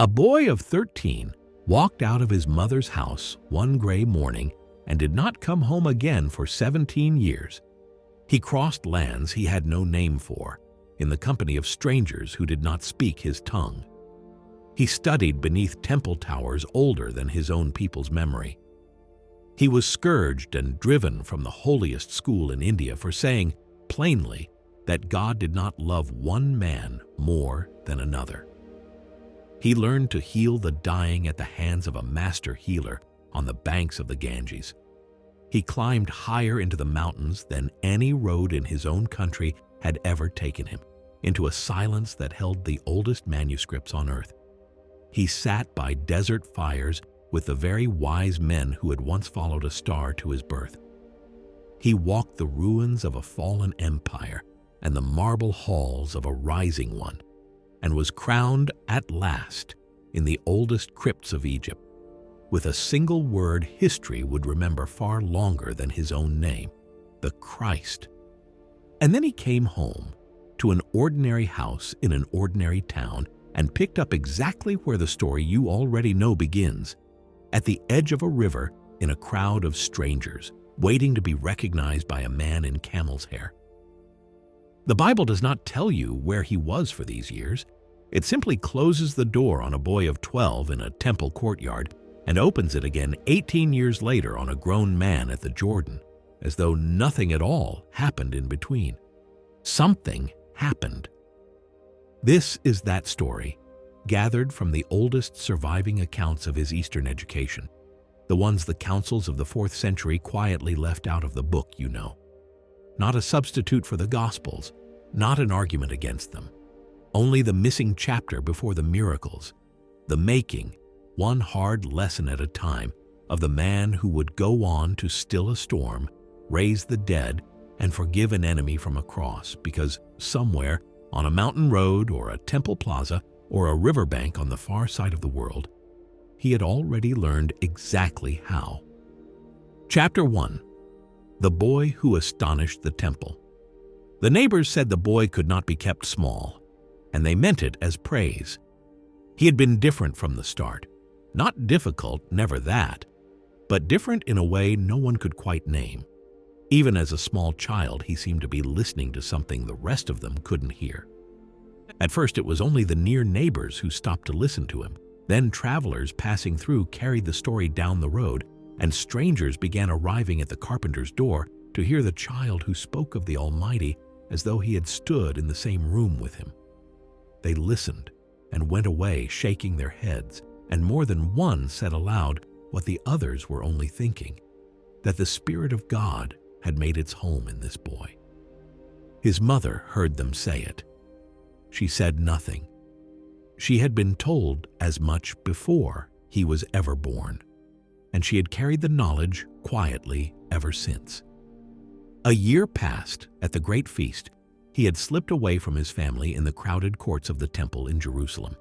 A boy of 13 walked out of his mother's house one gray morning and did not come home again for 17 years. He crossed lands he had no name for, in the company of strangers who did not speak his tongue. He studied beneath temple towers older than his own people's memory. He was scourged and driven from the holiest school in India for saying, plainly, that God did not love one man more than another. He learned to heal the dying at the hands of a master healer on the banks of the Ganges. He climbed higher into the mountains than any road in his own country had ever taken him, into a silence that held the oldest manuscripts on earth. He sat by desert fires with the very wise men who had once followed a star to his birth. He walked the ruins of a fallen empire and the marble halls of a rising one, and was crowned at last in the oldest crypts of Egypt, with a single word history would remember far longer than his own name, the Christ. And then he came home to an ordinary house in an ordinary town and picked up exactly where the story you already know begins, at the edge of a river in a crowd of strangers, waiting to be recognized by a man in camel's hair. The Bible does not tell you where he was for these years. It simply closes the door on a boy of 12 in a temple courtyard and opens it again 18 years later on a grown man at the Jordan, as though nothing at all happened in between. Something happened. This is that story, gathered from the oldest surviving accounts of his Eastern education, the ones the councils of the 4th century quietly left out of the book you know. Not a substitute for the Gospels, not an argument against them. Only the missing chapter before the miracles, the making, one hard lesson at a time, of the man who would go on to still a storm, raise the dead, and forgive an enemy from a cross, because somewhere, on a mountain road or a temple plaza or a riverbank on the far side of the world, he had already learned exactly how. Chapter 1. The Boy Who Astonished the Temple. The neighbors said the boy could not be kept small, and they meant it as praise. He had been different from the start. Not difficult, never that, but different in a way no one could quite name. Even as a small child, he seemed to be listening to something the rest of them couldn't hear. At first, it was only the near neighbors who stopped to listen to him. Then travelers passing through carried the story down the road, and strangers began arriving at the carpenter's door to hear the child who spoke of the Almighty as though he had stood in the same room with him. They listened and went away shaking their heads, and more than one said aloud what the others were only thinking, that the Spirit of God had made its home in this boy. His mother heard them say it. She said nothing. She had been told as much before he was ever born, and she had carried the knowledge quietly ever since. A year passed at the great feast. He had slipped away from his family in the crowded courts of the temple in Jerusalem,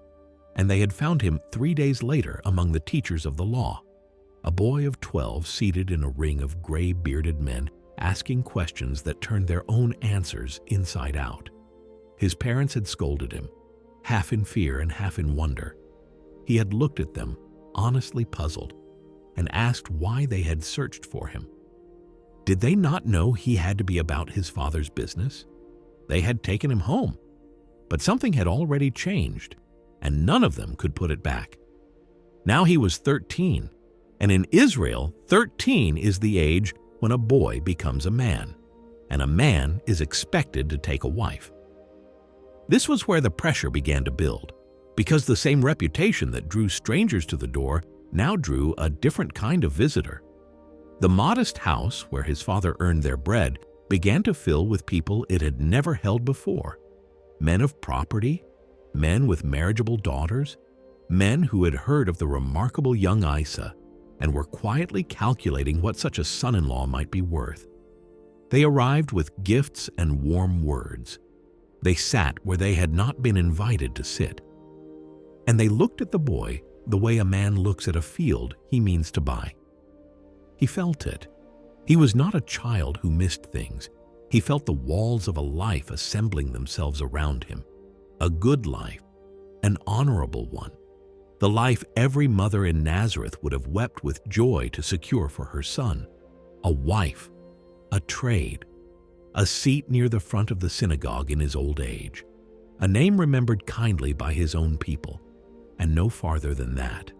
and they had found him 3 days later among the teachers of the law, a boy of 12 seated in a ring of gray-bearded men asking questions that turned their own answers inside out. His parents had scolded him, half in fear and half in wonder. He had looked at them, honestly puzzled, and asked why they had searched for him. Did they not know he had to be about his father's business? They had taken him home, but something had already changed, and none of them could put it back. Now he was 13, and in Israel, 13 is the age when a boy becomes a man, and a man is expected to take a wife. This was where the pressure began to build, because the same reputation that drew strangers to the door now drew a different kind of visitor. The modest house where his father earned their bread began to fill with people it had never held before. Men of property, men with marriageable daughters, men who had heard of the remarkable young Isa and were quietly calculating what such a son-in-law might be worth. They arrived with gifts and warm words. They sat where they had not been invited to sit. And they looked at the boy the way a man looks at a field he means to buy. He felt it. He was not a child who missed things. He felt the walls of a life assembling themselves around him. A good life, an honorable one. the life every mother in Nazareth would have wept with joy to secure for her son: a wife, a trade, a seat near the front of the synagogue in his old age, a name remembered kindly by his own people, and no farther than that.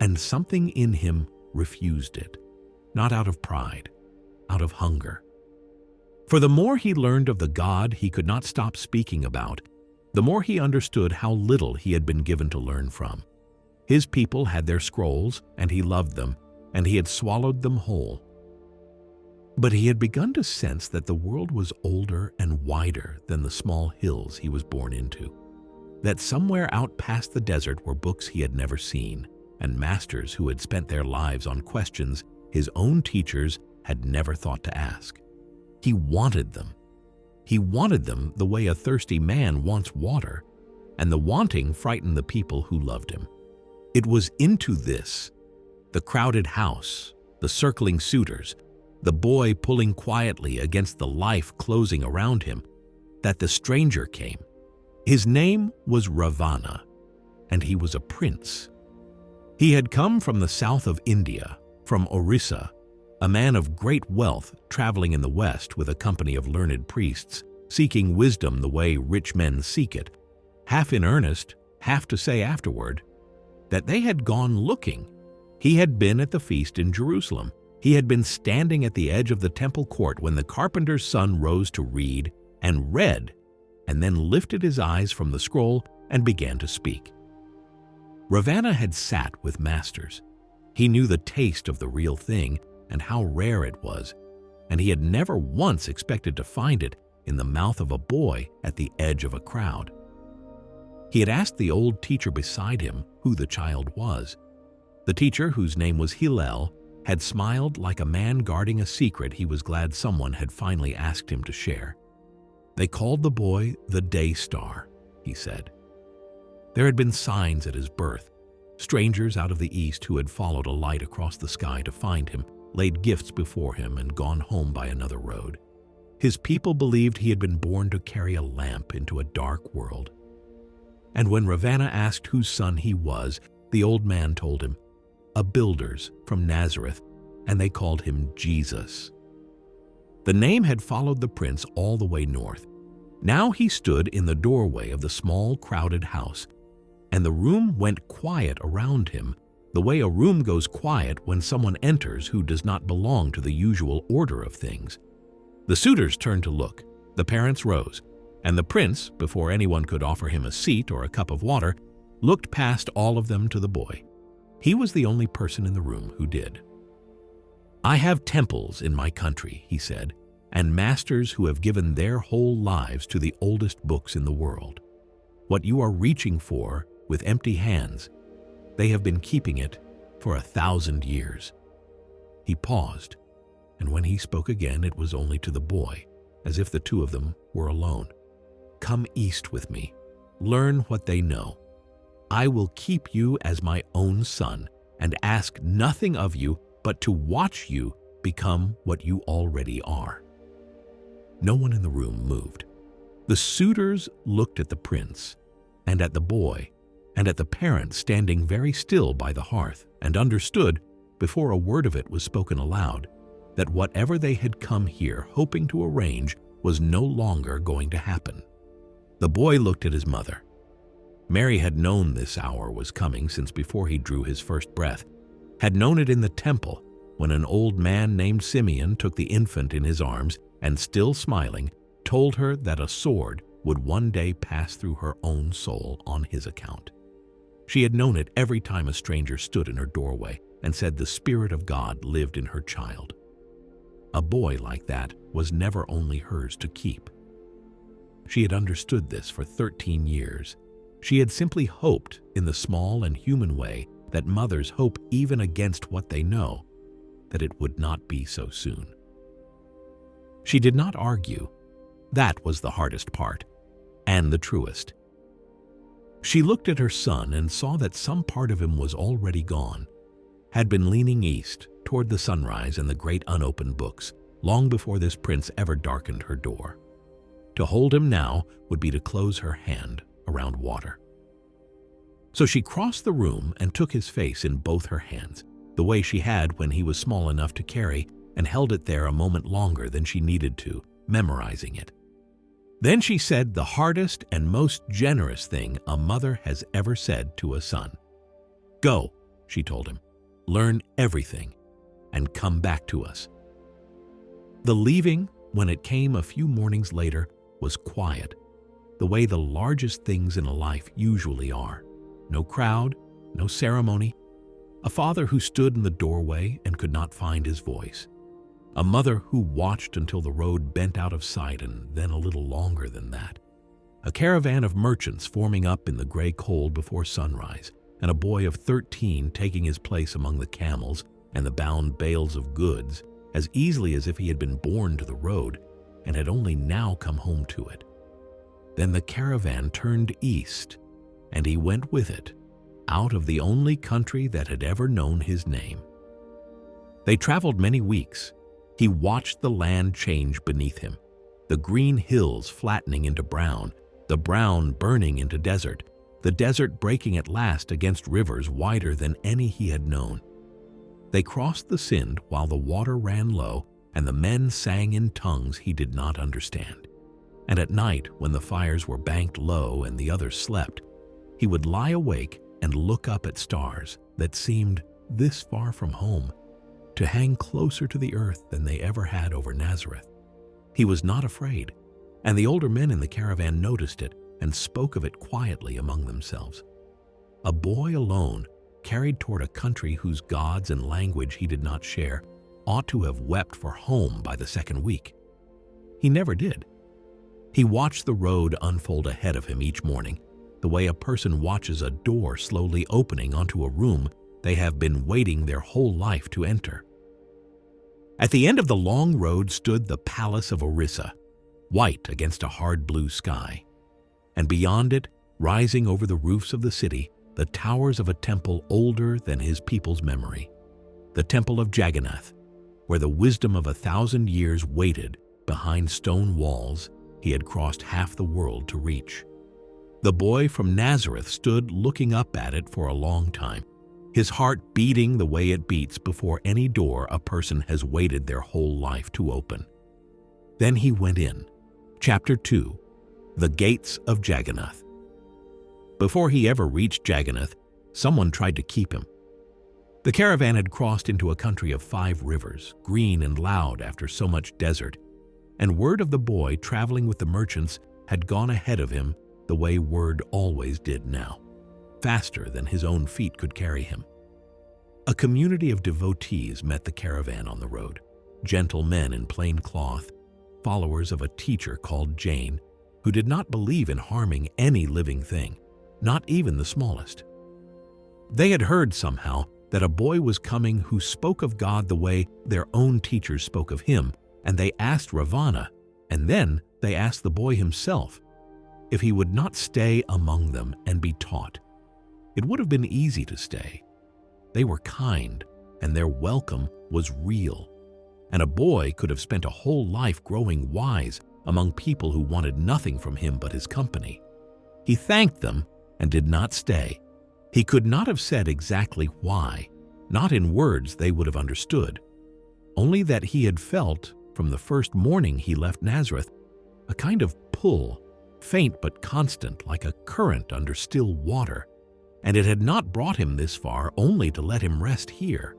And something in him refused it, not out of pride, out of hunger. For the more he learned of the God he could not stop speaking about, the more he understood how little he had been given to learn from. His people had their scrolls, and he loved them, and he had swallowed them whole. But he had begun to sense that the world was older and wider than the small hills he was born into, that somewhere out past the desert were books he had never seen, and masters who had spent their lives on questions his own teachers had never thought to ask. He wanted them. He wanted them the way a thirsty man wants water, and the wanting frightened the people who loved him. It was into this, the crowded house, the circling suitors, the boy pulling quietly against the life closing around him, that the stranger came. His name was Ravana, and he was a prince. He had come from the south of India, from Orissa, a man of great wealth traveling in the west with a company of learned priests, seeking wisdom the way rich men seek it, half in earnest, half to say afterward that they had gone looking. He had been at the feast in Jerusalem. He had been standing at the edge of the temple court when the carpenter's son rose to read, and read, and then lifted his eyes from the scroll and began to speak. Ravana had sat with masters. He knew the taste of the real thing and how rare it was, and he had never once expected to find it in the mouth of a boy at the edge of a crowd. He had asked the old teacher beside him who the child was. The teacher, whose name was Hillel, had smiled like a man guarding a secret he was glad someone had finally asked him to share. They called the boy the Day Star, he said. There had been signs at his birth. Strangers out of the east who had followed a light across the sky to find him, laid gifts before him and gone home by another road. His people believed he had been born to carry a lamp into a dark world. And when Ravana asked whose son he was, the old man told him, a builder's from Nazareth, and they called him Jesus. The name had followed the prince all the way north. Now he stood in the doorway of the small, crowded house, and the room went quiet around him, the way a room goes quiet when someone enters who does not belong to the usual order of things. The suitors turned to look, the parents rose, and the prince, before anyone could offer him a seat or a cup of water, looked past all of them to the boy. He was the only person in the room who did. I have temples in my country, he said, and masters who have given their whole lives to the oldest books in the world. What you are reaching for with empty hands, they have been keeping it for 1,000 years. He paused, and when he spoke again, it was only to the boy, as if the two of them were alone. Come east with me. Learn what they know. I will keep you as my own son and ask nothing of you but to watch you become what you already are. No one in the room moved. The suitors looked at the prince and at the boy and at the parent standing very still by the hearth, and understood, before a word of it was spoken aloud, that whatever they had come here hoping to arrange was no longer going to happen. The boy looked at his mother. Mary had known this hour was coming since before he drew his first breath, had known it in the temple when an old man named Simeon took the infant in his arms and, still smiling, told her that a sword would one day pass through her own soul on his account. She had known it every time a stranger stood in her doorway and said the Spirit of God lived in her child. A boy like that was never only hers to keep. She had understood this for 13 years. She had simply hoped in the small and human way that mothers hope even against what they know, that it would not be so soon. She did not argue. That was the hardest part, and the truest. She looked at her son and saw that some part of him was already gone, had been leaning east toward the sunrise and the great unopened books, long before this prince ever darkened her door. To hold him now would be to close her hand around water. So she crossed the room and took his face in both her hands, the way she had when he was small enough to carry, and held it there a moment longer than she needed to, memorizing it. Then she said the hardest and most generous thing a mother has ever said to a son. "Go," she told him, "learn everything, and come back to us." The leaving, when it came a few mornings later, was quiet, the way the largest things in a life usually are. No crowd, no ceremony. A father who stood in the doorway and could not find his voice. A mother who watched until the road bent out of sight and then a little longer than that. A caravan of merchants forming up in the gray cold before sunrise, and a boy of 13 taking his place among the camels and the bound bales of goods as easily as if he had been born to the road and had only now come home to it. Then the caravan turned east, and he went with it, out of the only country that had ever known his name. They traveled many weeks. He watched the land change beneath him, the green hills flattening into brown, the brown burning into desert, the desert breaking at last against rivers wider than any he had known. They crossed the Sind while the water ran low and the men sang in tongues he did not understand. And at night, when the fires were banked low and the others slept, he would lie awake and look up at stars that seemed this far from home, to hang closer to the earth than they ever had over Nazareth. He was not afraid, and the older men in the caravan noticed it and spoke of it quietly among themselves. A boy alone, carried toward a country whose gods and language he did not share, ought to have wept for home by the second week. He never did. He watched the road unfold ahead of him each morning, the way a person watches a door slowly opening onto a room they have been waiting their whole life to enter. At the end of the long road stood the palace of Orissa, white against a hard blue sky, and beyond it, rising over the roofs of the city, the towers of a temple older than his people's memory, the temple of Jagannath, where the wisdom of 1,000 years waited behind stone walls he had crossed half the world to reach. The boy from Nazareth stood looking up at it for a long time, his heart beating the way it beats before any door a person has waited their whole life to open. Then he went in. Chapter 2, The Gates of Jagannath. Before he ever reached Jagannath, someone tried to keep him. The caravan had crossed into a country of 5 rivers, green and loud after so much desert, and word of the boy traveling with the merchants had gone ahead of him the way word always did now, faster than his own feet could carry him. A community of devotees met the caravan on the road, gentle men in plain cloth, followers of a teacher called Jain, who did not believe in harming any living thing, not even the smallest. They had heard somehow that a boy was coming who spoke of God the way their own teachers spoke of him, and they asked Ravana, and then they asked the boy himself, if he would not stay among them and be taught. It would have been easy to stay. They were kind, and their welcome was real. And a boy could have spent a whole life growing wise among people who wanted nothing from him but his company. He thanked them and did not stay. He could not have said exactly why, not in words they would have understood, only that he had felt, from the first morning he left Nazareth, a kind of pull, faint but constant like a current under still water, and it had not brought him this far only to let him rest here.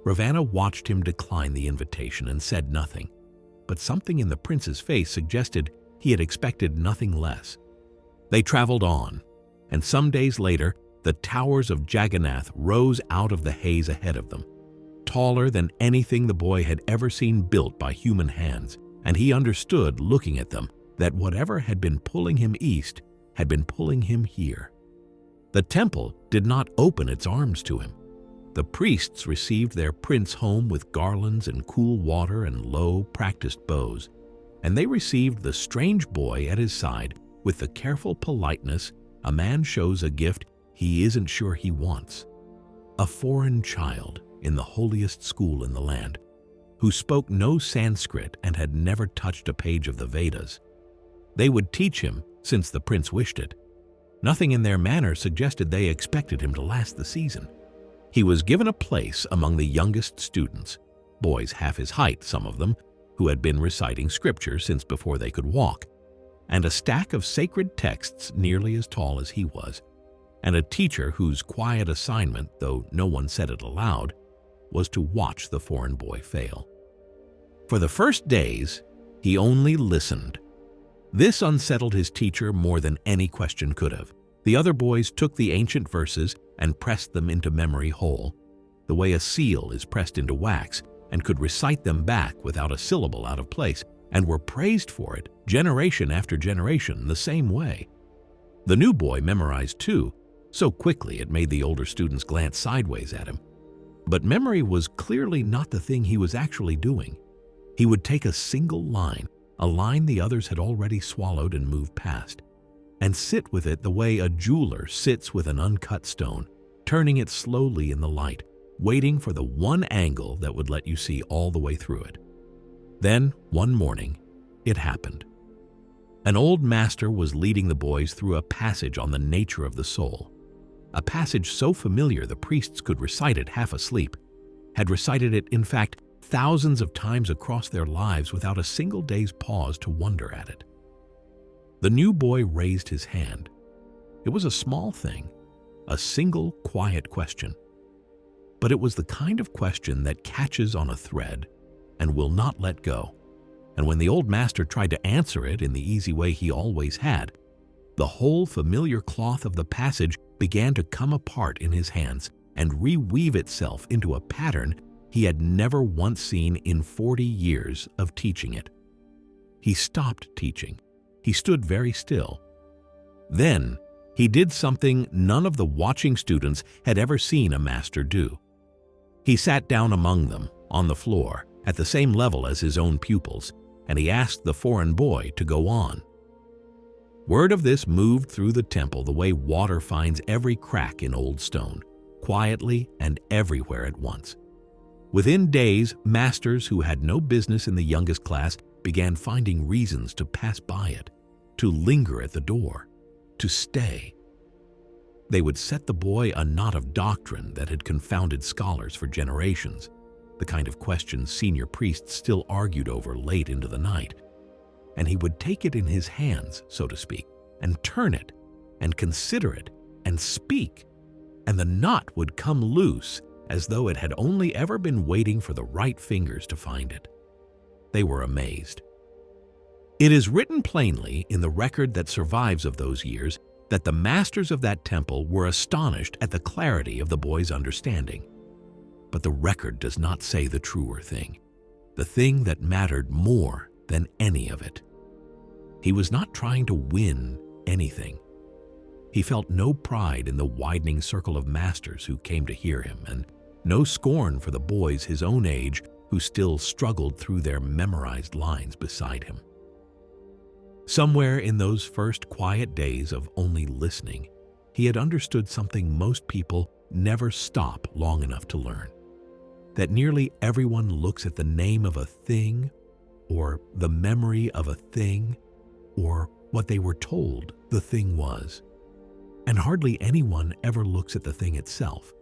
Ravana watched him decline the invitation and said nothing, but something in the prince's face suggested he had expected nothing less. They traveled on, and some days later, the towers of Jagannath rose out of the haze ahead of them, taller than anything the boy had ever seen built by human hands, and he understood, looking at them, that whatever had been pulling him east had been pulling him here. The temple did not open its arms to him. The priests received their prince home with garlands and cool water and low, practiced bows, and they received the strange boy at his side with the careful politeness a man shows a gift he isn't sure he wants. A foreign child in the holiest school in the land, who spoke no Sanskrit and had never touched a page of the Vedas. They would teach him, since the prince wished it. Nothing in their manner suggested they expected him to last the season. He was given a place among the youngest students, boys half his height, some of them, who had been reciting scripture since before they could walk, and a stack of sacred texts nearly as tall as he was, and a teacher whose quiet assignment, though no one said it aloud, was to watch the foreign boy fail. For the first days, he only listened. This unsettled his teacher more than any question could have. The other boys took the ancient verses and pressed them into memory whole, the way a seal is pressed into wax, and could recite them back without a syllable out of place, and were praised for it, generation after generation, the same way. The new boy memorized too, so quickly it made the older students glance sideways at him. But memory was clearly not the thing he was actually doing. He would take a single line, a line the others had already swallowed and moved past, and sit with it the way a jeweler sits with an uncut stone, turning it slowly in the light, waiting for the one angle that would let you see all the way through it. Then, one morning, it happened. An old master was leading the boys through a passage on the nature of the soul, a passage so familiar the priests could recite it half asleep, had recited it, in fact, thousands of times across their lives without a single day's pause to wonder at it. The new boy raised his hand. It was a small thing, a single quiet question. But it was the kind of question that catches on a thread and will not let go. And when the old master tried to answer it in the easy way he always had, the whole familiar cloth of the passage began to come apart in his hands and reweave itself into a pattern he had never once seen in 40 years of teaching it. He stopped teaching. He stood very still. Then he did something none of the watching students had ever seen a master do. He sat down among them, on the floor, at the same level as his own pupils, and he asked the foreign boy to go on. Word of this moved through the temple the way water finds every crack in old stone, quietly and everywhere at once. Within days, masters who had no business in the youngest class began finding reasons to pass by it, to linger at the door, to stay. They would set the boy a knot of doctrine that had confounded scholars for generations, the kind of questions senior priests still argued over late into the night. And he would take it in his hands, so to speak, and turn it, and consider it, and speak, and the knot would come loose as though it had only ever been waiting for the right fingers to find it. They were amazed. It is written plainly in the record that survives of those years that the masters of that temple were astonished at the clarity of the boy's understanding. But the record does not say the truer thing, the thing that mattered more than any of it. He was not trying to win anything. He felt no pride in the widening circle of masters who came to hear him, and no scorn for the boys his own age who still struggled through their memorized lines beside him. Somewhere in those first quiet days of only listening, he had understood something most people never stop long enough to learn, that nearly everyone looks at the name of a thing, or the memory of a thing, or what they were told the thing was, and hardly anyone ever looks at the thing itself,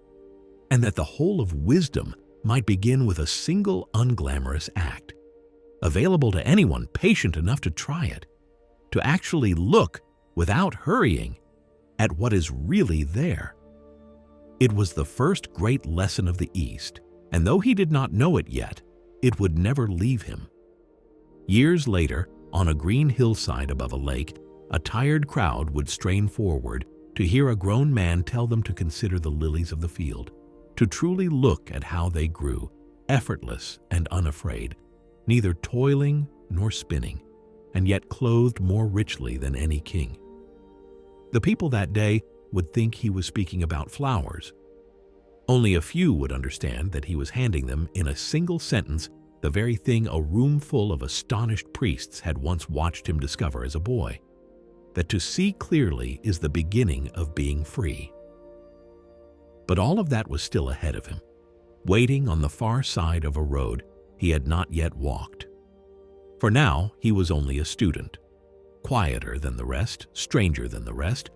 and that the whole of wisdom might begin with a single unglamorous act, available to anyone patient enough to try it, to actually look, without hurrying, at what is really there. It was the first great lesson of the East, and though he did not know it yet, it would never leave him. Years later, on a green hillside above a lake, a tired crowd would strain forward to hear a grown man tell them to consider the lilies of the field, to truly look at how they grew, effortless and unafraid, neither toiling nor spinning, and yet clothed more richly than any king. The people that day would think he was speaking about flowers. Only a few would understand that he was handing them in a single sentence the very thing a room full of astonished priests had once watched him discover as a boy, that to see clearly is the beginning of being free. But all of that was still ahead of him, waiting on the far side of a road he had not yet walked. For now he was only a student, quieter than the rest, stranger than the rest,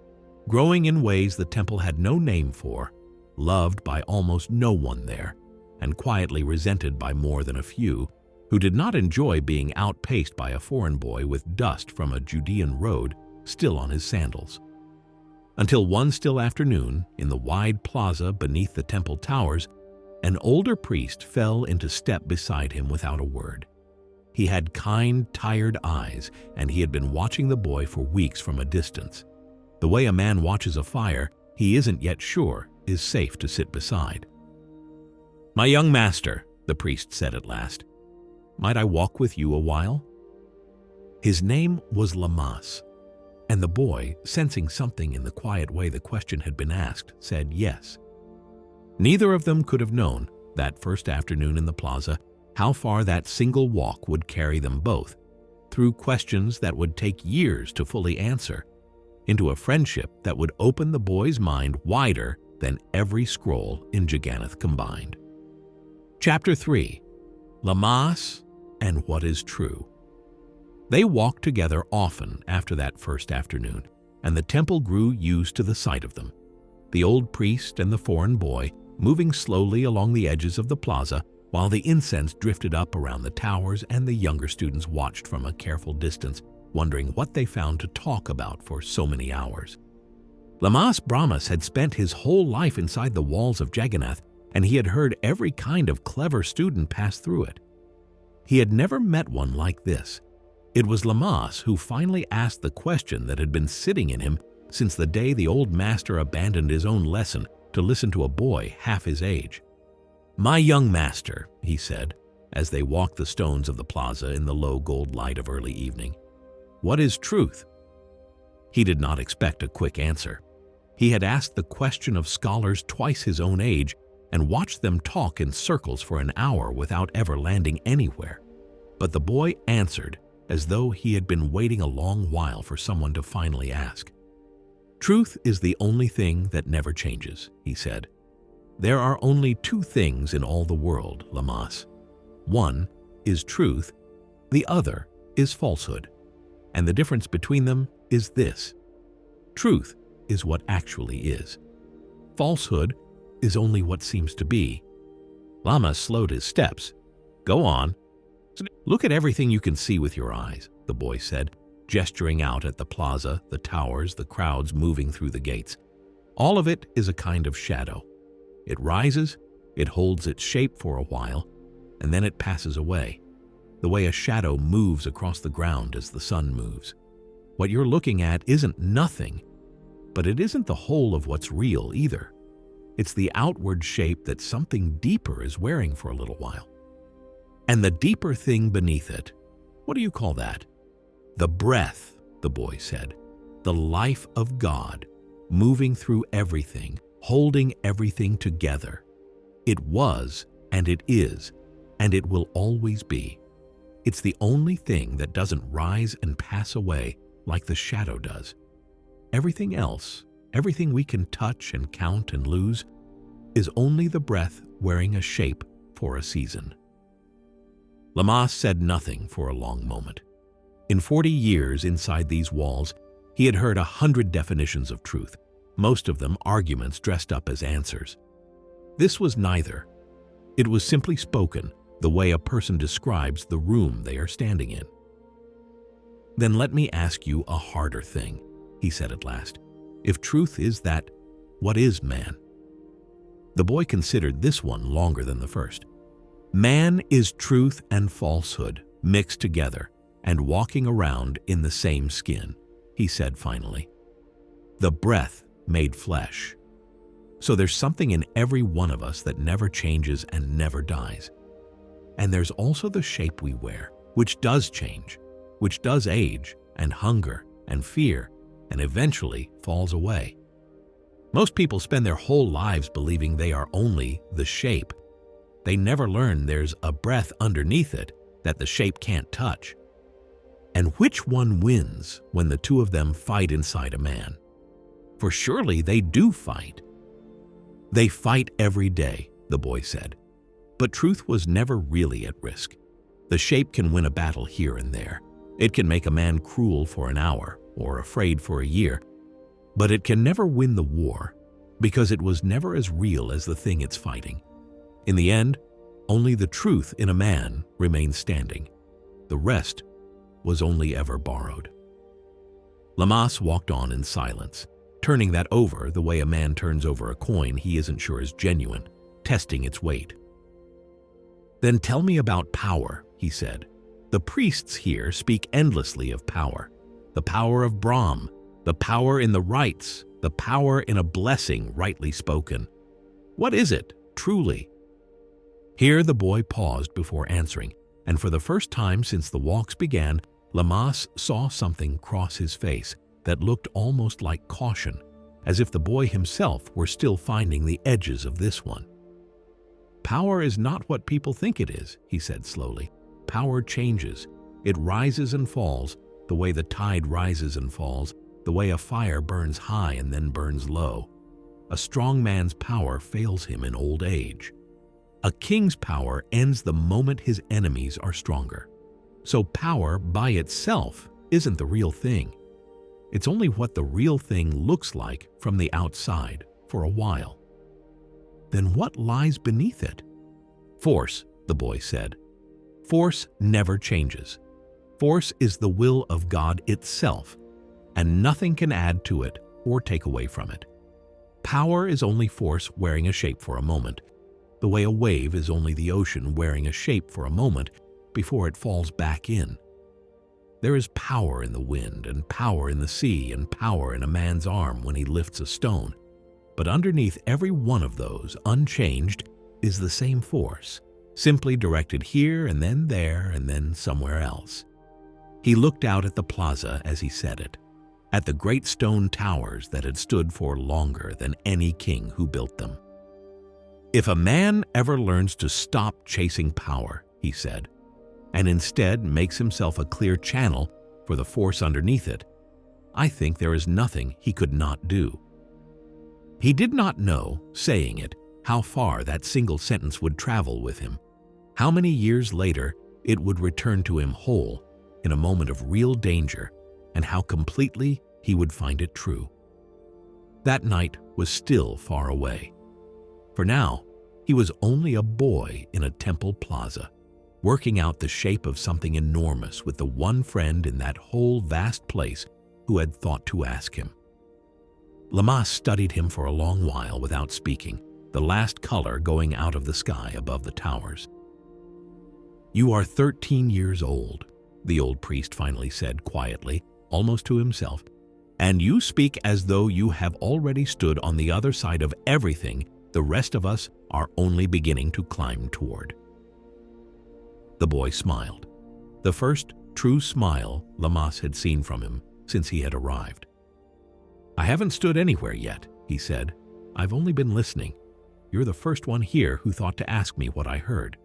growing in ways the temple had no name for, loved by almost no one there, and quietly resented by more than a few, who did not enjoy being outpaced by a foreign boy with dust from a Judean road still on his sandals. Until one still afternoon, in the wide plaza beneath the temple towers, an older priest fell into step beside him without a word. He had kind, tired eyes, and he had been watching the boy for weeks from a distance. The way a man watches a fire he isn't yet sure is safe to sit beside. "My young master," the priest said at last, "might I walk with you a while?" His name was Lamas, and the boy, sensing something in the quiet way the question had been asked, said yes. Neither of them could have known, that first afternoon in the plaza, how far that single walk would carry them both, through questions that would take years to fully answer, into a friendship that would open the boy's mind wider than every scroll in Jagannath combined. Chapter 3. Lamas and What is True. They walked together often after that first afternoon, and the temple grew used to the sight of them. The old priest and the foreign boy moving slowly along the edges of the plaza while the incense drifted up around the towers, and the younger students watched from a careful distance, wondering what they found to talk about for so many hours. Lamas Brahmas had spent his whole life inside the walls of Jagannath, and he had heard every kind of clever student pass through it. He had never met one like this. It was Lamas who finally asked the question that had been sitting in him since the day the old master abandoned his own lesson to listen to a boy half his age. "My young master," he said, as they walked the stones of the plaza in the low gold light of early evening, "what is truth?" He did not expect a quick answer. He had asked the question of scholars twice his own age and watched them talk in circles for an hour without ever landing anywhere. But the boy answered as though he had been waiting a long while for someone to finally ask. "Truth is the only thing that never changes," he said. "There are only two things in all the world, Lamas. One is truth, the other is falsehood. And the difference between them is this: truth is what actually is. Falsehood is only what seems to be." Lamas slowed his steps. "Go on. Look at everything you can see with your eyes," the boy said, gesturing out at the plaza, the towers, the crowds moving through the gates. "All of it is a kind of shadow. It rises, it holds its shape for a while, and then it passes away, the way a shadow moves across the ground as the sun moves. What you're looking at isn't nothing, but it isn't the whole of what's real either. It's the outward shape that something deeper is wearing for a little while. And the deeper thing beneath it, what do you call that? The breath," the boy said. "The life of God, moving through everything, holding everything together. It was, and it is, and it will always be. It's the only thing that doesn't rise and pass away like the shadow does. Everything else, everything we can touch and count and lose, is only the breath wearing a shape for a season." Lamas said nothing for a long moment. In 40 years inside these walls, he had heard 100 definitions of truth, most of them arguments dressed up as answers. This was neither. It was simply spoken the way a person describes the room they are standing in. "Then let me ask you a harder thing," he said at last. "If truth is that, what is man?" The boy considered this one longer than the first. "Man is truth and falsehood mixed together and walking around in the same skin," he said finally. "The breath made flesh. So there's something in every one of us that never changes and never dies. And there's also the shape we wear, which does change, which does age and hunger and fear, and eventually falls away. Most people spend their whole lives believing they are only the shape. They never learn there's a breath underneath it that the shape can't touch. And which one wins when the two of them fight inside a man? For surely they do fight." "They fight every day," the boy said. "But truth was never really at risk. The shape can win a battle here and there. It can make a man cruel for an hour or afraid for a year. But it can never win the war because it was never as real as the thing it's fighting. In the end, only the truth in a man remains standing. The rest was only ever borrowed. Lamas walked on in silence, turning that over the way a man turns over a coin he isn't sure is genuine, testing its weight. "Then tell me about power," he said. "The priests here speak endlessly of power. The power of Brahm, the power in the rites, the power in a blessing rightly spoken. What is it, truly?" Here the boy paused before answering, and for the first time since the walks began, Lamas saw something cross his face that looked almost like caution, as if the boy himself were still finding the edges of this one. "Power is not what people think it is," he said slowly. "Power changes. It rises and falls, the way the tide rises and falls, the way a fire burns high and then burns low. A strong man's power fails him in old age. A king's power ends the moment his enemies are stronger. So power by itself isn't the real thing. It's only what the real thing looks like from the outside for a while. Then what lies beneath it?" "Force," the boy said. "Force never changes. Force is the will of God itself, and nothing can add to it or take away from it. Power is only force wearing a shape for a moment, the way a wave is only the ocean wearing a shape for a moment before it falls back in. There is power in the wind, and power in the sea, and power in a man's arm when he lifts a stone. But underneath every one of those, unchanged, is the same force, simply directed here and then there and then somewhere else." He looked out at the plaza as he said it, at the great stone towers that had stood for longer than any king who built them. "If a man ever learns to stop chasing power," he said, "and instead makes himself a clear channel for the force underneath it, I think there is nothing he could not do." He did not know, saying it, how far that single sentence would travel with him, how many years later it would return to him whole in a moment of real danger, and how completely he would find it true. That night was still far away. For now, he was only a boy in a temple plaza, working out the shape of something enormous with the one friend in that whole vast place who had thought to ask him. Lamas studied him for a long while without speaking, the last color going out of the sky above the towers. "You are 13 years old," the old priest finally said quietly, almost to himself, "and you speak as though you have already stood on the other side of everything the rest of us are only beginning to climb toward." The boy smiled, the first true smile Lamas had seen from him since he had arrived. "I haven't stood anywhere yet," he said. "I've only been listening. You're the first one here who thought to ask me what I heard."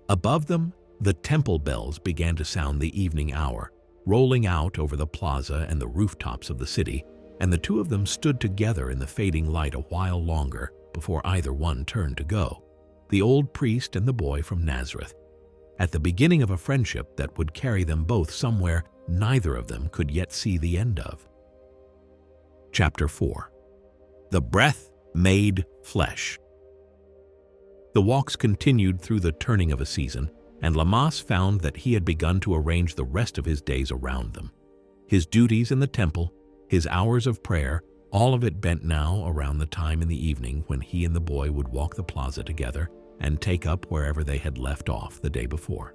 Above them, the temple bells began to sound the evening hour, rolling out over the plaza and the rooftops of the city, and the two of them stood together in the fading light a while longer before either one turned to go, the old priest and the boy from Nazareth, at the beginning of a friendship that would carry them both somewhere neither of them could yet see the end of. Chapter 4. The Breath Made Flesh. The walks continued through the turning of a season, and Lamas found that he had begun to arrange the rest of his days around them. His duties in the temple, his hours of prayer, all of it bent now around the time in the evening when he and the boy would walk the plaza together and take up wherever they had left off the day before.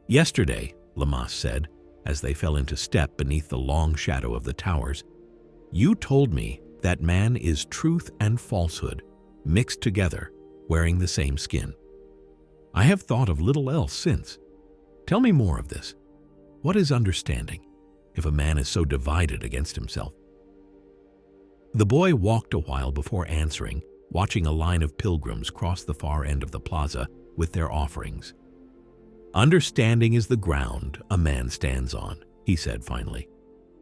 "Yesterday," Lamas said, as they fell into step beneath the long shadow of the towers, "you told me that man is truth and falsehood, mixed together, wearing the same skin. I have thought of little else since. Tell me more of this. What is understanding, if a man is so divided against himself?" The boy walked a while before answering, watching a line of pilgrims cross the far end of the plaza with their offerings. "Understanding is the ground a man stands on," he said finally.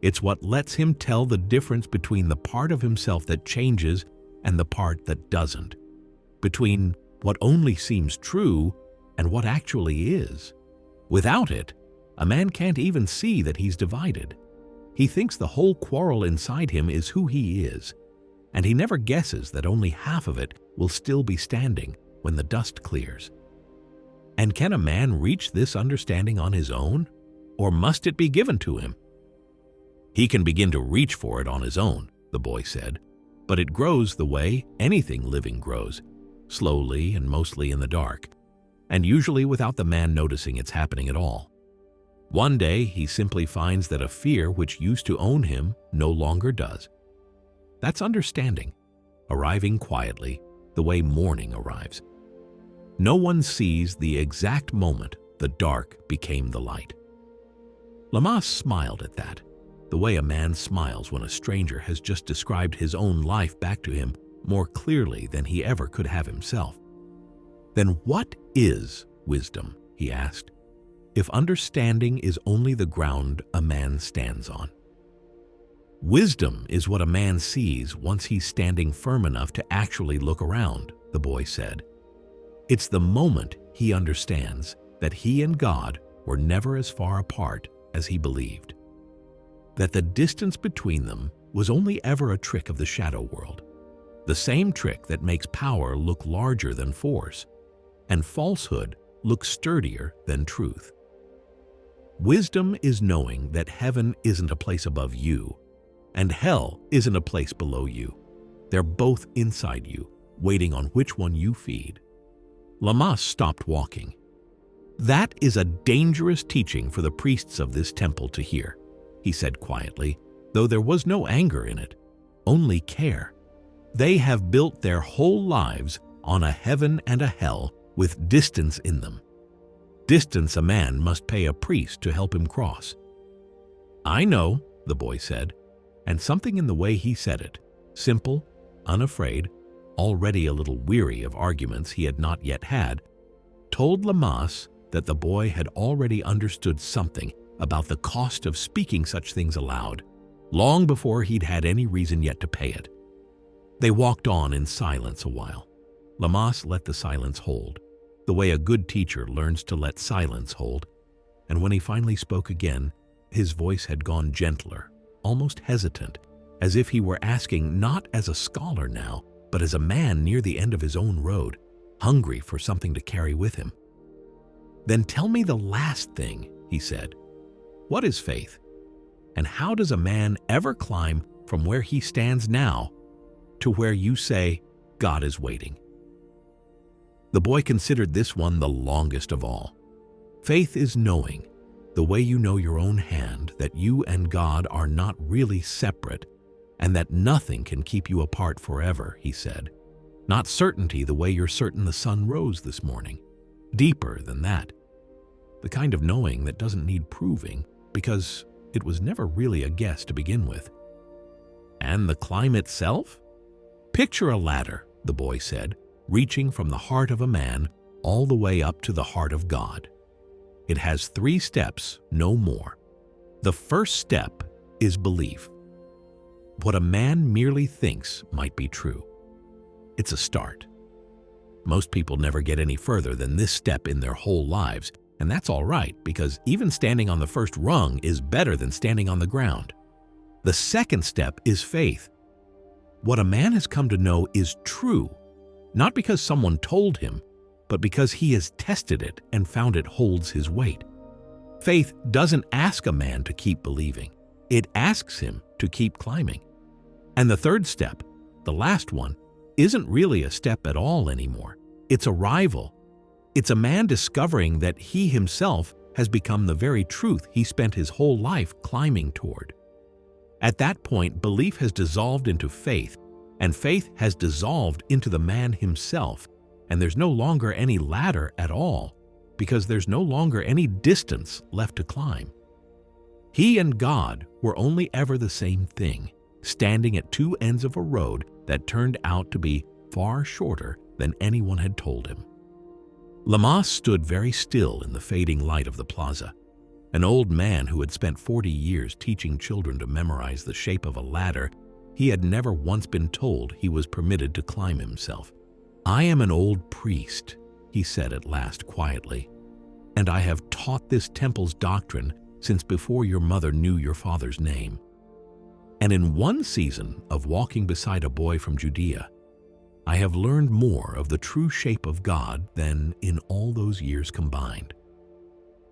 "It's what lets him tell the difference between the part of himself that changes and the part that doesn't, between what only seems true and what actually is. Without it, a man can't even see that he's divided. He thinks the whole quarrel inside him is who he is, and he never guesses that only half of it will still be standing when the dust clears. And can a man reach this understanding on his own, or must it be given to him? He can begin to reach for it on his own, the boy said, but it grows the way anything living grows, slowly and mostly in the dark, and usually without the man noticing it's happening at all. One day, he simply finds that a fear which used to own him no longer does. That's understanding, arriving quietly, the way morning arrives. No one sees the exact moment the dark became the light. Lamas smiled at that, the way a man smiles when a stranger has just described his own life back to him more clearly than he ever could have himself. Then what is wisdom, he asked, if understanding is only the ground a man stands on? Wisdom is what a man sees once he's standing firm enough to actually look around, the boy said. It's the moment he understands that he and God were never as far apart as he believed, that the distance between them was only ever a trick of the shadow world, the same trick that makes power look larger than force, and falsehood look sturdier than truth. Wisdom is knowing that heaven isn't a place above you, and hell isn't a place below you. They're both inside you, waiting on which one you feed. Lamas stopped walking. That is a dangerous teaching for the priests of this temple to hear, he said quietly, though there was no anger in it, only care. They have built their whole lives on a heaven and a hell with distance in them. Distance a man must pay a priest to help him cross. I know, the boy said, and something in the way he said it, simple, unafraid, already a little weary of arguments he had not yet had, told Lamas that the boy had already understood something about the cost of speaking such things aloud, long before he'd had any reason yet to pay it. They walked on in silence a while. Lamas let the silence hold, the way a good teacher learns to let silence hold, and when he finally spoke again, his voice had gone gentler, almost hesitant, as if he were asking not as a scholar now, but as a man near the end of his own road, hungry for something to carry with him. Then tell me the last thing, he said. What is faith? And how does a man ever climb from where he stands now to where you say God is waiting? The boy considered this one the longest of all. Faith is knowing, the way you know your own hand, that you and God are not really separate and that nothing can keep you apart forever, he said. Not certainty the way you're certain the sun rose this morning. Deeper than that. The kind of knowing that doesn't need proving because it was never really a guess to begin with. And the climb itself? Picture a ladder, the boy said, reaching from the heart of a man all the way up to the heart of God. It has 3 steps, no more. The first step is belief. What a man merely thinks might be true. It's a start. Most people never get any further than this step in their whole lives, and that's all right because even standing on the first rung is better than standing on the ground. The second step is faith. What a man has come to know is true, not because someone told him, but because he has tested it and found it holds his weight. Faith doesn't ask a man to keep believing. It asks him to keep climbing. And the third step, the last one, isn't really a step at all anymore. It's arrival. It's a man discovering that he himself has become the very truth he spent his whole life climbing toward. At that point, belief has dissolved into faith, and faith has dissolved into the man himself, and there's no longer any ladder at all, because there's no longer any distance left to climb. He and God were only ever the same thing, standing at 2 ends of a road that turned out to be far shorter than anyone had told him. Lamas stood very still in the fading light of the plaza. An old man who had spent 40 years teaching children to memorize the shape of a ladder, he had never once been told he was permitted to climb himself. I am an old priest, he said at last quietly, and I have taught this temple's doctrine since before your mother knew your father's name. And in one season of walking beside a boy from Judea, I have learned more of the true shape of God than in all those years combined."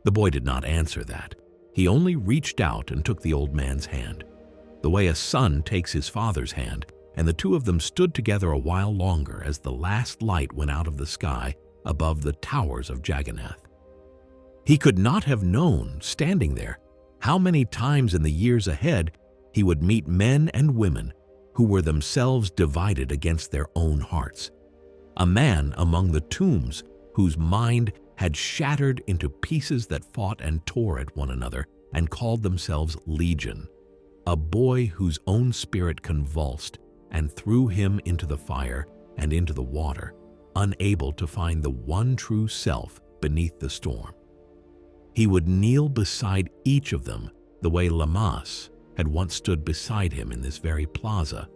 The boy did not answer that. He only reached out and took the old man's hand, the way a son takes his father's hand, and the two of them stood together a while longer as the last light went out of the sky above the towers of Jagannath. He could not have known, standing there, how many times in the years ahead he would meet men and women who were themselves divided against their own hearts. A man among the tombs whose mind had shattered into pieces that fought and tore at one another and called themselves Legion. A boy whose own spirit convulsed and threw him into the fire and into the water, unable to find the one true self beneath the storm. He would kneel beside each of them the way Lamas had once stood beside him in this very plaza,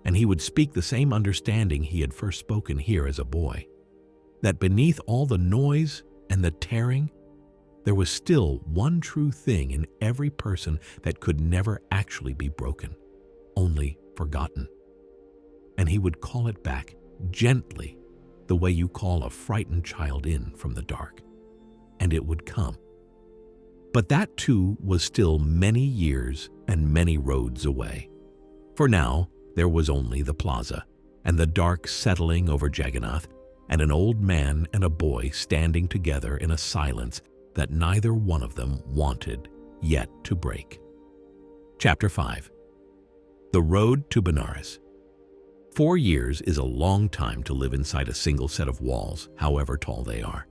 and he would speak the same understanding he had first spoken here as a boy, that beneath all the noise and the tearing, there was still one true thing in every person that could never actually be broken, only forgotten. And he would call it back gently, the way you call a frightened child in from the dark, and it would come. But that too was still many years and many roads away. For now, there was only the plaza, and the dark settling over Jagannath, and an old man and a boy standing together in a silence that neither one of them wanted yet to break. Chapter 5. The Road to Benares. 4 years is a long time to live inside a single set of walls, however tall they are.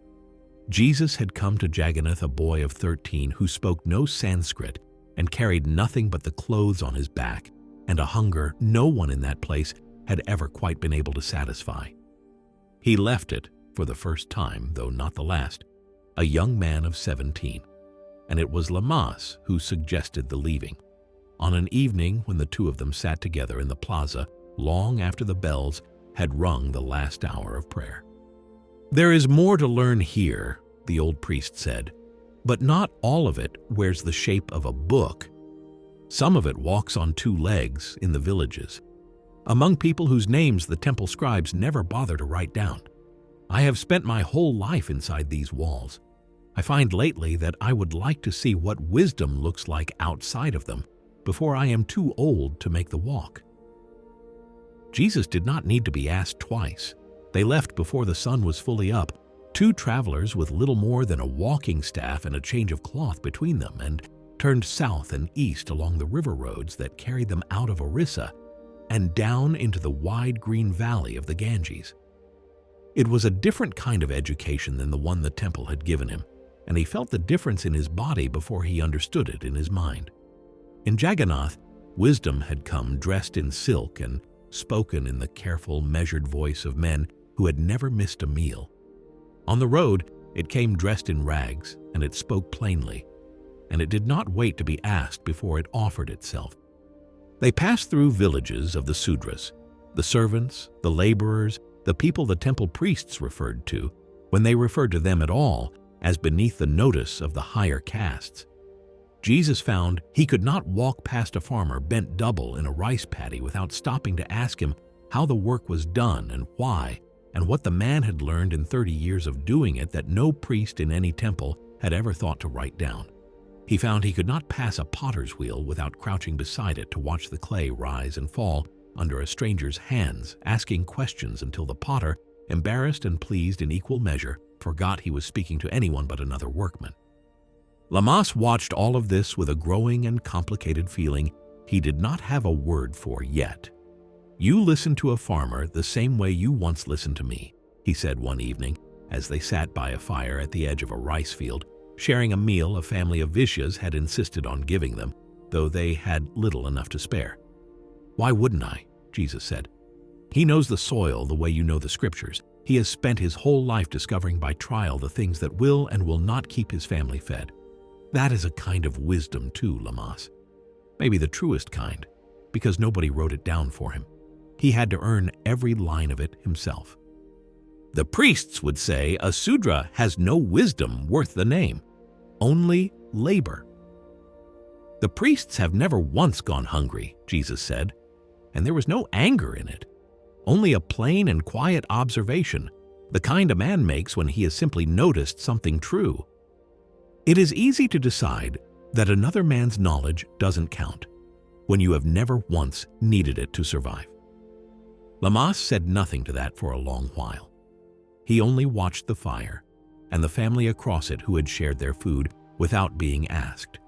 Jesus had come to Jagannath, a boy of 13 who spoke no Sanskrit and carried nothing but the clothes on his back and a hunger no one in that place had ever quite been able to satisfy. He left it, for the first time, though not the last, a young man of 17, and it was Lamas who suggested the leaving, on an evening when the two of them sat together in the plaza long after the bells had rung the last hour of prayer. "There is more to learn here," the old priest said, "but not all of it wears the shape of a book. Some of it walks on 2 legs in the villages, among people whose names the temple scribes never bother to write down. I have spent my whole life inside these walls. I find lately that I would like to see what wisdom looks like outside of them before I am too old to make the walk." Jesus did not need to be asked twice. They left before the sun was fully up, 2 travelers with little more than a walking staff and a change of cloth between them, and turned south and east along the river roads that carried them out of Orissa and down into the wide green valley of the Ganges. It was a different kind of education than the one the temple had given him, and he felt the difference in his body before he understood it in his mind. In Jagannath, wisdom had come dressed in silk and spoken in the careful, measured voice of men who had never missed a meal. On the road, it came dressed in rags, and it spoke plainly, and it did not wait to be asked before it offered itself. They passed through villages of the Sudras, the servants, the laborers, the people the temple priests referred to, when they referred to them at all, as beneath the notice of the higher castes. Jesus found he could not walk past a farmer bent double in a rice paddy without stopping to ask him how the work was done and why, and what the man had learned in 30 years of doing it that no priest in any temple had ever thought to write down. He found he could not pass a potter's wheel without crouching beside it to watch the clay rise and fall under a stranger's hands, asking questions until the potter, embarrassed and pleased in equal measure, forgot he was speaking to anyone but another workman. Lamas watched all of this with a growing and complicated feeling he did not have a word for yet. "You listen to a farmer the same way you once listened to me," he said one evening as they sat by a fire at the edge of a rice field, sharing a meal a family of Vishyas had insisted on giving them, though they had little enough to spare. "Why wouldn't I?" Jesus said. "He knows the soil the way you know the scriptures. He has spent his whole life discovering by trial the things that will and will not keep his family fed. That is a kind of wisdom too, Lamas. Maybe the truest kind, because nobody wrote it down for him. He had to earn every line of it himself. The priests would say a Sudra has no wisdom worth the name, only labor. "The priests have never once gone hungry," Jesus said, and there was no anger in it, only a plain and quiet observation, the kind a man makes when he has simply noticed something true. It is easy to decide that another man's knowledge doesn't count when you have never once needed it to survive. Lammas said nothing to that for a long while. He only watched the fire and the family across it who had shared their food without being asked.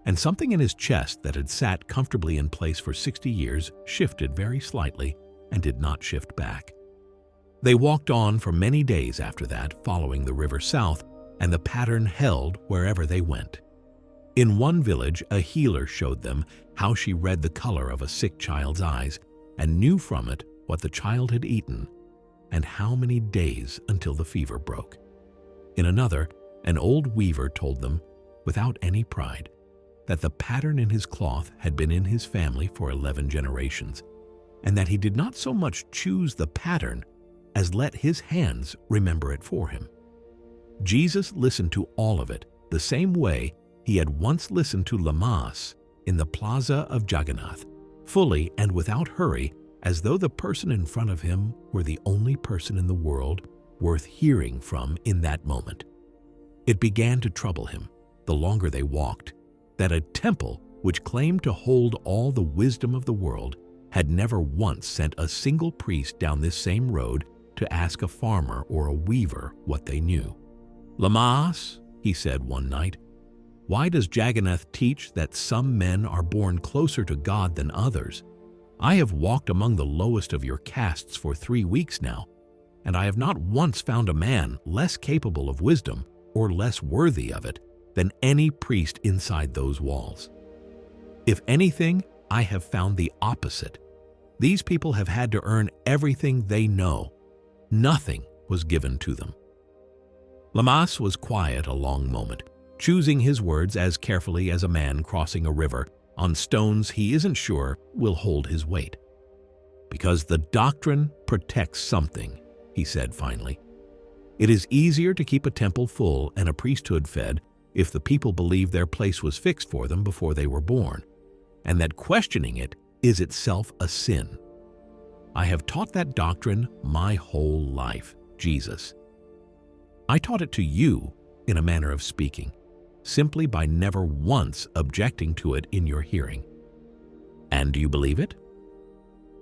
And something in his chest that had sat comfortably in place for 60 years shifted very slightly and did not shift back. They walked on for many days after that, following the river south, and the pattern held wherever they went. In one village, a healer showed them how she read the color of a sick child's eyes and knew from it what the child had eaten and how many days until the fever broke. In another, an old weaver told them, without any pride, that the pattern in his cloth had been in his family for 11 generations, and that he did not so much choose the pattern as let his hands remember it for him. Jesus listened to all of it the same way he had once listened to Lammas in the plaza of Jagannath, fully and without hurry, as though the person in front of him were the only person in the world worth hearing from in that moment. It began to trouble him, the longer they walked, that a temple which claimed to hold all the wisdom of the world had never once sent a single priest down this same road to ask a farmer or a weaver what they knew. "Lammas," he said one night, "why does Jagannath teach that some men are born closer to God than others? I have walked among the lowest of your castes for 3 weeks now, and I have not once found a man less capable of wisdom or less worthy of it than any priest inside those walls. If anything, I have found the opposite. These people have had to earn everything they know. Nothing was given to them." Lammas was quiet a long moment, choosing his words as carefully as a man crossing a river on stones he isn't sure will hold his weight. "Because the doctrine protects something," he said finally. "It is easier to keep a temple full and a priesthood fed if the people believe their place was fixed for them before they were born, and that questioning it is itself a sin. I have taught that doctrine my whole life, Jesus. I taught it to you, in a manner of speaking, simply by never once objecting to it in your hearing. And do you believe it?"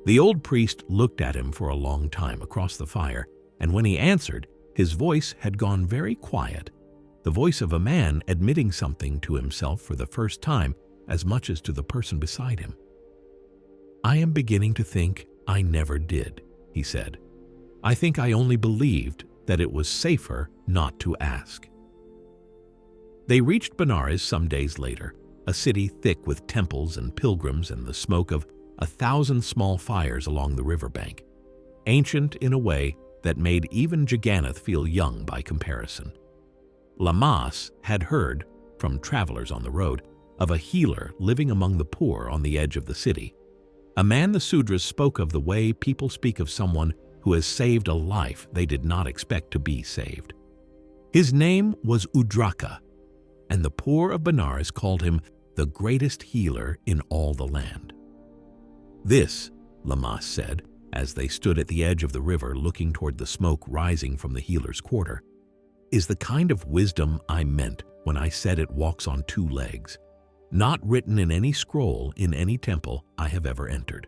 The old priest looked at him for a long time across the fire, and when he answered, his voice had gone very quiet, the voice of a man admitting something to himself for the first time as much as to the person beside him. "I am beginning to think I never did," he said. "I think I only believed that it was safer not to ask." They reached Benares some days later, a city thick with temples and pilgrims and the smoke of 1,000 small fires along the riverbank, ancient in a way that made even Jagannath feel young by comparison. Lammas had heard, from travelers on the road, of a healer living among the poor on the edge of the city, a man the Sudras spoke of the way people speak of someone who has saved a life they did not expect to be saved. His name was Udraka, and the poor of Benares called him the greatest healer in all the land. "This," Lammas said, as they stood at the edge of the river looking toward the smoke rising from the healer's quarter, "is the kind of wisdom I meant when I said it walks on 2 legs, not written in any scroll in any temple I have ever entered."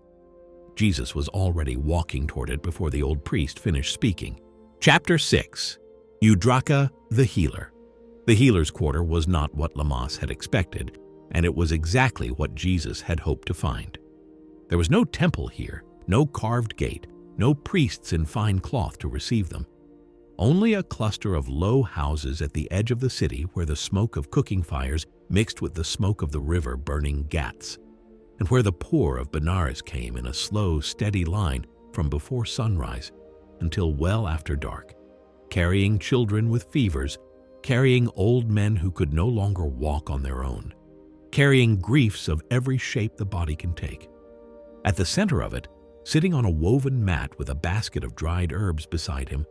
Jesus was already walking toward it before the old priest finished speaking. Chapter 6. Udraka the Healer. The healer's quarter was not what Lammas had expected, and it was exactly what Jesus had hoped to find. There was no temple here, no carved gate, no priests in fine cloth to receive them. Only a cluster of low houses at the edge of the city where the smoke of cooking fires mixed with the smoke of the river burning ghats, and where the poor of Benares came in a slow, steady line from before sunrise until well after dark, carrying children with fevers, carrying old men who could no longer walk on their own, carrying griefs of every shape the body can take. At the center of it, sitting on a woven mat with a basket of dried herbs beside him,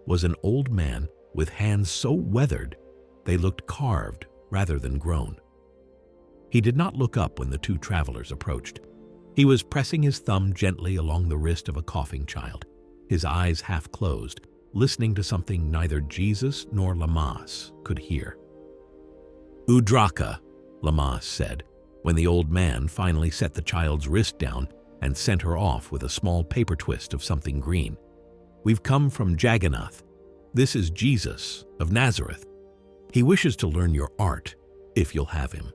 was an old man with hands so weathered they looked carved rather than grown. He did not look up when the two travelers approached. He was pressing his thumb gently along the wrist of a coughing child, his eyes half closed, listening to something neither Jesus nor Lamas could hear. "Udraka," Lamas said, when the old man finally set the child's wrist down and sent her off with a small paper twist of something green. "We've come from Jagannath. This is Jesus of Nazareth. He wishes to learn your art, if you'll have him."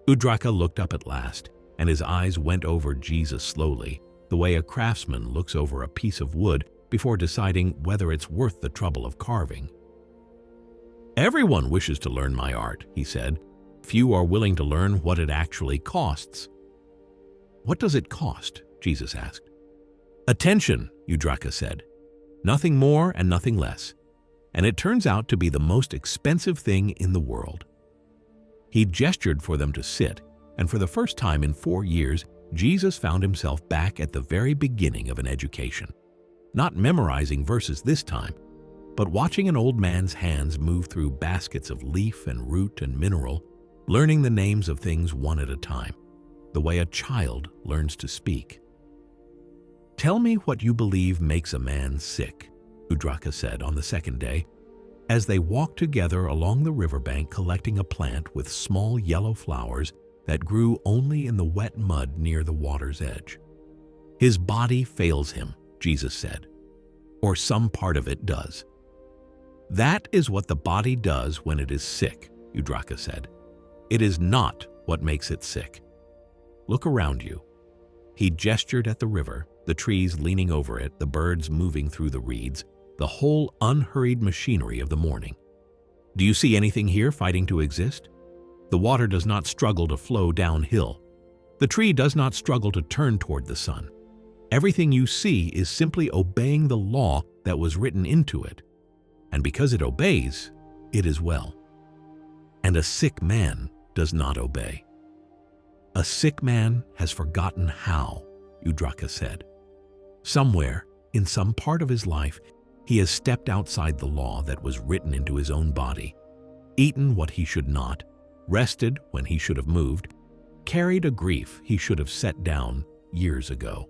Udraka looked up at last, and his eyes went over Jesus slowly, the way a craftsman looks over a piece of wood before deciding whether it's worth the trouble of carving. "Everyone wishes to learn my art," he said. "Few are willing to learn what it actually costs." "What does it cost?" Jesus asked. "Attention," Udraka said. "Nothing more and nothing less. And it turns out to be the most expensive thing in the world." He gestured for them to sit, and for the first time in 4 years, Jesus found himself back at the very beginning of an education. Not memorizing verses this time, but watching an old man's hands move through baskets of leaf and root and mineral, learning the names of things one at a time, the way a child learns to speak. "Tell me what you believe makes a man sick," Udraka said on the second day, as they walked together along the riverbank collecting a plant with small yellow flowers that grew only in the wet mud near the water's edge. "His body fails him," Jesus said, "or some part of it does." "That is what the body does when it is sick," Udraka said. "It is not what makes it sick. Look around you." He gestured at the river, the trees leaning over it, the birds moving through the reeds, the whole unhurried machinery of the morning. "Do you see anything here fighting to exist? The water does not struggle to flow downhill. The tree does not struggle to turn toward the sun. Everything you see is simply obeying the law that was written into it. And because it obeys, it is well. And a sick man does not obey." "A sick man has forgotten how," Udraka said. "Somewhere, in some part of his life, he has stepped outside the law that was written into his own body, eaten what he should not, rested when he should have moved, carried a grief he should have set down years ago.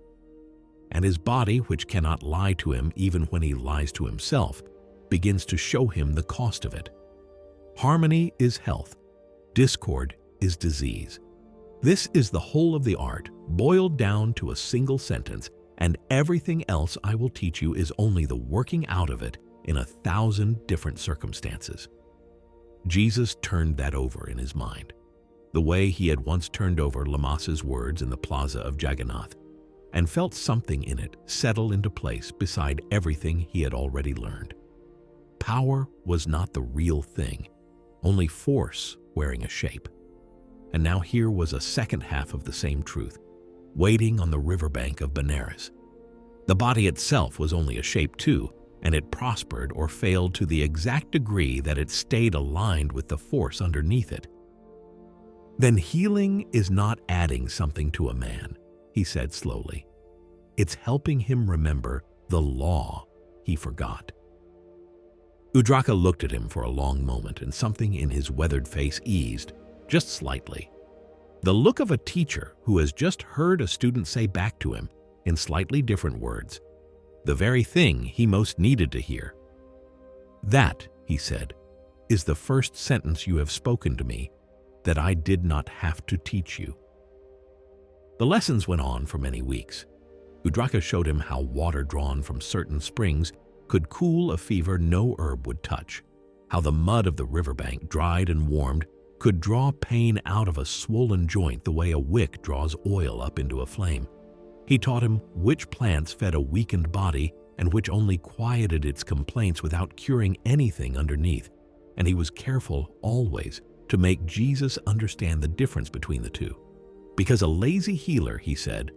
And his body, which cannot lie to him even when he lies to himself, begins to show him the cost of it. Harmony is health. Discord is disease. This is the whole of the art, boiled down to a single sentence, and everything else I will teach you is only the working out of it in 1,000 different circumstances." Jesus turned that over in his mind, the way he had once turned over Lamas's words in the plaza of Jagannath, and felt something in it settle into place beside everything he had already learned. Power was not the real thing, only force wearing a shape. And now here was a second half of the same truth, waiting on the riverbank of Benares. The body itself was only a shape too, and it prospered or failed to the exact degree that it stayed aligned with the force underneath it. "Then healing is not adding something to a man," he said slowly. "It's helping him remember the law he forgot." Udraka looked at him for a long moment, and something in his weathered face eased, just slightly. The look of a teacher who has just heard a student say back to him, in slightly different words, the very thing he most needed to hear. "That," he said, "is the first sentence you have spoken to me that I did not have to teach you." The lessons went on for many weeks. Udraka showed him how water drawn from certain springs could cool a fever no herb would touch, how the mud of the riverbank, dried and warmed, could draw pain out of a swollen joint the way a wick draws oil up into a flame. He taught him which plants fed a weakened body and which only quieted its complaints without curing anything underneath, and he was careful always to make Jesus understand the difference between the two. Because a lazy healer, he said,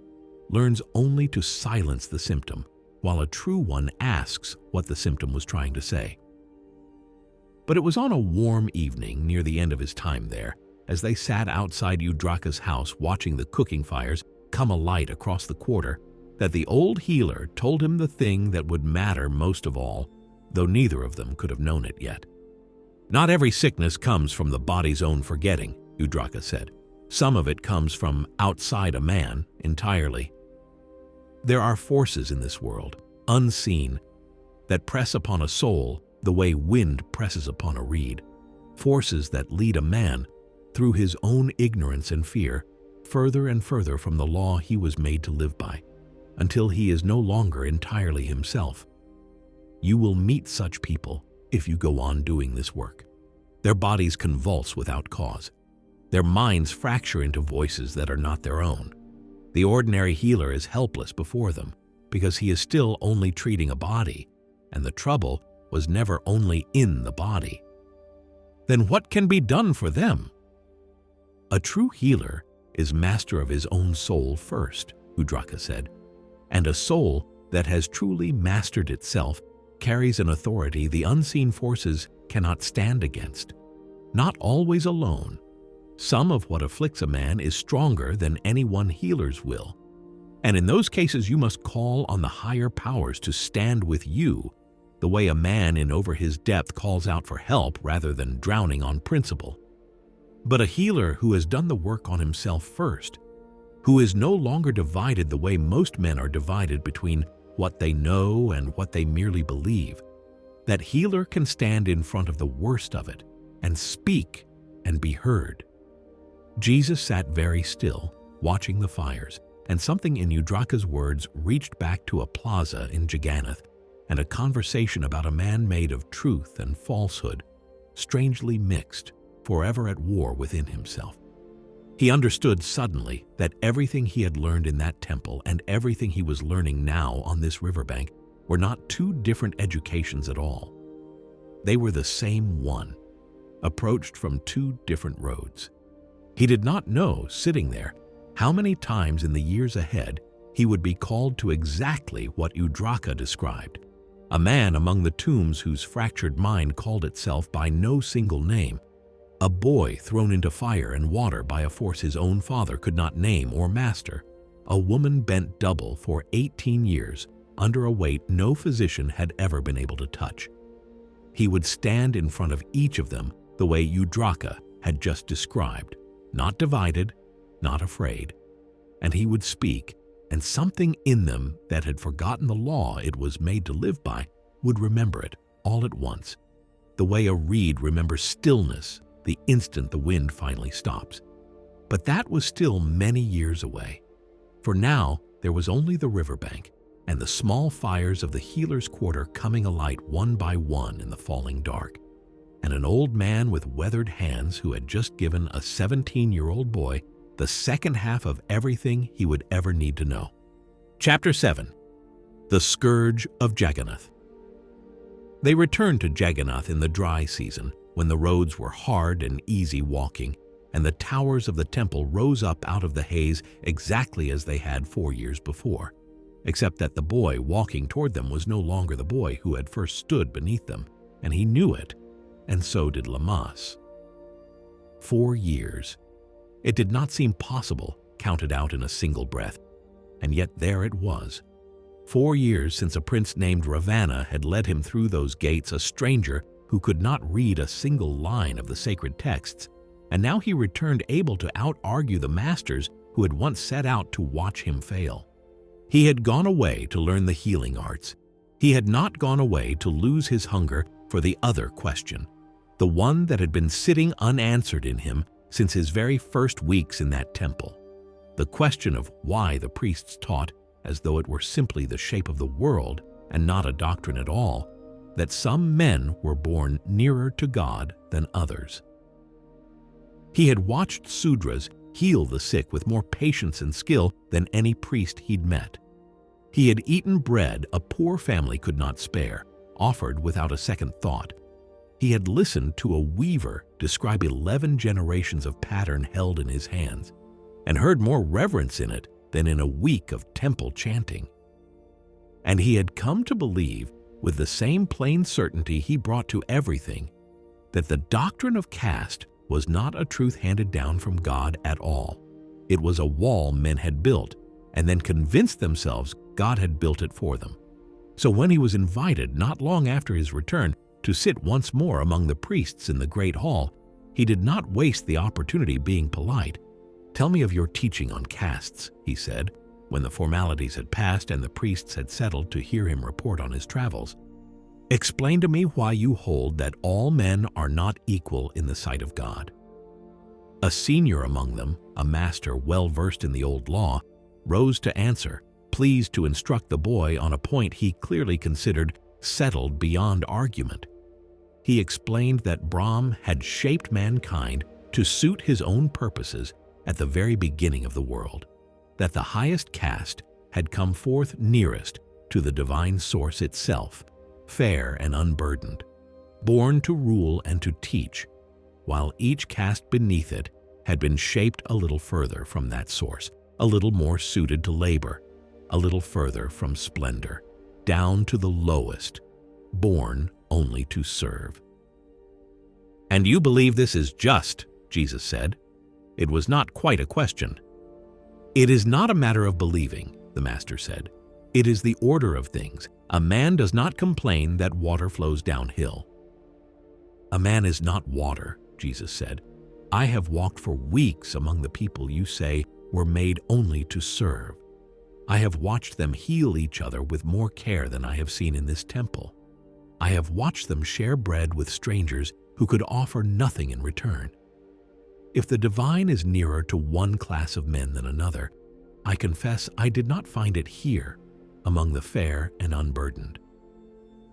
learns only to silence the symptom, while a true one asks what the symptom was trying to say. But it was on a warm evening near the end of his time there, as they sat outside Udraka's house watching the cooking fires come alight across the quarter, that the old healer told him the thing that would matter most of all, though neither of them could have known it yet. "Not every sickness comes from the body's own forgetting," Udraka said. Some of it comes from outside a man entirely. There are forces in this world, unseen, that press upon a soul the way wind presses upon a reed. Forces that lead a man, through his own ignorance and fear, further and further from the law he was made to live by, until he is no longer entirely himself. You will meet such people if you go on doing this work. Their bodies convulse without cause. Their minds fracture into voices that are not their own. The ordinary healer is helpless before them because he is still only treating a body, and the trouble was never only in the body. Then what can be done for them? A true healer is master of his own soul first, Udraka said, and a soul that has truly mastered itself carries an authority the unseen forces cannot stand against. Not always alone. Some of what afflicts a man is stronger than any one healer's will, and in those cases you must call on the higher powers to stand with you, the way a man in over his depth calls out for help rather than drowning on principle. But a healer who has done the work on himself first, who is no longer divided the way most men are divided between what they know and what they merely believe, that healer can stand in front of the worst of it and speak and be heard. Jesus sat very still, watching the fires, and something in Udraka's words reached back to a plaza in Jagannath and a conversation about a man made of truth and falsehood, strangely mixed, forever at war within himself. He understood suddenly that everything he had learned in that temple and everything he was learning now on this riverbank were not two different educations at all. They were the same one, approached from two different roads. He did not know, sitting there, how many times in the years ahead he would be called to exactly what Udraka described, a man among the tombs whose fractured mind called itself by no single name, a boy thrown into fire and water by a force his own father could not name or master, a woman bent double for 18 years under a weight no physician had ever been able to touch. He would stand in front of each of them the way Udraka had just described, not divided, not afraid, and he would speak, and something in them that had forgotten the law it was made to live by would remember it all at once, the way a reed remembers stillness the instant the wind finally stops. But that was still many years away, for now there was only the riverbank and the small fires of the healer's quarter coming alight one by one in the falling dark, and an old man with weathered hands who had just given a 17-year-old boy the second half of everything he would ever need to know. Chapter 7. The Scourge of Jagannath. They returned to Jagannath in the dry season, when the roads were hard and easy walking, and the towers of the temple rose up out of the haze exactly as they had 4 years before, except that the boy walking toward them was no longer the boy who had first stood beneath them, and he knew it, and so did Lamas. 4 years. It did not seem possible, counted out in a single breath, and yet there it was. 4 years since a prince named Ravana had led him through those gates, a stranger who could not read a single line of the sacred texts, and now he returned able to out-argue the masters who had once set out to watch him fail. He had gone away to learn the healing arts. He had not gone away to lose his hunger for the other question, the one that had been sitting unanswered in him since his very first weeks in that temple, the question of why the priests taught, as though it were simply the shape of the world and not a doctrine at all, that some men were born nearer to God than others. He had watched Sudras heal the sick with more patience and skill than any priest he'd met. He had eaten bread a poor family could not spare, offered without a second thought. He had listened to a weaver describe 11 generations of pattern held in his hands, and heard more reverence in it than in a week of temple chanting. And he had come to believe, with the same plain certainty he brought to everything, that the doctrine of caste was not a truth handed down from God at all. It was a wall men had built, and then convinced themselves God had built it for them. So when he was invited, not long after his return, to sit once more among the priests in the great hall, he did not waste the opportunity being polite. "Tell me of your teaching on castes," he said, when the formalities had passed and the priests had settled to hear him report on his travels. "Explain to me why you hold that all men are not equal in the sight of God." A senior among them, a master well versed in the old law, rose to answer, pleased to instruct the boy on a point he clearly considered settled beyond argument. He explained that Brahm had shaped mankind to suit his own purposes at the very beginning of the world, that the highest caste had come forth nearest to the divine source itself, fair and unburdened, born to rule and to teach, while each caste beneath it had been shaped a little further from that source, a little more suited to labor, a little further from splendor, down to the lowest, born only to serve. "And you believe this is just," Jesus said. It was not quite a question. "It is not a matter of believing," the master said. "It is the order of things. A man does not complain that water flows downhill." "A man is not water," Jesus said. "I have walked for weeks among the people you say were made only to serve. I have watched them heal each other with more care than I have seen in this temple. I have watched them share bread with strangers who could offer nothing in return. If the divine is nearer to one class of men than another, I confess I did not find it here, among the fair and unburdened.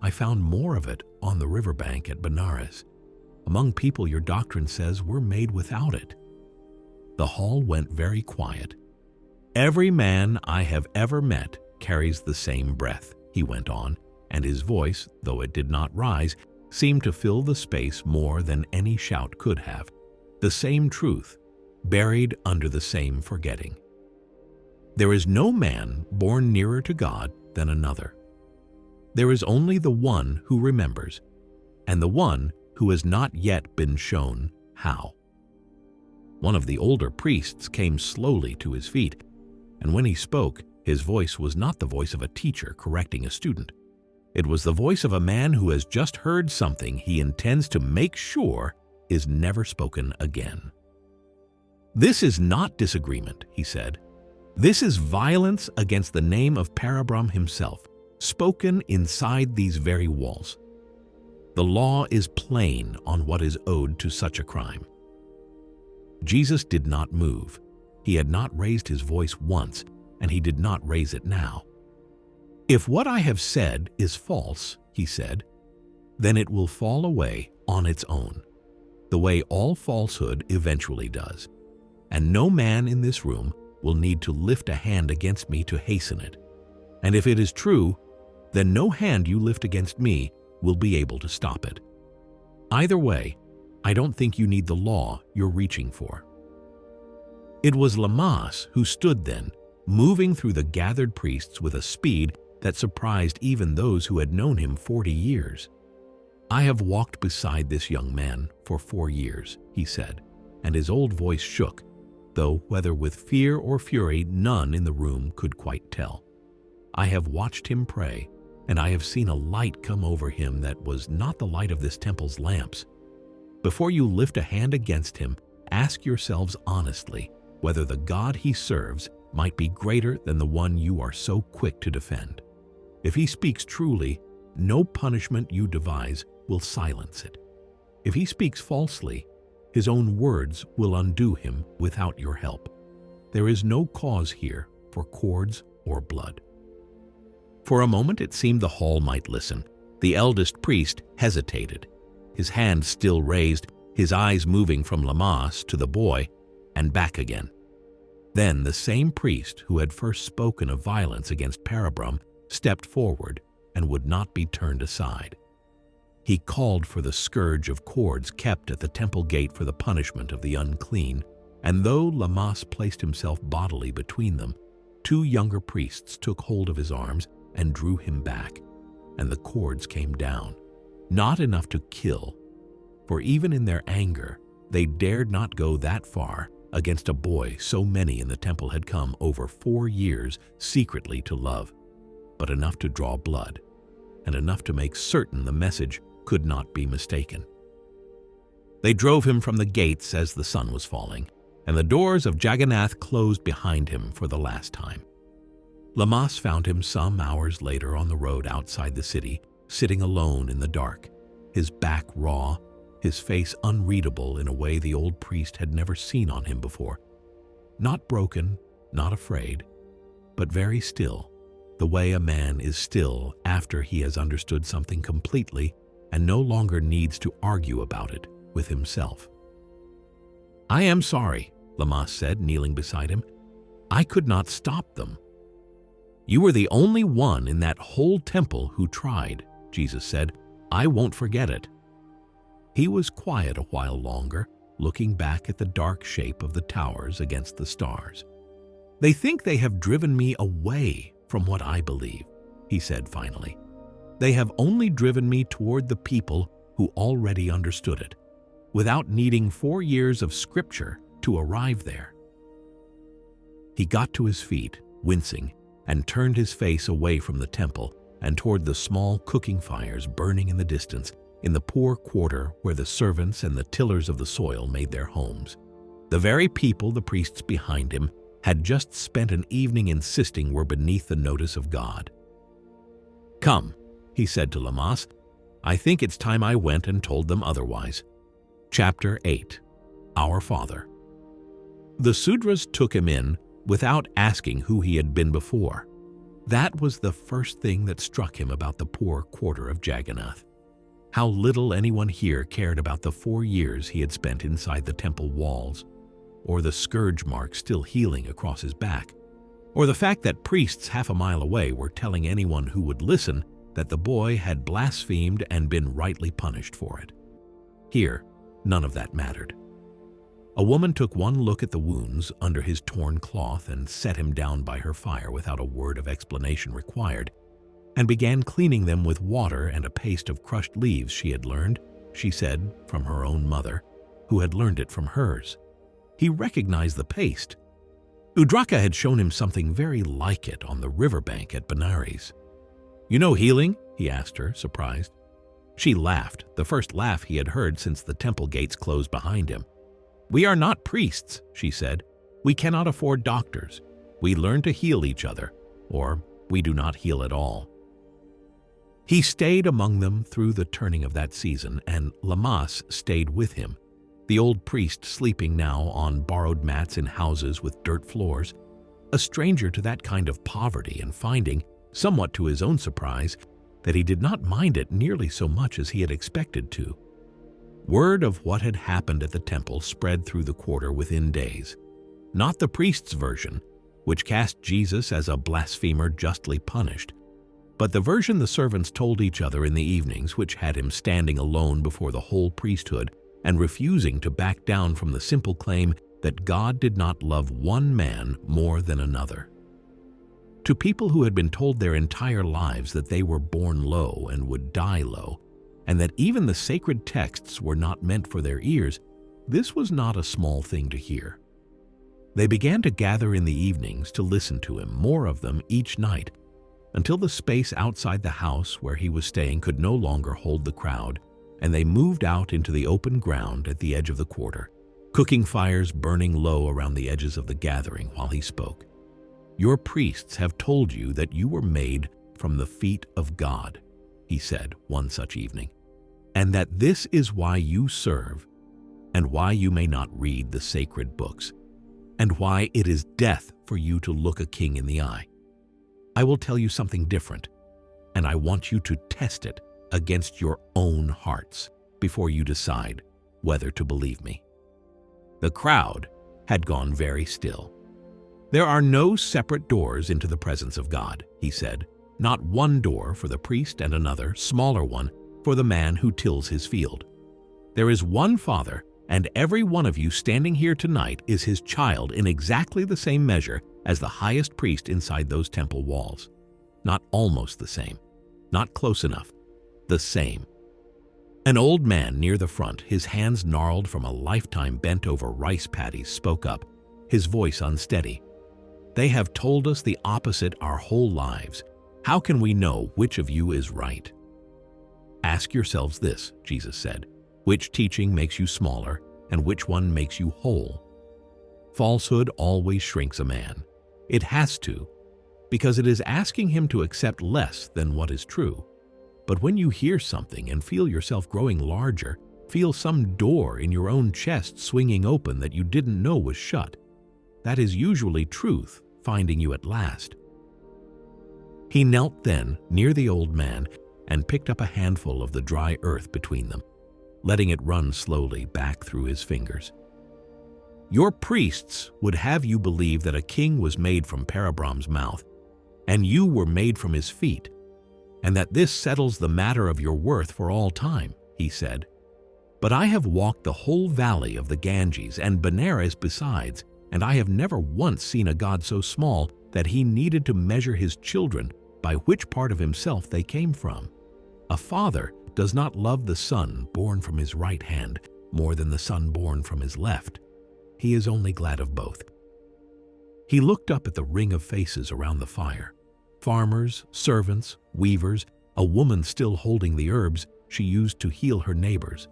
I found more of it on the riverbank at Benares, among people your doctrine says were made without it." The hall went very quiet. "Every man I have ever met carries the same breath," he went on, and his voice, though it did not rise, seemed to fill the space more than any shout could have. "The same truth, buried under the same forgetting. There is no man born nearer to God than another. There is only the one who remembers, and the one who has not yet been shown how." One of the older priests came slowly to his feet, and when he spoke, his voice was not the voice of a teacher correcting a student. It was the voice of a man who has just heard something he intends to make sure is never spoken again. "This is not disagreement," he said. "This is violence against the name of Parabrahm himself, spoken inside these very walls. The law is plain on what is owed to such a crime." Jesus did not move. He had not raised his voice once, and he did not raise it now. "If what I have said is false," he said, "then it will fall away on its own, the way all falsehood eventually does, and no man in this room will need to lift a hand against me to hasten it. And if it is true, then no hand you lift against me will be able to stop it. Either way, I don't think you need the law you're reaching for." It was Lamas who stood then, moving through the gathered priests with a speed that surprised even those who had known him 40 years. "I have walked beside this young man for 4 years," he said, and his old voice shook, though whether with fear or fury none in the room could quite tell. "I have watched him pray, and I have seen a light come over him that was not the light of this temple's lamps. Before you lift a hand against him, ask yourselves honestly whether the God he serves might be greater than the one you are so quick to defend. If he speaks truly, no punishment you devise will silence it. If he speaks falsely, his own words will undo him without your help. There is no cause here for cords or blood." For a moment it seemed the hall might listen. The eldest priest hesitated, his hand still raised, his eyes moving from Lamas to the boy and back again. Then the same priest who had first spoken of violence against Parabrahm stepped forward and would not be turned aside. He called for the scourge of cords kept at the temple gate for the punishment of the unclean, and though Lamas placed himself bodily between them, 2 younger priests took hold of his arms and drew him back, and the cords came down, not enough to kill, for even in their anger they dared not go that far against a boy so many in the temple had come over 4 years secretly to love, but enough to draw blood, and enough to make certain the message could not be mistaken. They drove him from the gates as the sun was falling, and the doors of Jagannath closed behind him for the last time. Lamas found him some hours later on the road outside the city, sitting alone in the dark, his back raw, his face unreadable in a way the old priest had never seen on him before. Not broken, not afraid, but very still, the way a man is still after he has understood something completely and no longer needs to argue about it with himself. "I am sorry," Lamas said, kneeling beside him. "I could not stop them." "You were the only one in that whole temple who tried," Jesus said. "I won't forget it." He was quiet a while longer, looking back at the dark shape of the towers against the stars. "They think they have driven me away from what I believe," he said finally. "They have only driven me toward the people who already understood it, without needing 4 years of scripture to arrive there." He got to his feet, wincing, and turned his face away from the temple and toward the small cooking fires burning in the distance, in the poor quarter where the servants and the tillers of the soil made their homes. The very people the priests behind him had just spent an evening insisting were beneath the notice of God. "Come," he said to Lamas, "I think it's time I went and told them otherwise." Chapter 8. Our Father. The Sudras took him in without asking who he had been before. That was the first thing that struck him about the poor quarter of Jagannath. How little anyone here cared about the 4 years he had spent inside the temple walls, or the scourge mark still healing across his back, or the fact that priests half a mile away were telling anyone who would listen that the boy had blasphemed and been rightly punished for it. Here, none of that mattered. A woman took one look at the wounds under his torn cloth and set him down by her fire without a word of explanation required, and began cleaning them with water and a paste of crushed leaves she had learned, she said, from her own mother, who had learned it from hers. He recognized the paste. Udraka had shown him something very like it on the riverbank at Benares. "You know healing?" he asked her, surprised. She laughed, the first laugh he had heard since the temple gates closed behind him. "We are not priests," she said. "We cannot afford doctors. We learn to heal each other, or we do not heal at all." He stayed among them through the turning of that season, and Lamas stayed with him, the old priest sleeping now on borrowed mats in houses with dirt floors, a stranger to that kind of poverty and finding, somewhat to his own surprise, that he did not mind it nearly so much as he had expected to. Word of what had happened at the temple spread through the quarter within days. Not the priest's version, which cast Jesus as a blasphemer justly punished, but the version the servants told each other in the evenings, which had him standing alone before the whole priesthood and refusing to back down from the simple claim that God did not love one man more than another. To people who had been told their entire lives that they were born low and would die low, and that even the sacred texts were not meant for their ears, this was not a small thing to hear. They began to gather in the evenings to listen to him, more of them each night, until the space outside the house where he was staying could no longer hold the crowd, and they moved out into the open ground at the edge of the quarter, cooking fires burning low around the edges of the gathering while he spoke. "Your priests have told you that you were made from the feet of God," he said one such evening, "and that this is why you serve, and why you may not read the sacred books, and why it is death for you to look a king in the eye. I will tell you something different, and I want you to test it against your own hearts before you decide whether to believe me." The crowd had gone very still. "There are no separate doors into the presence of God," he said. "Not one door for the priest and another, smaller one, for the man who tills his field. There is one Father, and every one of you standing here tonight is his child in exactly the same measure as the highest priest inside those temple walls. Not almost the same, not close enough, the same." An old man near the front, his hands gnarled from a lifetime bent over rice paddies, spoke up, his voice unsteady. "They have told us the opposite our whole lives. How can we know which of you is right?" "Ask yourselves this," Jesus said, "which teaching makes you smaller, and which one makes you whole?" Falsehood always shrinks a man. It has to, because it is asking him to accept less than what is true. But when you hear something and feel yourself growing larger, feel some door in your own chest swinging open that you didn't know was shut, that is usually truth finding you at last. He knelt then near the old man and picked up a handful of the dry earth between them, letting it run slowly back through his fingers. Your priests would have you believe that a king was made from Parabram's mouth, and you were made from his feet, and that this settles the matter of your worth for all time, he said. But I have walked the whole valley of the Ganges and Benares besides, and I have never once seen a God so small that he needed to measure his children by which part of himself they came from. A father does not love the son born from his right hand more than the son born from his left. He is only glad of both. He looked up at the ring of faces around the fire. Farmers, servants, weavers, a woman still holding the herbs she used to heal her neighbors,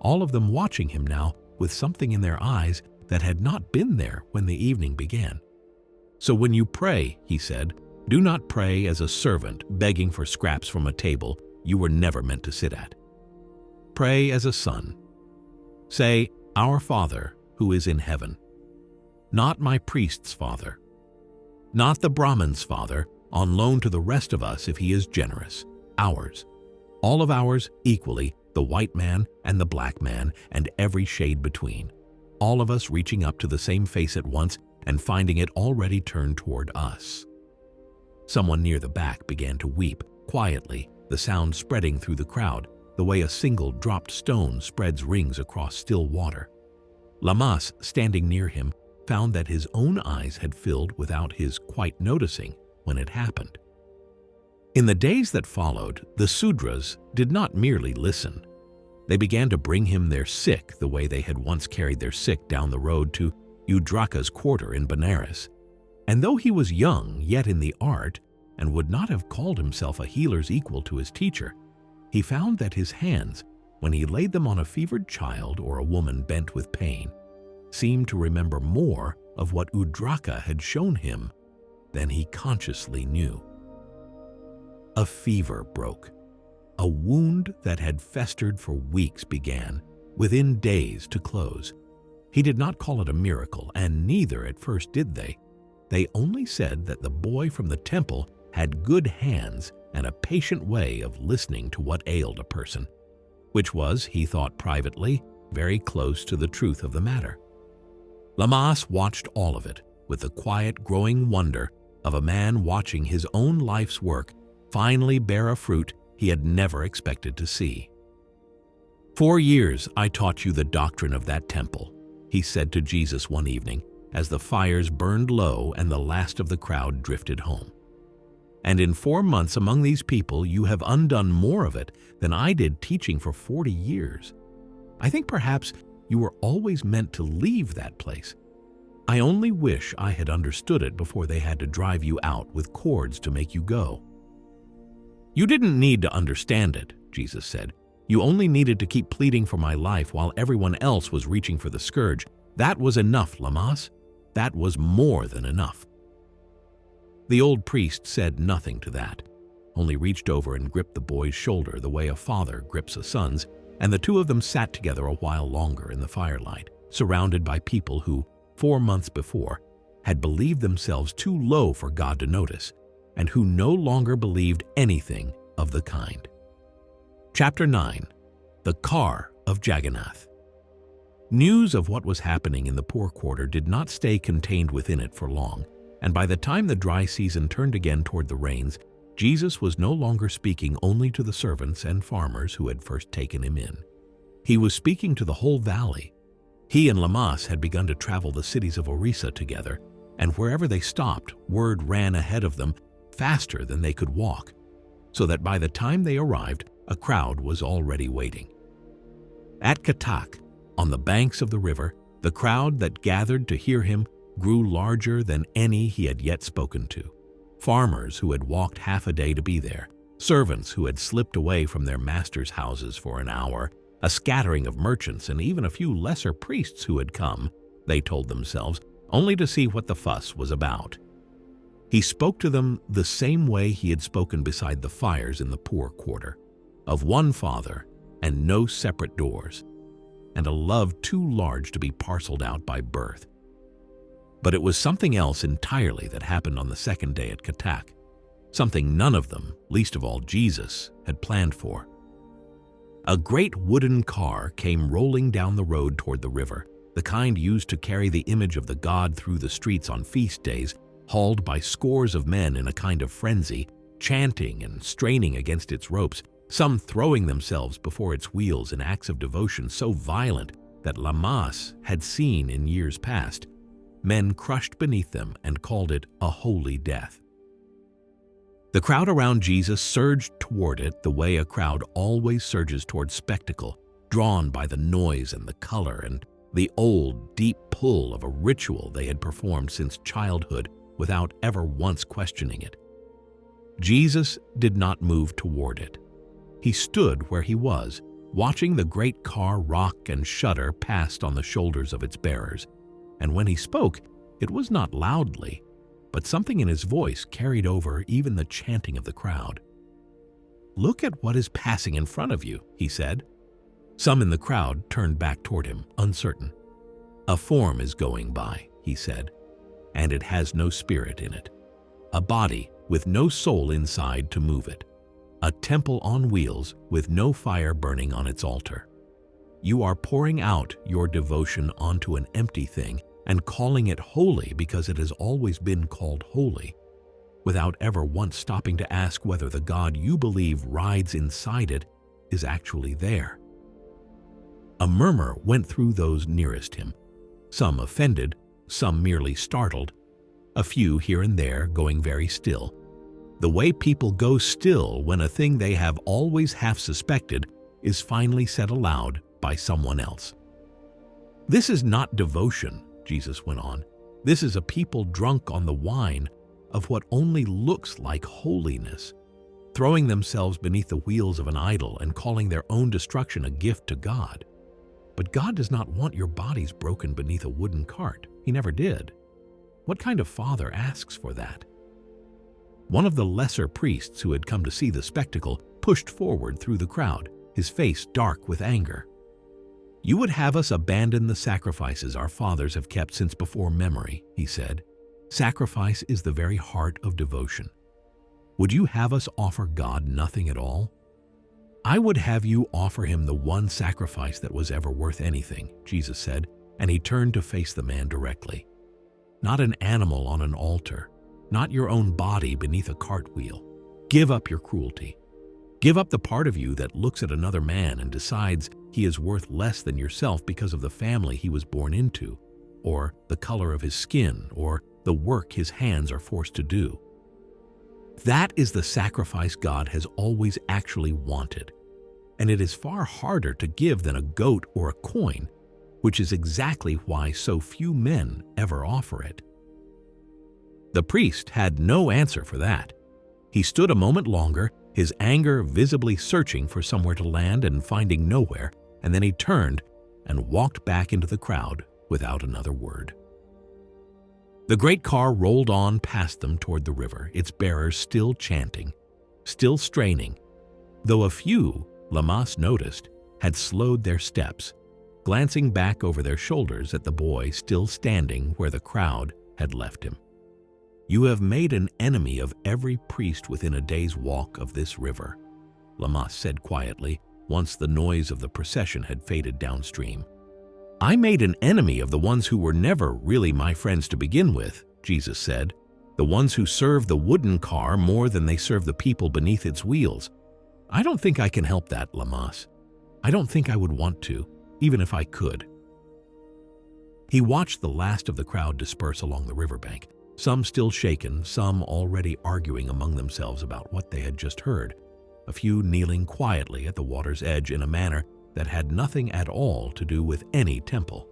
all of them watching him now with something in their eyes that had not been there when the evening began. So when you pray, he said, do not pray as a servant begging for scraps from a table you were never meant to sit at. Pray as a son. Say, Our Father, who is in heaven. Not my priest's father. Not the Brahmin's father, on loan to the rest of us if he is generous. Ours. All of ours equally, the white man and the black man and every shade between. All of us reaching up to the same face at once and finding it already turned toward us. Someone near the back began to weep, quietly, the sound spreading through the crowd, the way a single dropped stone spreads rings across still water. Lamas, standing near him, found that his own eyes had filled without his quite noticing when it happened. In the days that followed, the Sudras did not merely listen. They began to bring him their sick the way they had once carried their sick down the road to Udraka's quarter in Benares. And though he was young yet in the art, and would not have called himself a healer's equal to his teacher, he found that his hands, when he laid them on a fevered child or a woman bent with pain, seemed to remember more of what Udraka had shown him than he consciously knew. A fever broke. A wound that had festered for weeks began, within days, to close. He did not call it a miracle, and neither at first did they. They only said that the boy from the temple had good hands and a patient way of listening to what ailed a person, which was, he thought privately, very close to the truth of the matter. Lamas watched all of it with the quiet, growing wonder of a man watching his own life's work finally bear a fruit he had never expected to see. 4 years I taught you the doctrine of that temple, he said to Jesus one evening as the fires burned low and the last of the crowd drifted home. And in 4 months among these people you have undone more of it than I did teaching for 40 years. I think perhaps you were always meant to leave that place. I only wish I had understood it before they had to drive you out with cords to make you go. You didn't need to understand it, Jesus said. You only needed to keep pleading for my life while everyone else was reaching for the scourge. That was enough, Lamas. That was more than enough. The old priest said nothing to that, only reached over and gripped the boy's shoulder the way a father grips a son's, and the two of them sat together a while longer in the firelight, surrounded by people who, 4 months before, had believed themselves too low for God to notice, and who no longer believed anything of the kind. Chapter 9. The Car of Jagannath. News of what was happening in the poor quarter did not stay contained within it for long, and by the time the dry season turned again toward the rains, Jesus was no longer speaking only to the servants and farmers who had first taken him in. He was speaking to the whole valley. He and Lamas had begun to travel the cities of Orissa together, and wherever they stopped, word ran ahead of them faster than they could walk, so that by the time they arrived, a crowd was already waiting. At Katak, on the banks of the river, the crowd that gathered to hear him grew larger than any he had yet spoken to. Farmers who had walked half a day to be there, servants who had slipped away from their masters' houses for an hour, a scattering of merchants, and even a few lesser priests who had come, they told themselves, only to see what the fuss was about. He spoke to them the same way he had spoken beside the fires in the poor quarter, of one Father and no separate doors, and a love too large to be parceled out by birth. But it was something else entirely that happened on the second day at Katak, something none of them, least of all Jesus, had planned for. A great wooden car came rolling down the road toward the river, the kind used to carry the image of the god through the streets on feast days, hauled by scores of men in a kind of frenzy, chanting and straining against its ropes, some throwing themselves before its wheels in acts of devotion so violent that Lamas had seen in years past. Men crushed beneath them and called it a holy death. The crowd around Jesus surged toward it the way a crowd always surges toward spectacle, drawn by the noise and the color and the old, deep pull of a ritual they had performed since childhood without ever once questioning it. Jesus did not move toward it. He stood where he was, watching the great car rock and shudder past on the shoulders of its bearers, and when he spoke, it was not loudly, but something in his voice carried over even the chanting of the crowd. "Look at what is passing in front of you," he said. Some in the crowd turned back toward him, uncertain. "A form is going by," he said, "and it has no spirit in it. A body with no soul inside to move it. A temple on wheels with no fire burning on its altar. You are pouring out your devotion onto an empty thing and calling it holy because it has always been called holy, without ever once stopping to ask whether the God you believe rides inside it is actually there." A murmur went through those nearest him, some offended, some merely startled, a few here and there going very still, the way people go still when a thing they have always half suspected is finally said aloud by someone else. "This is not devotion," Jesus went on. "This is a people drunk on the wine of what only looks like holiness, throwing themselves beneath the wheels of an idol and calling their own destruction a gift to God. But God does not want your bodies broken beneath a wooden cart. He never did. What kind of father asks for that?" One of the lesser priests who had come to see the spectacle pushed forward through the crowd, his face dark with anger. "You would have us abandon the sacrifices our fathers have kept since before memory," he said. "Sacrifice is the very heart of devotion. Would you have us offer God nothing at all? I would have you offer him the one sacrifice that was ever worth anything," Jesus said, and he turned to face the man directly. "Not an animal on an altar, not your own body beneath a cartwheel. Give up your cruelty. Give up the part of you that looks at another man and decides he is worth less than yourself because of the family he was born into, or the color of his skin, or the work his hands are forced to do. That is the sacrifice God has always actually wanted, and it is far harder to give than a goat or a coin, which is exactly why so few men ever offer it." The priest had no answer for that. He stood a moment longer, his anger visibly searching for somewhere to land and finding nowhere, and then he turned and walked back into the crowd without another word. The great car rolled on past them toward the river, its bearers still chanting, still straining, though a few, Lamas noticed, had slowed their steps, glancing back over their shoulders at the boy still standing where the crowd had left him. "You have made an enemy of every priest within a day's walk of this river," Lamas said quietly, once the noise of the procession had faded downstream. "I made an enemy of the ones who were never really my friends to begin with," Jesus said, "the ones who serve the wooden car more than they serve the people beneath its wheels. I don't think I can help that, Lamas. I don't think I would want to, even if I could." He watched the last of the crowd disperse along the riverbank, some still shaken, some already arguing among themselves about what they had just heard, a few kneeling quietly at the water's edge in a manner that had nothing at all to do with any temple.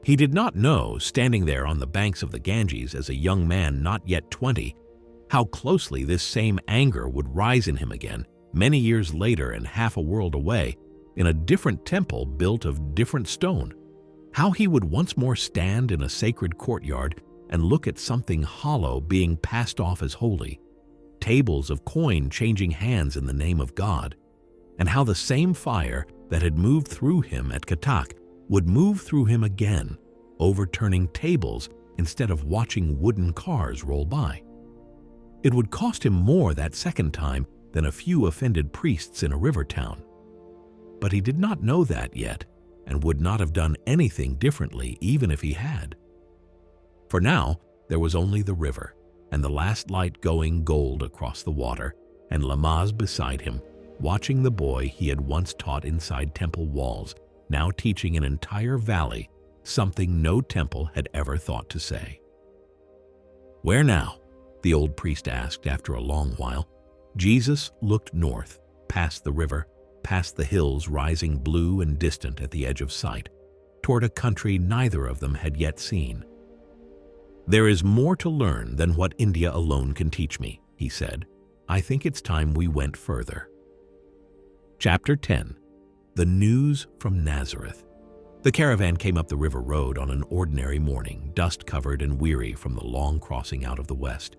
He did not know, standing there on the banks of the Ganges as a young man not yet 20, how closely this same anger would rise in him again, many years later and half a world away, in a different temple built of different stone, how he would once more stand in a sacred courtyard and look at something hollow being passed off as holy, tables of coin changing hands in the name of God, and how the same fire that had moved through him at Katak would move through him again, overturning tables instead of watching wooden cars roll by. It would cost him more that second time than a few offended priests in a river town. But he did not know that yet, and would not have done anything differently even if he had. For now, there was only the river, and the last light going gold across the water, and Lamaze beside him, watching the boy he had once taught inside temple walls, now teaching an entire valley something no temple had ever thought to say. "Where now?" the old priest asked after a long while. Jesus looked north, past the river, past the hills rising blue and distant at the edge of sight, toward a country neither of them had yet seen. "There is more to learn than what India alone can teach me," he said. "I think it's time we went further." Chapter 10. The News from Nazareth. The caravan came up the river road on an ordinary morning, dust-covered and weary from the long crossing out of the west.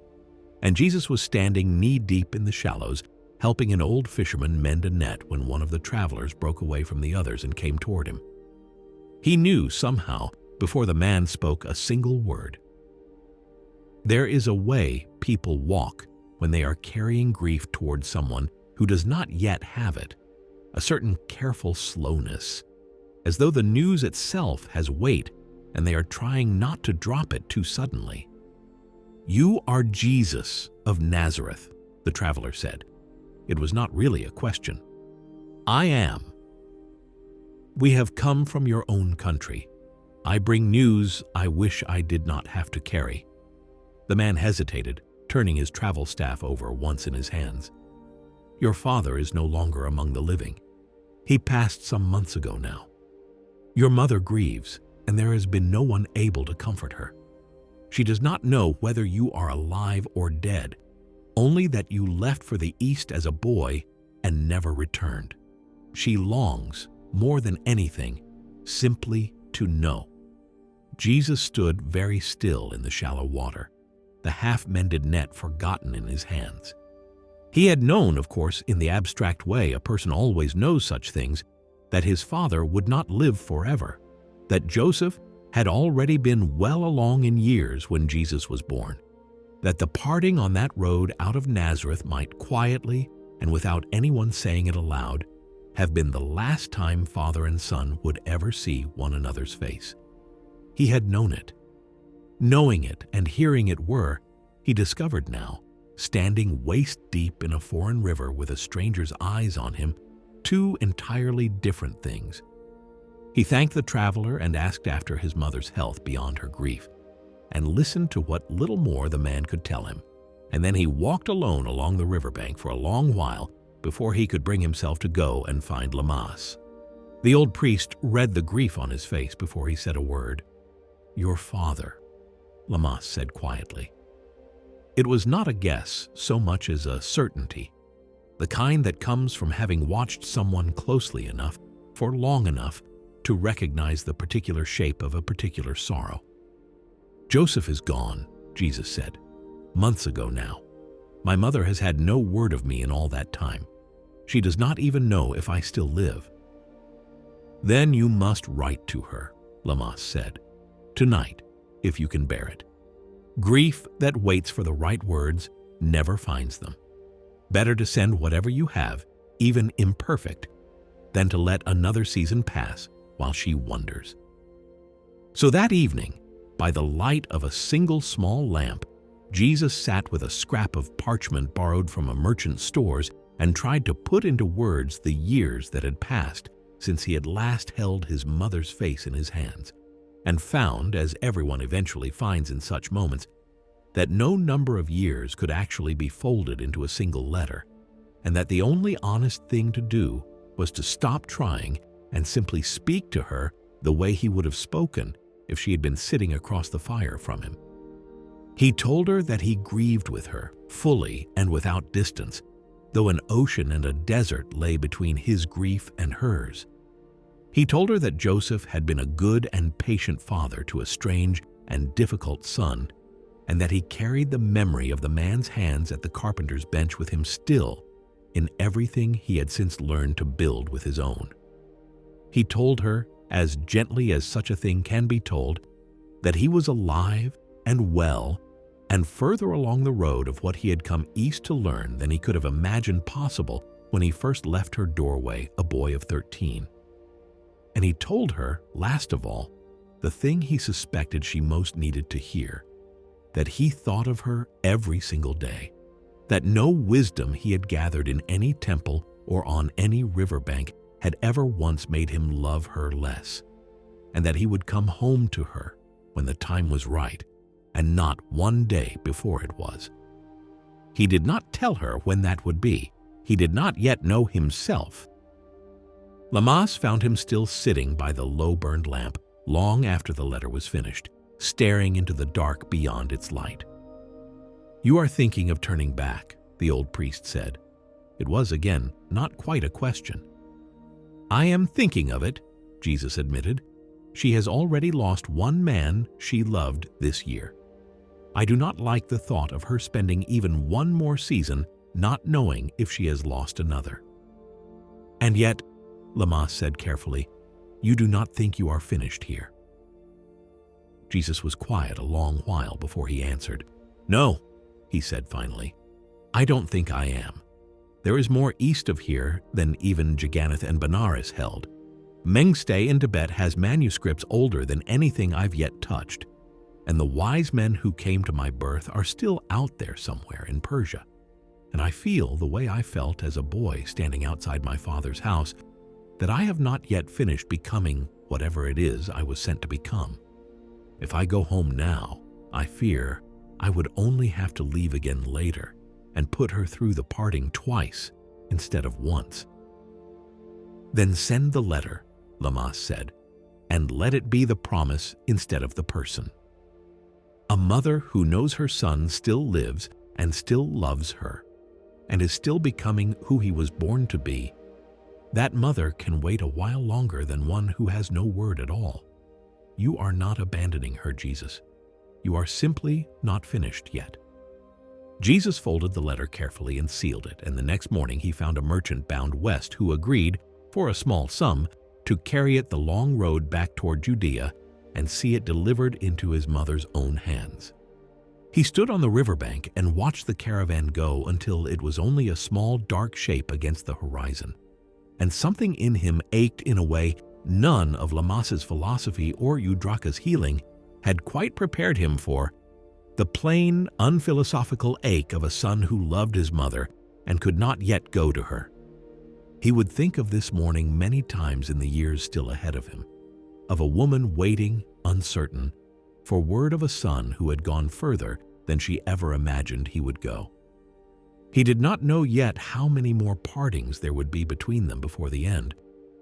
And Jesus was standing knee-deep in the shallows, helping an old fisherman mend a net when one of the travelers broke away from the others and came toward him. He knew somehow, before the man spoke a single word. There is a way people walk when they are carrying grief toward someone who does not yet have it, a certain careful slowness, as though the news itself has weight and they are trying not to drop it too suddenly. "You are Jesus of Nazareth," the traveler said. It was not really a question. "I am. We have come from your own country. I bring news I wish I did not have to carry." The man hesitated, turning his travel staff over once in his hands. "Your father is no longer among the living. He passed some months ago now. Your mother grieves, and there has been no one able to comfort her. She does not know whether you are alive or dead, only that you left for the East as a boy and never returned. She longs, more than anything, simply to know." Jesus stood very still in the shallow water, the half-mended net forgotten in his hands. He had known, of course, in the abstract way a person always knows such things, that his father would not live forever, that Joseph had already been well along in years when Jesus was born, that the parting on that road out of Nazareth might quietly, and without anyone saying it aloud, have been the last time father and son would ever see one another's face. He had known it. Knowing it and hearing it were, he discovered now, standing waist-deep in a foreign river with a stranger's eyes on him, two entirely different things. He thanked the traveler and asked after his mother's health beyond her grief, and listened to what little more the man could tell him, and then he walked alone along the riverbank for a long while before he could bring himself to go and find Lamaze. The old priest read the grief on his face before he said a word. "Your father," Lamaze said quietly. It was not a guess so much as a certainty, the kind that comes from having watched someone closely enough, for long enough, to recognize the particular shape of a particular sorrow. "Joseph is gone," Jesus said. "Months ago now. My mother has had no word of me in all that time. She does not even know if I still live." "Then you must write to her," Lamaze said. "Tonight, if you can bear it. Grief that waits for the right words never finds them. Better to send whatever you have, even imperfect, than to let another season pass while she wonders." So that evening, by the light of a single small lamp, Jesus sat with a scrap of parchment borrowed from a merchant's stores and tried to put into words the years that had passed since he had last held his mother's face in his hands, and found, as everyone eventually finds in such moments, that no number of years could actually be folded into a single letter, and that the only honest thing to do was to stop trying and simply speak to her the way he would have spoken if she had been sitting across the fire from him. He told her that he grieved with her, fully and without distance, though an ocean and a desert lay between his grief and hers. He told her that Joseph had been a good and patient father to a strange and difficult son, and that he carried the memory of the man's hands at the carpenter's bench with him still in everything he had since learned to build with his own. He told her, as gently as such a thing can be told, that he was alive and well and further along the road of what he had come east to learn than he could have imagined possible when he first left her doorway, a boy of 13. And he told her, last of all, the thing he suspected she most needed to hear, that he thought of her every single day, that no wisdom he had gathered in any temple or on any riverbank had ever once made him love her less, and that he would come home to her when the time was right, and not one day before it was. He did not tell her when that would be. He did not yet know himself. Lamas found him still sitting by the low-burned lamp long after the letter was finished, staring into the dark beyond its light. "You are thinking of turning back," the old priest said. It was, again, not quite a question. "I am thinking of it," Jesus admitted. "She has already lost one man she loved this year. I do not like the thought of her spending even one more season not knowing if she has lost another." "And yet," Lamas said carefully, "you do not think you are finished here." Jesus was quiet a long while before he answered. "No," he said finally, "I don't think I am. There is more east of here than even Jagannath and Benares held. Mengste in Tibet has manuscripts older than anything I've yet touched, and the wise men who came to my birth are still out there somewhere in Persia. And I feel the way I felt as a boy standing outside my father's house, that I have not yet finished becoming whatever it is I was sent to become. If I go home now, I fear I would only have to leave again later and put her through the parting twice instead of once." "Then send the letter," Lamas said, "and let it be the promise instead of the person. A mother who knows her son still lives and still loves her, and is still becoming who he was born to be, that mother can wait a while longer than one who has no word at all. You are not abandoning her, Jesus. You are simply not finished yet." Jesus folded the letter carefully and sealed it, and the next morning he found a merchant bound west who agreed, for a small sum, to carry it the long road back toward Judea and see it delivered into his mother's own hands. He stood on the riverbank and watched the caravan go until it was only a small dark shape against the horizon, and something in him ached in a way none of Lamas's philosophy or Eudraka's healing had quite prepared him for, the plain, unphilosophical ache of a son who loved his mother and could not yet go to her. He would think of this morning many times in the years still ahead of him, of a woman waiting, uncertain, for word of a son who had gone further than she ever imagined he would go. He did not know yet how many more partings there would be between them before the end,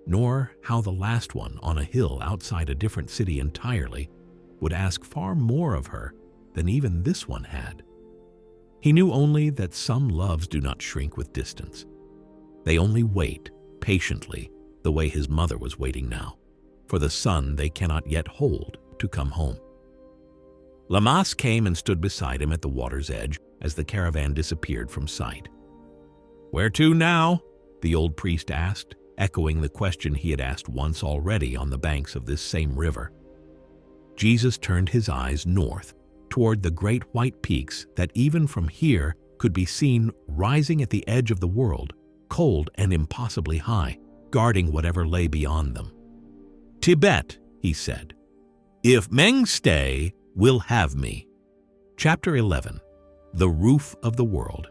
nor how the last one on a hill outside a different city entirely would ask far more of her than even this one had. He knew only that some loves do not shrink with distance. They only wait, patiently, the way his mother was waiting now, for the son they cannot yet hold to come home. Lamas came and stood beside him at the water's edge as the caravan disappeared from sight. "Where to now?" the old priest asked, echoing the question he had asked once already on the banks of this same river. Jesus turned his eyes north, toward the great white peaks that even from here could be seen rising at the edge of the world, cold and impossibly high, guarding whatever lay beyond them. "Tibet," he said. "If Mengste will have me." Chapter 11. The Roof of the World.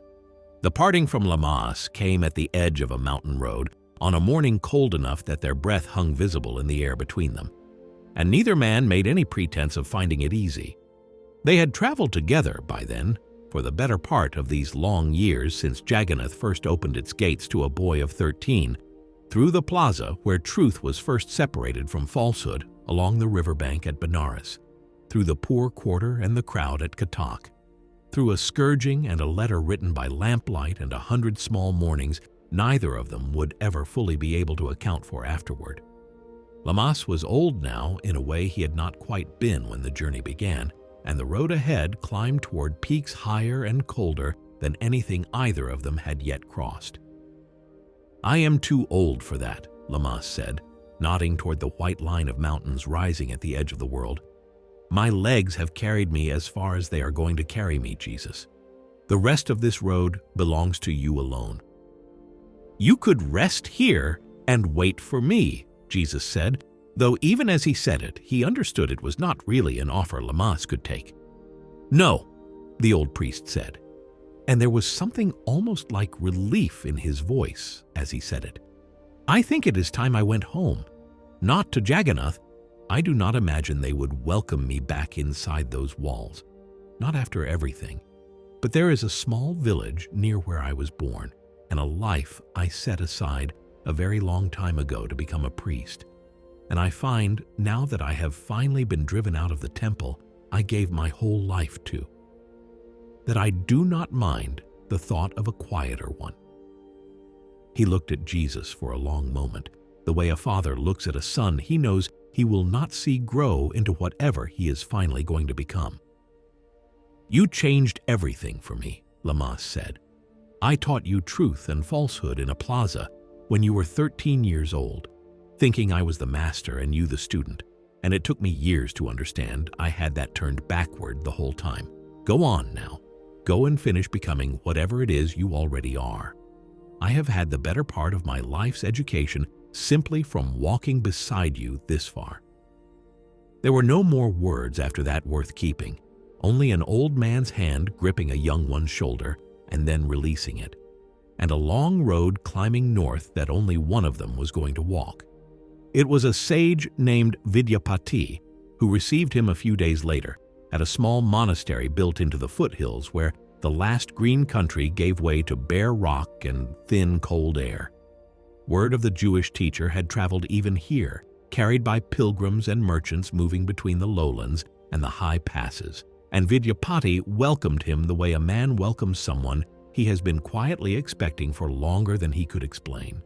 The parting from Lamas came at the edge of a mountain road on a morning cold enough that their breath hung visible in the air between them, and neither man made any pretense of finding it easy. They had traveled together by then, for the better part of these long years since Jagannath first opened its gates to a boy of 13, through the plaza where truth was first separated from falsehood along the riverbank at Benares, through the poor quarter and the crowd at Katak, through a scourging and a letter written by lamplight and 100 small mornings neither of them would ever fully be able to account for afterward. Lamas was old now in a way he had not quite been when the journey began, and the road ahead climbed toward peaks higher and colder than anything either of them had yet crossed. "I am too old for that," Lamas said, nodding toward the white line of mountains rising at the edge of the world. "My legs have carried me as far as they are going to carry me, Jesus. The rest of this road belongs to you alone." "You could rest here and wait for me," Jesus said, though even as he said it, he understood it was not really an offer Lamas could take. "No," the old priest said, and there was something almost like relief in his voice as he said it. "I think it is time I went home. Not to Jagannath. I do not imagine they would welcome me back inside those walls, not after everything. But there is a small village near where I was born, and a life I set aside a very long time ago to become a priest. And I find, now that I have finally been driven out of the temple I gave my whole life to, that I do not mind the thought of a quieter one." He looked at Jesus for a long moment, the way a father looks at a son he knows he will not see grow into whatever he is finally going to become. "You changed everything for me," Lamas said. "I taught you truth and falsehood in a plaza when you were 13 years old, thinking I was the master and you the student, and it took me years to understand I had that turned backward the whole time. Go on now. Go and finish becoming whatever it is you already are. I have had the better part of my life's education simply from walking beside you this far." There were no more words after that worth keeping, only an old man's hand gripping a young one's shoulder and then releasing it, and a long road climbing north that only one of them was going to walk. It was a sage named Vidyapati who received him a few days later at a small monastery built into the foothills where the last green country gave way to bare rock and thin, cold air. Word of the Jewish teacher had traveled even here, carried by pilgrims and merchants moving between the lowlands and the high passes, and Vidyapati welcomed him the way a man welcomes someone he has been quietly expecting for longer than he could explain.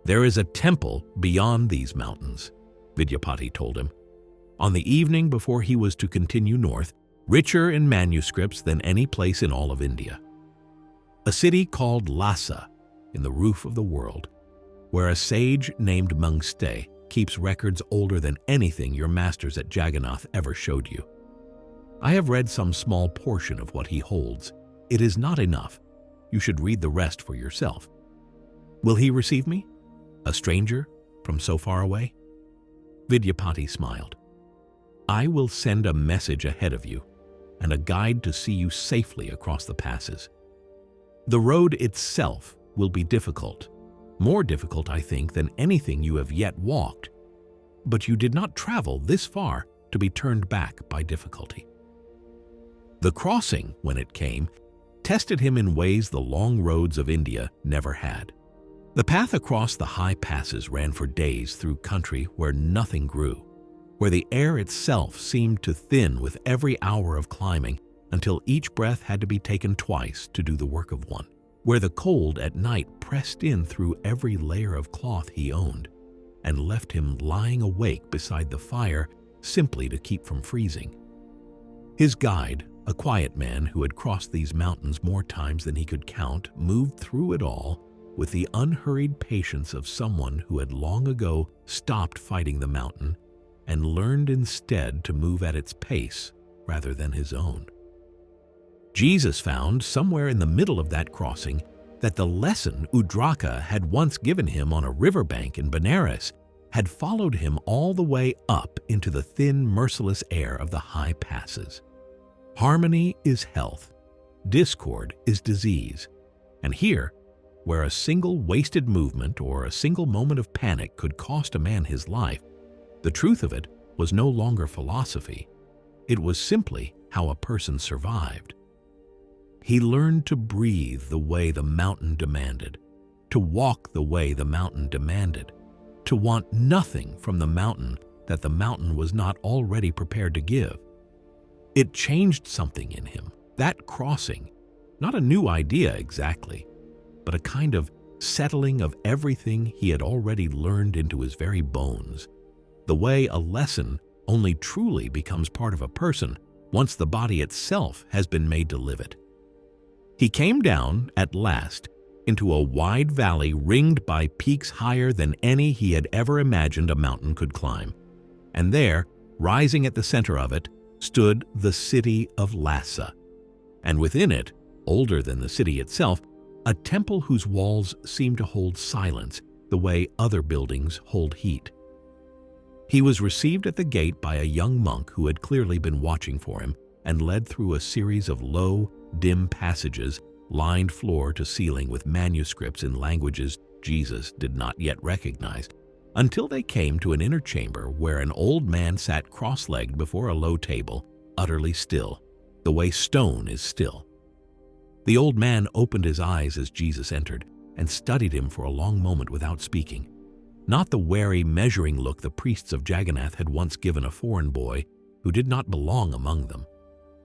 "There is a temple beyond these mountains," Vidyapati told him. On the evening before he was to continue north, richer in manuscripts than any place in all of India. A city called Lhasa, in the roof of the world, where a sage named Mungste keeps records older than anything your masters at Jagannath ever showed you. I have read some small portion of what he holds. It is not enough. You should read the rest for yourself. Will he receive me? A stranger from so far away? Vidyapati smiled. I will send a message ahead of you and a guide to see you safely across the passes. The road itself will be difficult, more difficult, I think, than anything you have yet walked, but you did not travel this far to be turned back by difficulty. The crossing, when it came, tested him in ways the long roads of India never had. The path across the high passes ran for days through country where nothing grew, where the air itself seemed to thin with every hour of climbing until each breath had to be taken twice to do the work of one, where the cold at night pressed in through every layer of cloth he owned and left him lying awake beside the fire simply to keep from freezing. His guide, a quiet man who had crossed these mountains more times than he could count, moved through it all with the unhurried patience of someone who had long ago stopped fighting the mountain and learned instead to move at its pace rather than his own. Jesus found somewhere in the middle of that crossing that the lesson Udraka had once given him on a riverbank in Benares had followed him all the way up into the thin, merciless air of the high passes. Harmony is health, discord is disease, and here, where a single wasted movement or a single moment of panic could cost a man his life, the truth of it was no longer philosophy. It was simply how a person survived. He learned to breathe the way the mountain demanded, to walk the way the mountain demanded, to want nothing from the mountain that the mountain was not already prepared to give. It changed something in him, that crossing, not a new idea exactly, but a kind of settling of everything he had already learned into his very bones. the way a lesson only truly becomes part of a person once the body itself has been made to live it. He came down, at last, into a wide valley ringed by peaks higher than any he had ever imagined a mountain could climb. And there, rising at the center of it, stood the city of Lhasa, and within it, older than the city itself, a temple whose walls seemed to hold silence the way other buildings hold heat. He was received at the gate by a young monk who had clearly been watching for him and led through a series of low, dim passages lined floor to ceiling with manuscripts in languages Jesus did not yet recognize, until they came to an inner chamber where an old man sat cross-legged before a low table, utterly still, the way stone is still. The old man opened his eyes as Jesus entered and studied him for a long moment without speaking. Not the wary, measuring look the priests of Jagannath had once given a foreign boy who did not belong among them,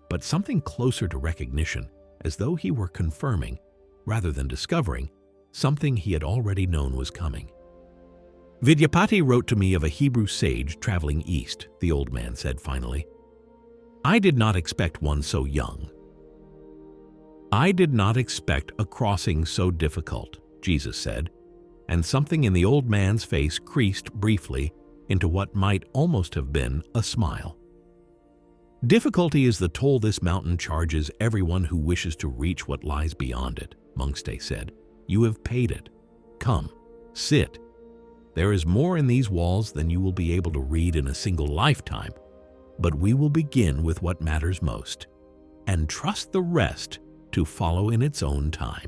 but something closer to recognition, as though he were confirming, rather than discovering, something he had already known was coming. "Vidyapati wrote to me of a Hebrew sage traveling east," the old man said finally. "I did not expect one so young. I did not expect a crossing so difficult," Jesus said, and something in the old man's face creased briefly into what might almost have been a smile. "Difficulty is the toll this mountain charges everyone who wishes to reach what lies beyond it," Mungste said. "You have paid it. Come, sit. There is more in these walls than you will be able to read in a single lifetime, but we will begin with what matters most, and trust the rest to follow in its own time."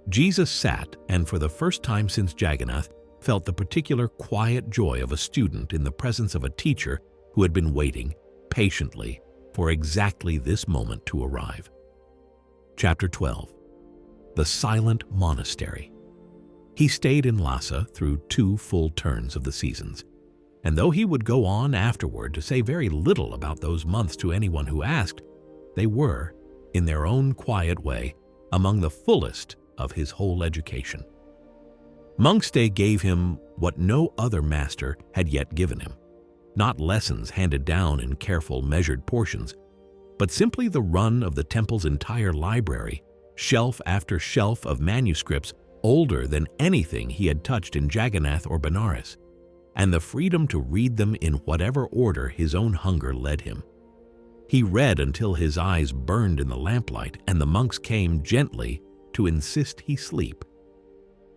Jesus sat, and for the first time since Jagannath, felt the particular quiet joy of a student in the presence of a teacher who had been waiting patiently for exactly this moment to arrive. Chapter 12. The Silent Monastery. He stayed in Lhasa through 2 full turns of the seasons, and though he would go on afterward to say very little about those months to anyone who asked, they were, in their own quiet way, among the fullest of his whole education. Mungste gave him what no other master had yet given him, not lessons handed down in careful, measured portions, but simply the run of the temple's entire library, shelf after shelf of manuscripts older than anything he had touched in Jagannath or Benares, and the freedom to read them in whatever order his own hunger led him. He read until his eyes burned in the lamplight and the monks came gently to insist he sleep.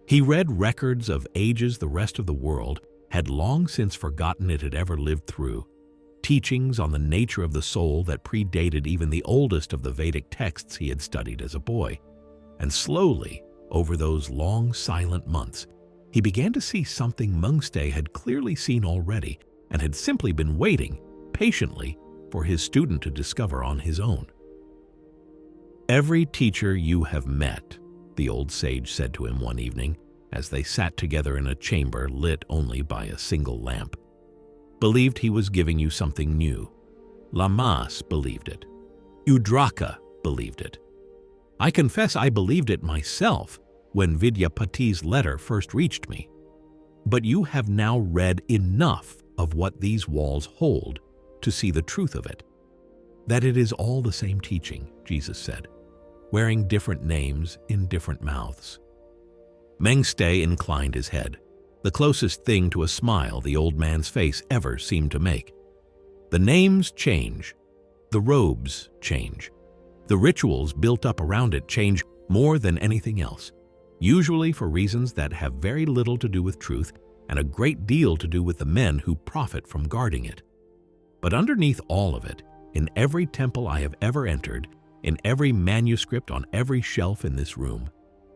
He read records of ages the rest of the world had long since forgotten it had ever lived through, teachings on the nature of the soul that predated even the oldest of the Vedic texts he had studied as a boy. And slowly, over those long silent months, he began to see something Mungste had clearly seen already and had simply been waiting, patiently, for his student to discover on his own. "Every teacher you have met," the old sage said to him one evening, as they sat together in a chamber lit only by a single lamp, "believed he was giving you something new. Lamas believed it. Udraka believed it. I confess I believed it myself when Vidyapati's letter first reached me. But you have now read enough of what these walls hold to see the truth of it. That it is all the same teaching," Jesus said, "wearing different names in different mouths." Mengste inclined his head, the closest thing to a smile the old man's face ever seemed to make. "The names change. The robes change. The rituals built up around it change more than anything else, usually for reasons that have very little to do with truth and a great deal to do with the men who profit from guarding it. But underneath all of it, in every temple I have ever entered, in every manuscript on every shelf in this room,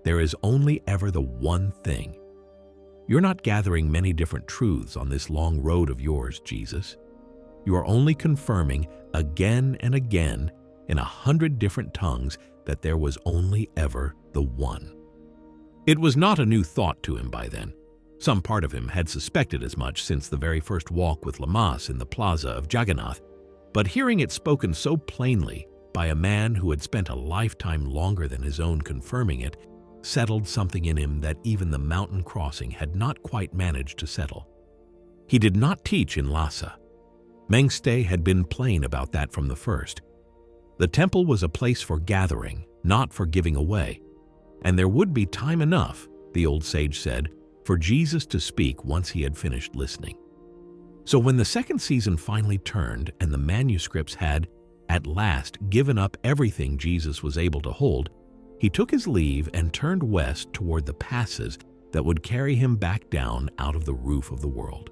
there is only ever the one thing. You're not gathering many different truths on this long road of yours, Jesus. You are only confirming again and again in 100 different tongues that there was only ever the one." It was not a new thought to him by then. Some part of him had suspected as much since the very first walk with Lamas in the plaza of Jagannath, but hearing it spoken so plainly by a man who had spent a lifetime longer than his own confirming it, settled something in him that even the mountain crossing had not quite managed to settle. He did not teach in Lhasa. Mengste had been plain about that from the first. The temple was a place for gathering, not for giving away. And there would be time enough, the old sage said, for Jesus to speak once he had finished listening. So when the second season finally turned and the manuscripts had, at last, given up everything Jesus was able to hold, he took his leave and turned west toward the passes that would carry him back down out of the roof of the world.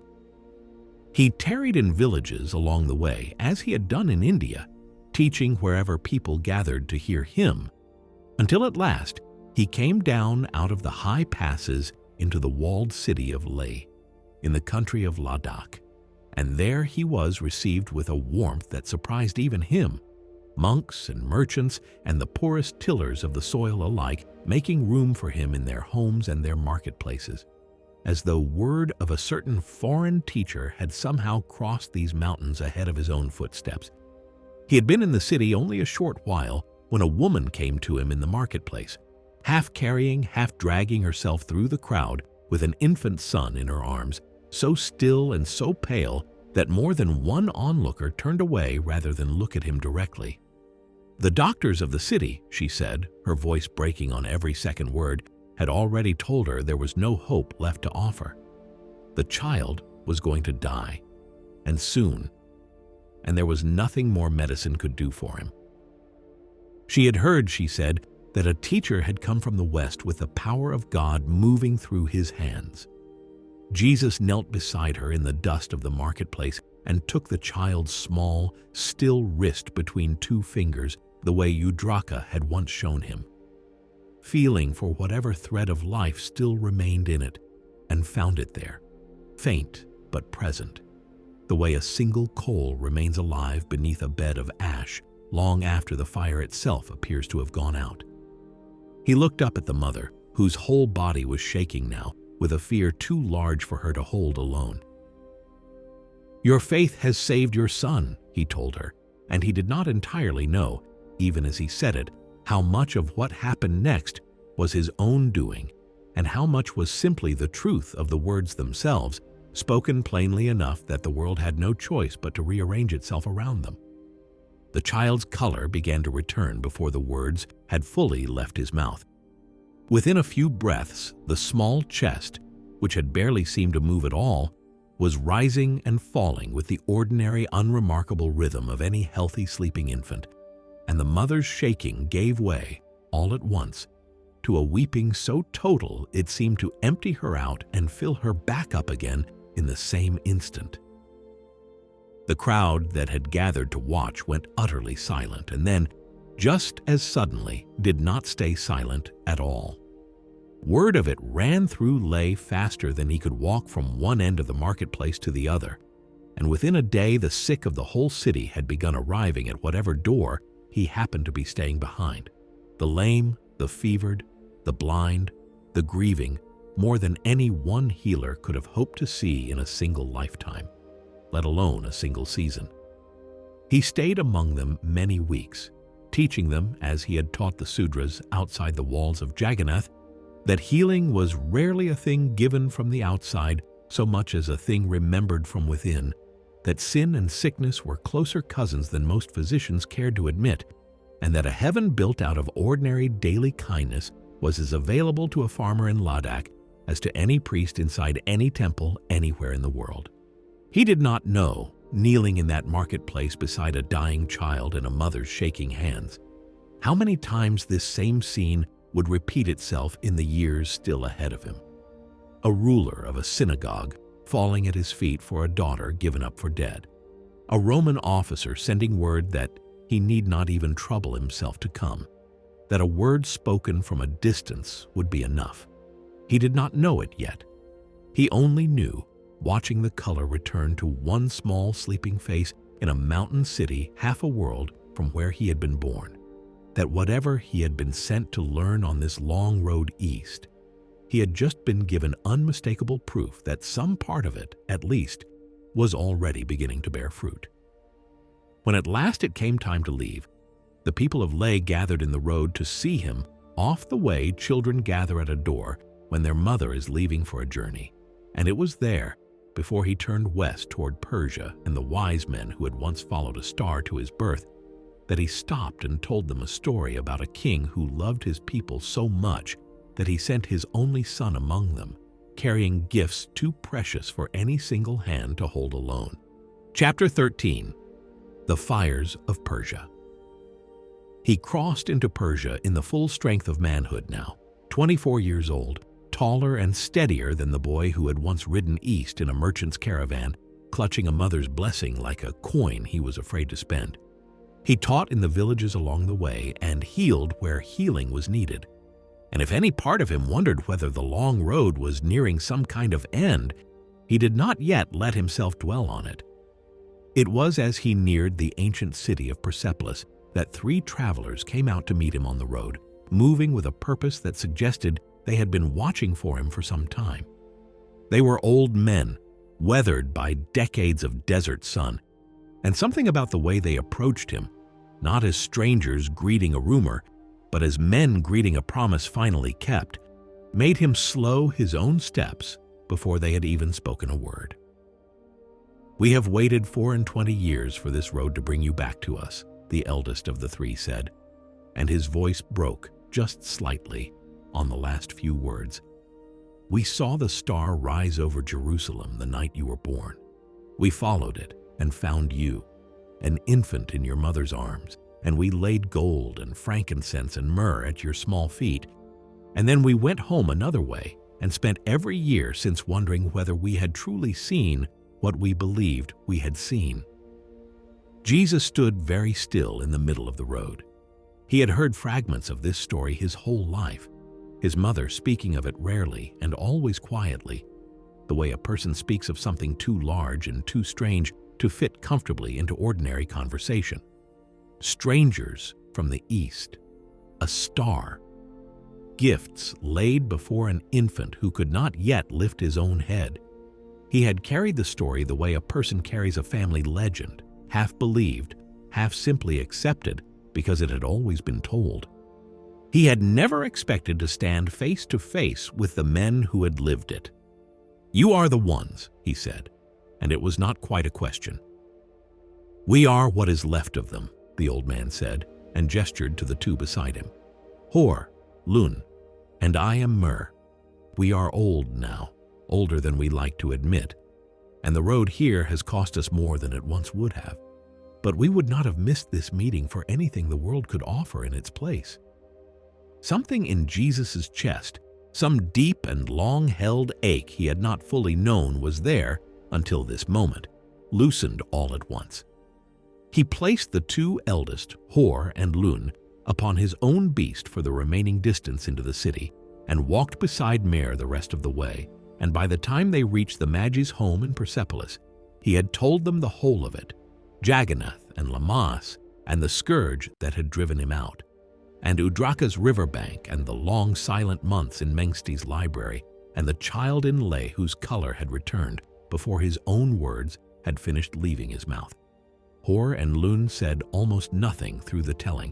He tarried in villages along the way, as he had done in India, teaching wherever people gathered to hear him, until at last he came down out of the high passes into the walled city of Leh, in the country of Ladakh, and there he was received with a warmth that surprised even him, monks and merchants and the poorest tillers of the soil alike making room for him in their homes and their marketplaces, as though word of a certain foreign teacher had somehow crossed these mountains ahead of his own footsteps. He had been in the city only a short while when a woman came to him in the marketplace, half carrying, half dragging herself through the crowd with an infant son in her arms, so still and so pale that more than one onlooker turned away rather than look at him directly. The doctors of the city, she said, her voice breaking on every second word, had already told her there was no hope left to offer. The child was going to die, and soon, and there was nothing more medicine could do for him. She had heard, she said, that a teacher had come from the west with the power of God moving through his hands. Jesus knelt beside her in the dust of the marketplace and took the child's small, still wrist between two fingers the way Udraka had once shown him, feeling for whatever thread of life still remained in it, and found it there, faint but present, the way a single coal remains alive beneath a bed of ash long after the fire itself appears to have gone out. He looked up at the mother, whose whole body was shaking now, with a fear too large for her to hold alone. "Your faith has saved your son," he told her, and he did not entirely know, even as he said it, how much of what happened next was his own doing, and how much was simply the truth of the words themselves, spoken plainly enough that the world had no choice but to rearrange itself around them. The child's color began to return before the words had fully left his mouth. Within a few breaths, the small chest, which had barely seemed to move at all, was rising and falling with the ordinary, unremarkable rhythm of any healthy sleeping infant, and the mother's shaking gave way, all at once, to a weeping so total it seemed to empty her out and fill her back up again in the same instant. The crowd that had gathered to watch went utterly silent, and then, just as suddenly, did not stay silent at all. Word of it ran through Leh faster than he could walk from one end of the marketplace to the other, and within a day the sick of the whole city had begun arriving at whatever door he happened to be staying behind. The lame, the fevered, the blind, the grieving, more than any one healer could have hoped to see in a single lifetime, let alone a single season. He stayed among them many weeks, teaching them, as he had taught the Sudras outside the walls of Jagannath, that healing was rarely a thing given from the outside so much as a thing remembered from within, that sin and sickness were closer cousins than most physicians cared to admit, and that a heaven built out of ordinary daily kindness was as available to a farmer in Ladakh as to any priest inside any temple anywhere in the world. He did not know, kneeling in that marketplace beside a dying child and a mother's shaking hands, how many times this same scene would repeat itself in the years still ahead of him. A ruler of a synagogue falling at his feet for a daughter given up for dead. A Roman officer sending word that he need not even trouble himself to come, that a word spoken from a distance would be enough. He did not know it yet. He only knew, watching the color return to one small sleeping face in a mountain city half a world from where he had been born, that whatever he had been sent to learn on this long road east, he had just been given unmistakable proof that some part of it, at least, was already beginning to bear fruit. When at last it came time to leave, the people of Leh gathered in the road to see him off the way children gather at a door when their mother is leaving for a journey, and it was there, before he turned west toward Persia and the wise men who had once followed a star to his birth, that he stopped and told them a story about a king who loved his people so much that he sent his only son among them, carrying gifts too precious for any single hand to hold alone. Chapter 13. The Fires of Persia. He crossed into Persia in the full strength of manhood now, 24 years old, taller and steadier than the boy who had once ridden east in a merchant's caravan, clutching a mother's blessing like a coin he was afraid to spend. He taught in the villages along the way and healed where healing was needed. And if any part of him wondered whether the long road was nearing some kind of end, he did not yet let himself dwell on it. It was as he neared the ancient city of Persepolis that 3 travelers came out to meet him on the road, moving with a purpose that suggested they had been watching for him for some time. They were old men, weathered by decades of desert sun, and something about the way they approached him, not as strangers greeting a rumor, but as men greeting a promise finally kept, made him slow his own steps before they had even spoken a word. "We have waited 24 years for this road to bring you back to us," the eldest of the 3 said, and his voice broke just slightly on the last few words. "We saw the star rise over Jerusalem the night you were born. We followed it and found you, an infant in your mother's arms, and we laid gold and frankincense and myrrh at your small feet. And then we went home another way and spent every year since wondering whether we had truly seen what we believed we had seen." Jesus stood very still in the middle of the road. He had heard fragments of this story his whole life, his mother speaking of it rarely and always quietly, the way a person speaks of something too large and too strange to fit comfortably into ordinary conversation. Strangers from the east, a star, gifts laid before an infant who could not yet lift his own head. He had carried the story the way a person carries a family legend, half believed, half simply accepted because it had always been told. He had never expected to stand face to face with the men who had lived it. "You are the ones," he said, and it was not quite a question. "We are what is left of them," the old man said, and gestured to the 2 beside him. "Hor, Lun, and I am Myrrh. We are old now, older than we like to admit, and the road here has cost us more than it once would have. But we would not have missed this meeting for anything the world could offer in its place." Something in Jesus' chest, some deep and long-held ache he had not fully known was there until this moment, loosened all at once. He placed the 2 eldest, Hor and Lun, upon his own beast for the remaining distance into the city, and walked beside Mare the rest of the way, and by the time they reached the Magi's home in Persepolis, he had told them the whole of it, Jagannath and Lammas, and the scourge that had driven him out, and Udraka's riverbank and the long silent months in Mengsti's library, and the child in lay whose color had returned before his own words had finished leaving his mouth. Hor and Lun said almost nothing through the telling.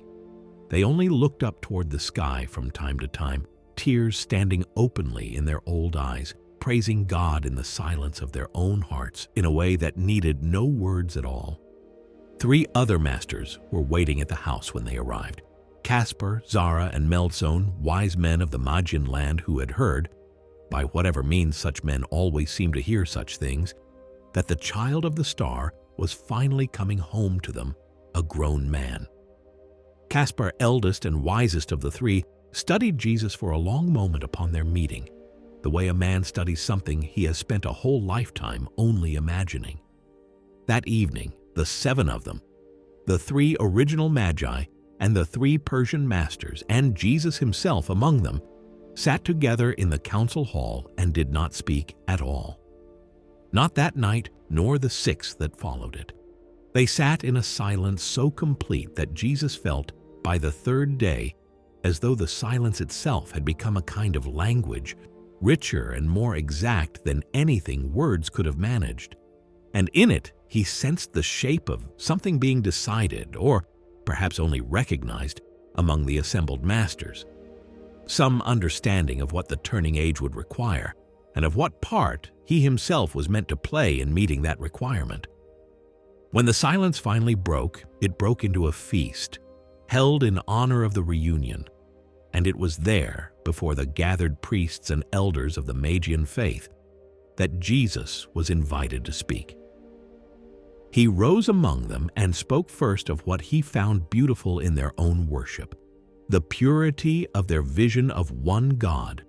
They only looked up toward the sky from time to time, tears standing openly in their old eyes, praising God in the silence of their own hearts in a way that needed no words at all. 3 other masters were waiting at the house when they arrived. Caspar, Zara, and Melzone, wise men of the Magian land who had heard, by whatever means such men always seem to hear such things, that the child of the star was finally coming home to them, a grown man. Caspar, eldest and wisest of the 3, studied Jesus for a long moment upon their meeting, the way a man studies something he has spent a whole lifetime only imagining. That evening, the 7 of them, the 3 original Magi, and the 3 Persian masters, and Jesus himself among them, sat together in the council hall and did not speak at all. Not that night, nor the 6 that followed it. They sat in a silence so complete that Jesus felt, by the 3rd day, as though the silence itself had become a kind of language, richer and more exact than anything words could have managed. And in it, he sensed the shape of something being decided, or perhaps only recognized, among the assembled masters. Some understanding of what the turning age would require, and of what part he himself was meant to play in meeting that requirement. When the silence finally broke, it broke into a feast, held in honor of the reunion, and it was there, before the gathered priests and elders of the Magian faith, that Jesus was invited to speak. He rose among them and spoke first of what he found beautiful in their own worship, the purity of their vision of one God,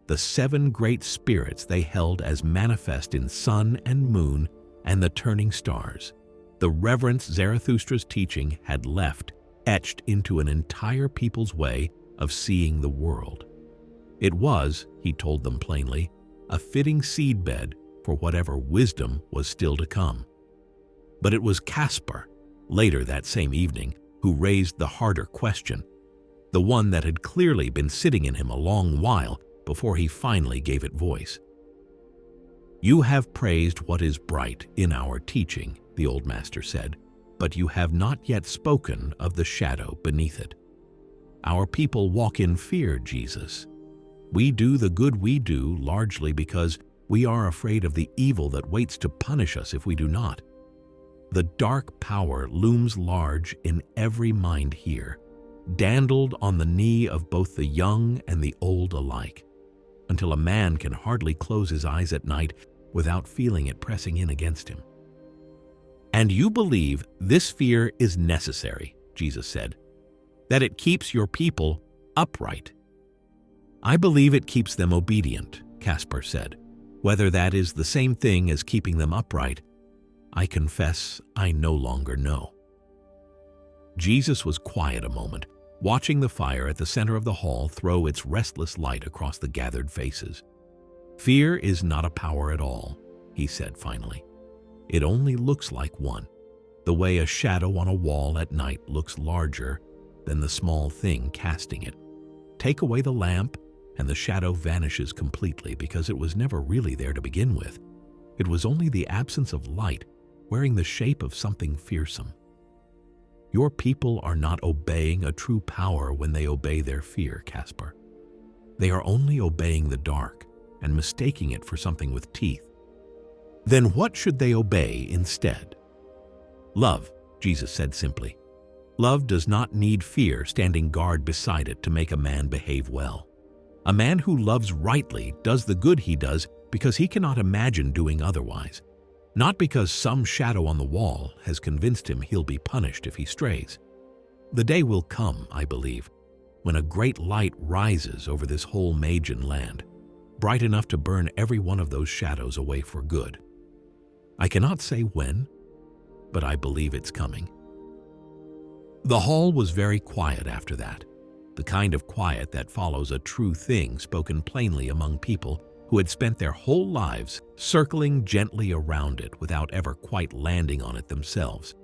the 7 great spirits they held as manifest in sun and moon and the turning stars. The reverence Zarathustra's teaching had left etched into an entire people's way of seeing the world. It was, he told them plainly, a fitting seedbed for whatever wisdom was still to come. But it was Caspar, later that same evening, who raised the harder question, the one that had clearly been sitting in him a long while before he finally gave it voice. "You have praised what is bright in our teaching," the old master said, "but you have not yet spoken of the shadow beneath it. Our people walk in fear, Jesus. We do the good we do largely because we are afraid of the evil that waits to punish us if we do not. The dark power looms large in every mind here, dandled on the knee of both the young and the old alike, until a man can hardly close his eyes at night without feeling it pressing in against him. And you believe this fear is necessary," Jesus said, "that it keeps your people upright." "I believe it keeps them obedient," Caspar said. "Whether that is the same thing as keeping them upright, I confess I no longer know." Jesus was quiet a moment, watching the fire at the center of the hall throw its restless light across the gathered faces. "Fear is not a power at all," he said finally. "It only looks like one, the way a shadow on a wall at night looks larger than the small thing casting it. Take away the lamp, and the shadow vanishes completely because it was never really there to begin with. It was only the absence of light wearing the shape of something fearsome. Your people are not obeying a true power when they obey their fear, Caspar. They are only obeying the dark and mistaking it for something with teeth. Then what should they obey instead? Love, Jesus said simply. Love does not need fear standing guard beside it to make a man behave well. A man who loves rightly does the good he does because he cannot imagine doing otherwise, not because some shadow on the wall has convinced him he'll be punished if he strays. The day will come, I believe, when a great light rises over this whole Magian land, bright enough to burn every one of those shadows away for good. I cannot say when, but I believe it's coming. The hall was very quiet after that, the kind of quiet that follows a true thing spoken plainly among people who had spent their whole lives circling gently around it without ever quite landing on it themselves.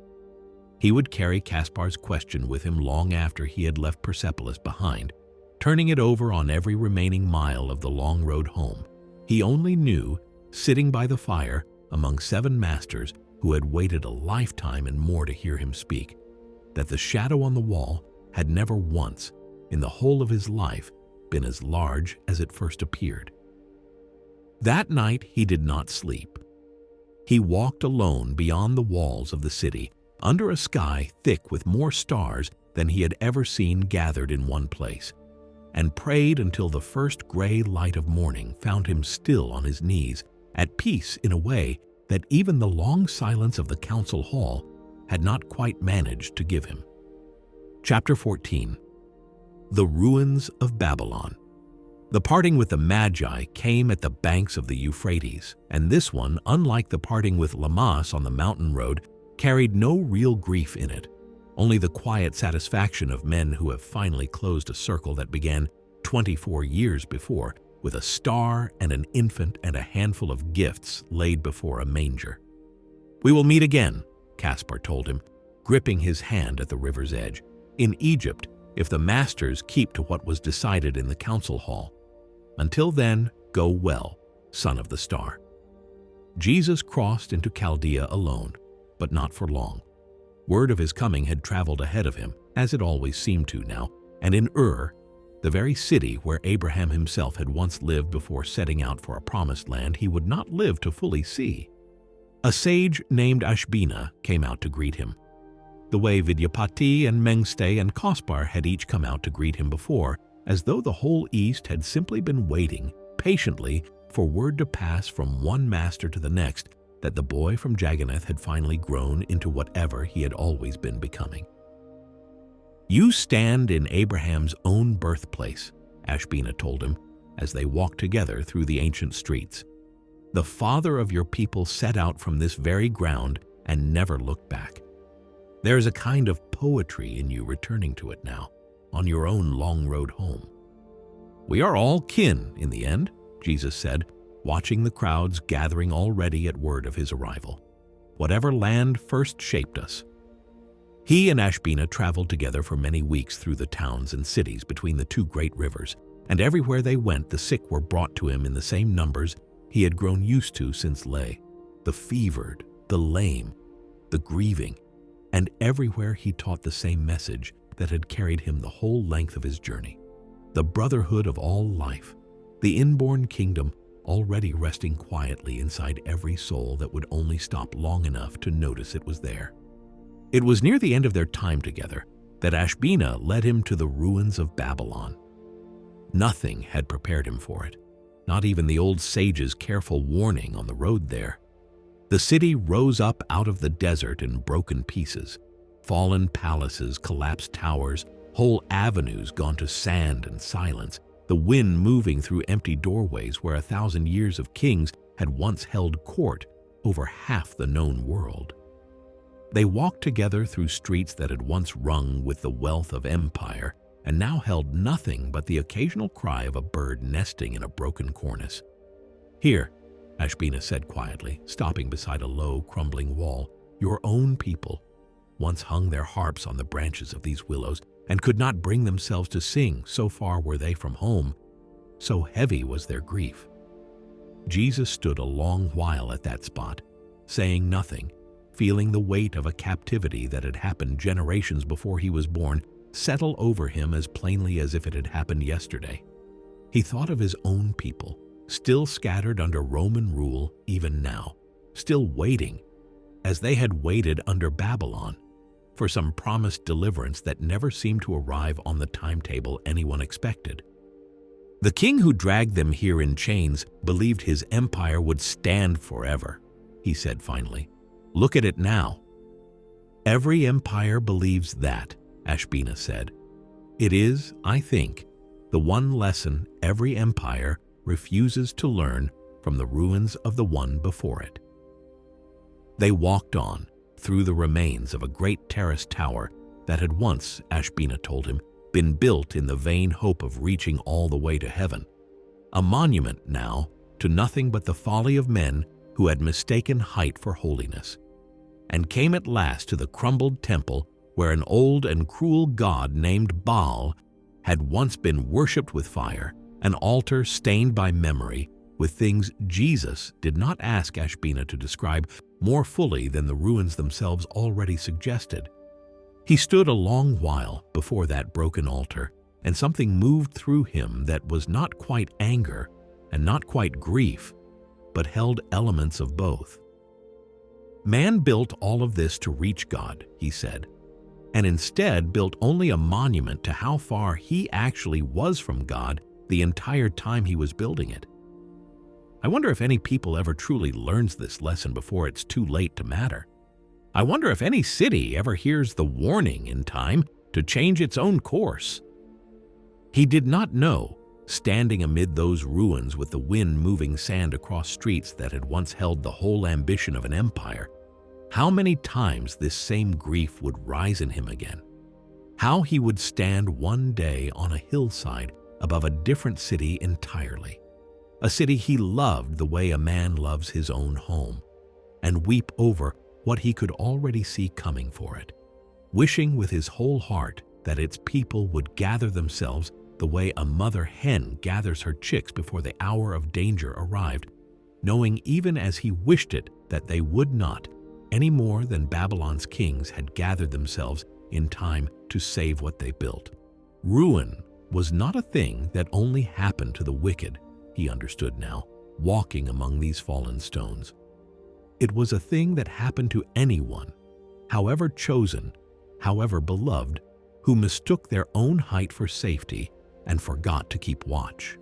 He would carry Caspar's question with him long after he had left Persepolis behind, turning it over on every remaining mile of the long road home. He only knew, sitting by the fire among 7 masters who had waited a lifetime and more to hear him speak, that the shadow on the wall had never once, in the whole of his life, been as large as it first appeared. That night he did not sleep. He walked alone beyond the walls of the city, under a sky thick with more stars than he had ever seen gathered in one place, and prayed until the first gray light of morning found him still on his knees, at peace in a way that even the long silence of the council hall had not quite managed to give him. Chapter 14. The Ruins of Babylon. The parting with the Magi came at the banks of the Euphrates, and this one, unlike the parting with Lammas on the mountain road, carried no real grief in it, only the quiet satisfaction of men who have finally closed a circle that began 24 years before, with a star and an infant and a handful of gifts laid before a manger. "We will meet again," Caspar told him, gripping his hand at the river's edge, "in Egypt, if the masters keep to what was decided in the council hall. Until then, go well, son of the star." Jesus crossed into Chaldea alone, but not for long. Word of his coming had traveled ahead of him, as it always seemed to now, and in the very city where Abraham himself had once lived before setting out for a promised land he would not live to fully see. A sage named Ashbina came out to greet him, the way Vidyapati and Mengste and Kospar had each come out to greet him before, as though the whole East had simply been waiting patiently for word to pass from one master to the next that the boy from Jagannath had finally grown into whatever he had always been becoming. "You stand in Abraham's own birthplace," Ashbina told him as they walked together through the ancient streets. "The father of your people set out from this very ground and never looked back. There is a kind of poetry in you returning to it now, on your own long road home." "We are all kin in the end," Jesus said, watching the crowds gathering already at word of his arrival. "Whatever land first shaped us." He and Ashbina traveled together for many weeks through the towns and cities between the two great rivers, and everywhere they went the sick were brought to him in the same numbers he had grown used to since Lay, the fevered, the lame, the grieving, and everywhere he taught the same message that had carried him the whole length of his journey: the brotherhood of all life, the inborn kingdom already resting quietly inside every soul that would only stop long enough to notice it was there. It was near the end of their time together that Ashbina led him to the ruins of Babylon. Nothing had prepared him for it, not even the old sage's careful warning on the road there. The city rose up out of the desert in broken pieces, fallen palaces, collapsed towers, whole avenues gone to sand and silence, the wind moving through empty doorways where 1,000 years of kings had once held court over half the known world. They walked together through streets that had once rung with the wealth of empire and now held nothing but the occasional cry of a bird nesting in a broken cornice. "Here," Ashbina said quietly, stopping beside a low, crumbling wall, "your own people once hung their harps on the branches of these willows and could not bring themselves to sing, so far were they from home, so heavy was their grief." Jesus stood a long while at that spot, saying nothing, feeling the weight of a captivity that had happened generations before he was born settle over him as plainly as if it had happened yesterday. He thought of his own people, still scattered under Roman rule even now, still waiting, as they had waited under Babylon, for some promised deliverance that never seemed to arrive on the timetable anyone expected. The king who dragged them here in chains believed his empire would stand forever, he said finally. "Look at it now." "Every empire believes that," Ashbina said. "It is, I think, the one lesson every empire refuses to learn from the ruins of the one before it." They walked on, through the remains of a great terraced tower that had once, Ashbina told him, been built in the vain hope of reaching all the way to heaven, a monument now to nothing but the folly of men who had mistaken height for holiness, and came at last to the crumbled temple where an old and cruel god named Baal had once been worshipped with fire, an altar stained by memory with things Jesus did not ask Ashbina to describe more fully than the ruins themselves already suggested. He stood a long while before that broken altar, and something moved through him that was not quite anger and not quite grief, but held elements of both. Man built all of this to reach God, he said, and instead built only a monument to how far he actually was from God the entire time he was building it. I wonder if any people ever truly learns this lesson before it's too late to matter. I wonder if any city ever hears the warning in time to change its own course. He did not know, standing amid those ruins with the wind moving sand across streets that had once held the whole ambition of an empire, how many times this same grief would rise in him again. How he would stand one day on a hillside above a different city entirely, a city he loved the way a man loves his own home, and weep over what he could already see coming for it, wishing with his whole heart that its people would gather themselves the way a mother hen gathers her chicks before the hour of danger arrived, knowing even as he wished it that they would not, any more than Babylon's kings had gathered themselves in time to save what they built. Ruin was not a thing that only happened to the wicked, he understood now, walking among these fallen stones. It was a thing that happened to anyone, however chosen, however beloved, who mistook their own height for safety and forgot to keep watch.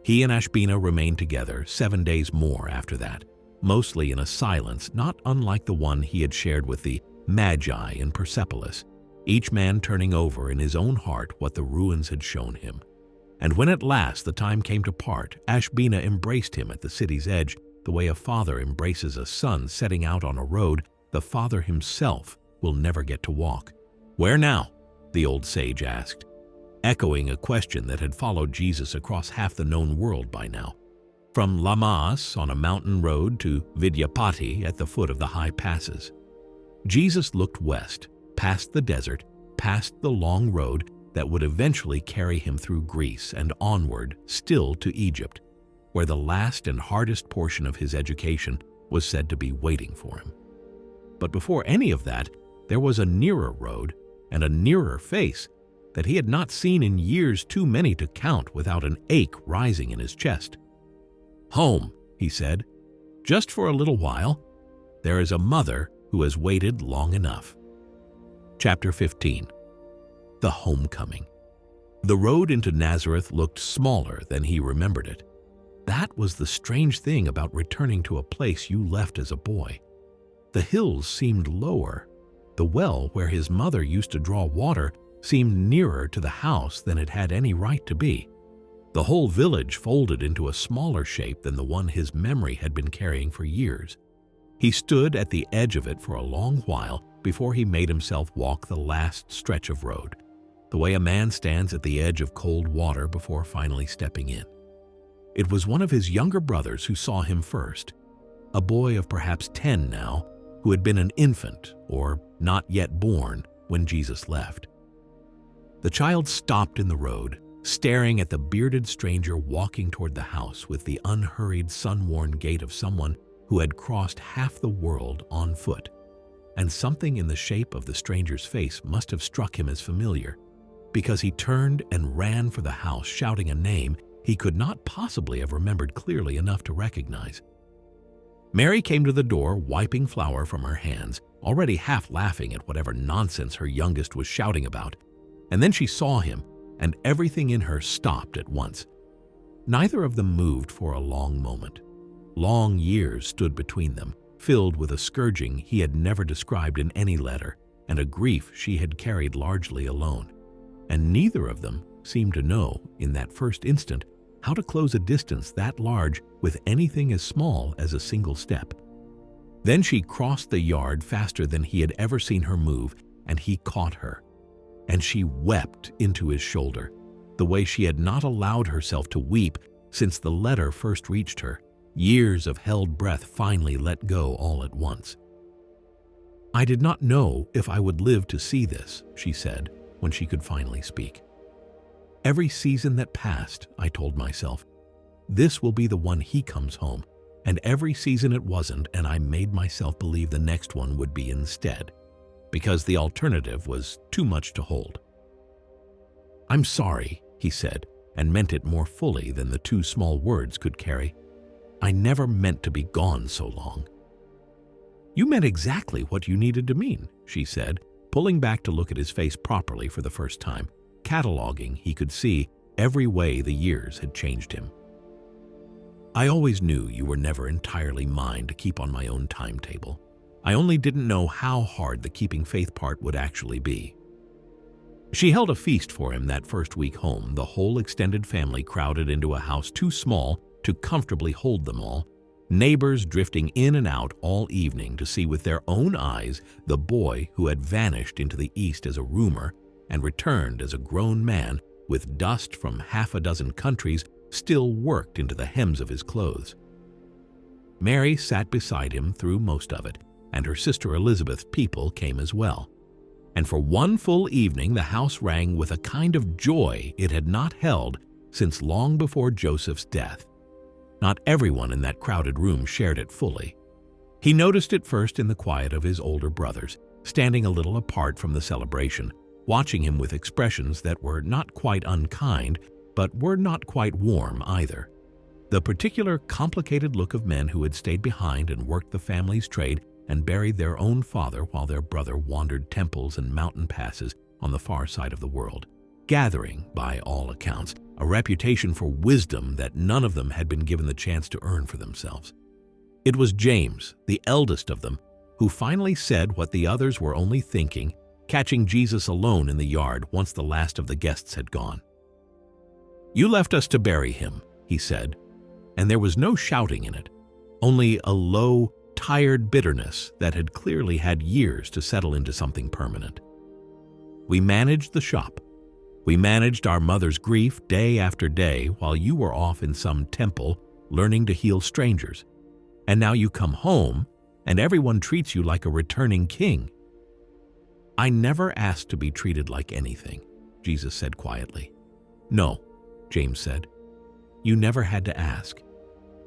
He and Ashbina remained together 7 days more after that, mostly in a silence not unlike the one he had shared with the Magi in Persepolis, each man turning over in his own heart what the ruins had shown him. And when at last the time came to part, Ashbina embraced him at the city's edge the way a father embraces a son setting out on a road the father himself will never get to walk. "Where now?" the old sage asked, echoing a question that had followed Jesus across half the known world by now. From Lamas on a mountain road to Vidyapati at the foot of the high passes. Jesus looked west, past the desert, past the long road that would eventually carry him through Greece and onward still to Egypt, where the last and hardest portion of his education was said to be waiting for him. But before any of that, there was a nearer road and a nearer face that he had not seen in years too many to count without an ache rising in his chest. "Home," he said, "just for a little while. There is a mother who has waited long enough." Chapter 15. The Homecoming. The road into Nazareth looked smaller than he remembered it. That was the strange thing about returning to a place you left as a boy. The hills seemed lower. The well where his mother used to draw water seemed nearer to the house than it had any right to be. The whole village folded into a smaller shape than the one his memory had been carrying for years. He stood at the edge of it for a long while before he made himself walk the last stretch of road, the way a man stands at the edge of cold water before finally stepping in. It was one of his younger brothers who saw him first, a boy of perhaps 10 now, who had been an infant or not yet born when Jesus left. The child stopped in the road, staring at the bearded stranger walking toward the house with the unhurried, sun-worn gait of someone who had crossed half the world on foot. And something in the shape of the stranger's face must have struck him as familiar, because he turned and ran for the house, shouting a name he could not possibly have remembered clearly enough to recognize. Mary came to the door, wiping flour from her hands, already half laughing at whatever nonsense her youngest was shouting about. And then she saw him, and everything in her stopped at once. Neither of them moved for a long moment. Long years stood between them, filled with a scourging he had never described in any letter, and a grief she had carried largely alone. And neither of them seemed to know, in that first instant, how to close a distance that large with anything as small as a single step. Then she crossed the yard faster than he had ever seen her move, and he caught her. And she wept into his shoulder, the way she had not allowed herself to weep since the letter first reached her. Years of held breath finally let go all at once. "I did not know if I would live to see this," she said when she could finally speak. "Every season that passed, I told myself, this will be the one he comes home, and every season it wasn't, and I made myself believe the next one would be instead, because the alternative was too much to hold." "I'm sorry," he said, and meant it more fully than the two small words could carry. "I never meant to be gone so long." "You meant exactly what you needed to mean," she said, pulling back to look at his face properly for the first time, cataloging, he could see, every way the years had changed him. "I always knew you were never entirely mine to keep on my own timetable. I only didn't know how hard the keeping faith part would actually be." She held a feast for him that first week home, the whole extended family crowded into a house too small to comfortably hold them all, neighbors drifting in and out all evening to see with their own eyes the boy who had vanished into the east as a rumor and returned as a grown man with dust from half a dozen countries still worked into the hems of his clothes. Mary sat beside him through most of it, and her sister Elizabeth's people came as well. And for one full evening the house rang with a kind of joy it had not held since long before Joseph's death. Not everyone in that crowded room shared it fully. He noticed it first in the quiet of his older brothers, standing a little apart from the celebration, watching him with expressions that were not quite unkind, but were not quite warm either. The particular complicated look of men who had stayed behind and worked the family's trade and buried their own father while their brother wandered temples and mountain passes on the far side of the world, gathering, by all accounts, a reputation for wisdom that none of them had been given the chance to earn for themselves. It was James, the eldest of them, who finally said what the others were only thinking, catching Jesus alone in the yard once the last of the guests had gone. "You left us to bury him," he said, and there was no shouting in it, only a low, tired bitterness that had clearly had years to settle into something permanent. "We managed the shop. We managed our mother's grief day after day while you were off in some temple learning to heal strangers. And now you come home and everyone treats you like a returning king." "I never asked to be treated like anything," Jesus said quietly. "No," James said. "You never had to ask.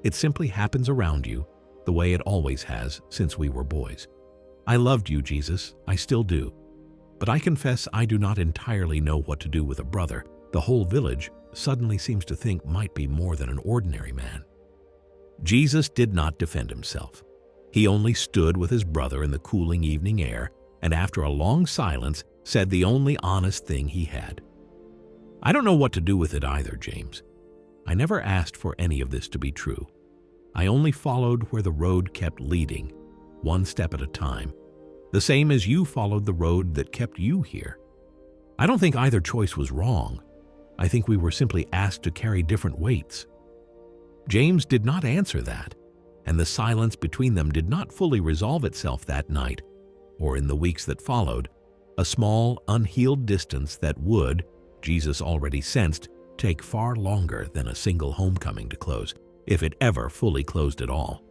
It simply happens around you, the way it always has since we were boys. I loved you, Jesus, I still do. But I confess I do not entirely know what to do with a brother the whole village suddenly seems to think might be more than an ordinary man." Jesus did not defend himself. He only stood with his brother in the cooling evening air and after a long silence said the only honest thing he had. "I don't know what to do with it either, James. I never asked for any of this to be true. I only followed where the road kept leading, one step at a time, the same as you followed the road that kept you here. I don't think either choice was wrong. I think we were simply asked to carry different weights." James did not answer that, and the silence between them did not fully resolve itself that night, or in the weeks that followed, a small, unhealed distance that would, Jesus already sensed, take far longer than a single homecoming to close, if it ever fully closed at all.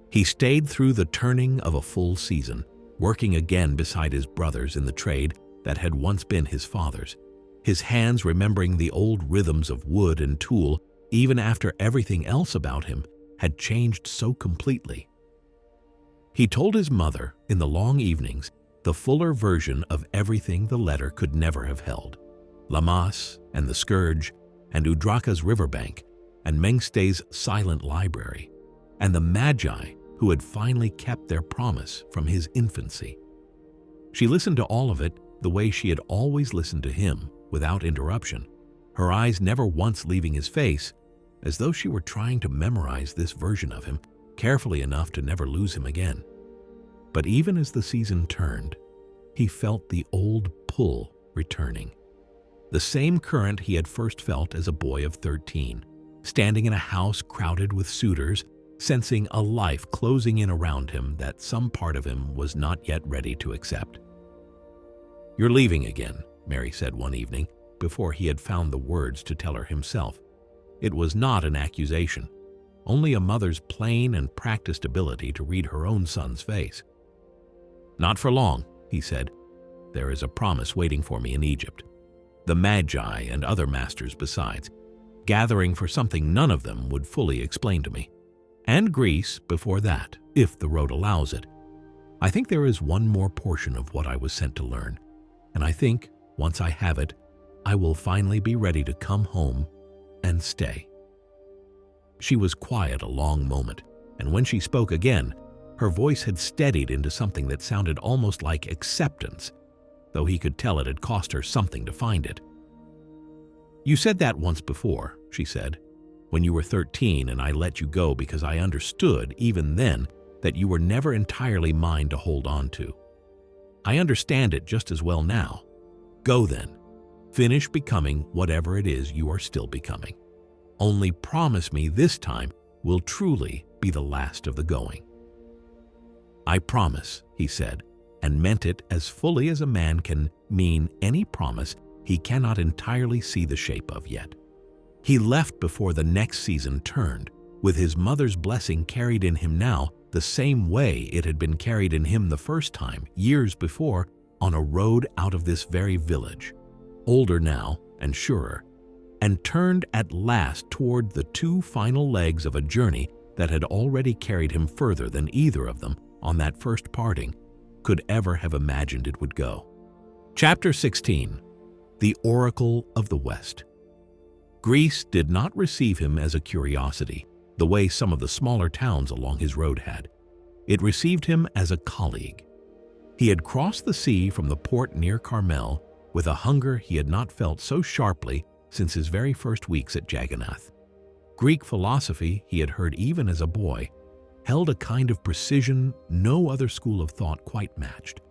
He stayed through the turning of a full season, working again beside his brothers in the trade that had once been his father's, his hands remembering the old rhythms of wood and tool even after everything else about him had changed so completely. He told his mother, in the long evenings, the fuller version of everything the letter could never have held. Lammas and the Scourge, and Udraka's riverbank, and Mengste's silent library, and the Magi who had finally kept their promise from his infancy. She listened to all of it the way she had always listened to him, without interruption, her eyes never once leaving his face, as though she were trying to memorize this version of him carefully enough to never lose him again. But even as the season turned, he felt the old pull returning. The same current he had first felt as a boy of 13, standing in a house crowded with suitors, sensing a life closing in around him that some part of him was not yet ready to accept. "You're leaving again," Mary said one evening, before he had found the words to tell her himself. It was not an accusation, only a mother's plain and practiced ability to read her own son's face. "Not for long," he said. "There is a promise waiting for me in Egypt. The Magi and other masters besides, gathering for something none of them would fully explain to me. And Greece before that, if the road allows it. I think there is one more portion of what I was sent to learn, and I think, once I have it, I will finally be ready to come home and stay." She was quiet a long moment, and when she spoke again, her voice had steadied into something that sounded almost like acceptance, though he could tell it had cost her something to find it. "You said that once before," she said, "when you were 13 and I let you go because I understood, even then, that you were never entirely mine to hold on to. I understand it just as well now. Go then. Finish becoming whatever it is you are still becoming. Only promise me this time will truly be the last of the going." "I promise," he said, and meant it as fully as a man can mean any promise he cannot entirely see the shape of yet. He left before the next season turned, with his mother's blessing carried in him now the same way it had been carried in him the first time, years before, on a road out of this very village, older now and surer, and turned at last toward the two final legs of a journey that had already carried him further than either of them, on that first parting, could ever have imagined it would go. Chapter 16. The Oracle of the West. Greece did not receive him as a curiosity, the way some of the smaller towns along his road had. It received him as a colleague. He had crossed the sea from the port near Carmel with a hunger he had not felt so sharply since his very first weeks at Jagannath. Greek philosophy, he had heard even as a boy, held a kind of precision no other school of thought quite matched,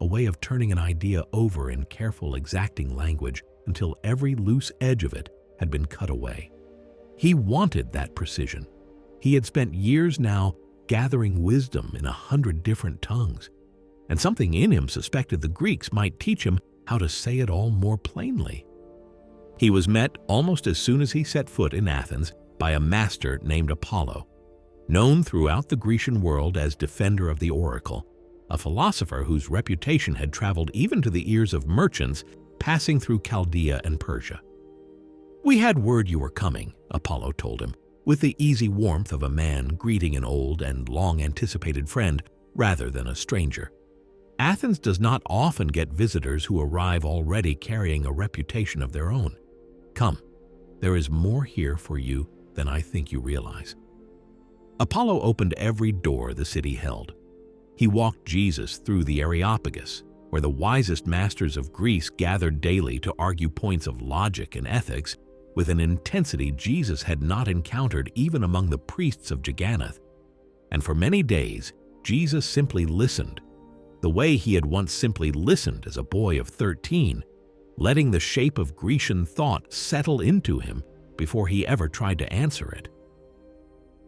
a way of turning an idea over in careful, exacting language until every loose edge of it had been cut away. He wanted that precision. He had spent years now gathering wisdom in 100 different tongues, and something in him suspected the Greeks might teach him how to say it all more plainly. He was met almost as soon as he set foot in Athens by a master named Apollo, known throughout the Grecian world as defender of the oracle, a philosopher whose reputation had traveled even to the ears of merchants passing through Chaldea and Persia. "We had word you were coming," Apollo told him, with the easy warmth of a man greeting an old and long-anticipated friend rather than a stranger. "Athens does not often get visitors who arrive already carrying a reputation of their own. Come, there is more here for you than I think you realize." Apollo opened every door the city held. He walked Jesus through the Areopagus, where the wisest masters of Greece gathered daily to argue points of logic and ethics with an intensity Jesus had not encountered even among the priests of Jagannath. And for many days, Jesus simply listened, the way he had once simply listened as a boy of 13, letting the shape of Grecian thought settle into him before he ever tried to answer it.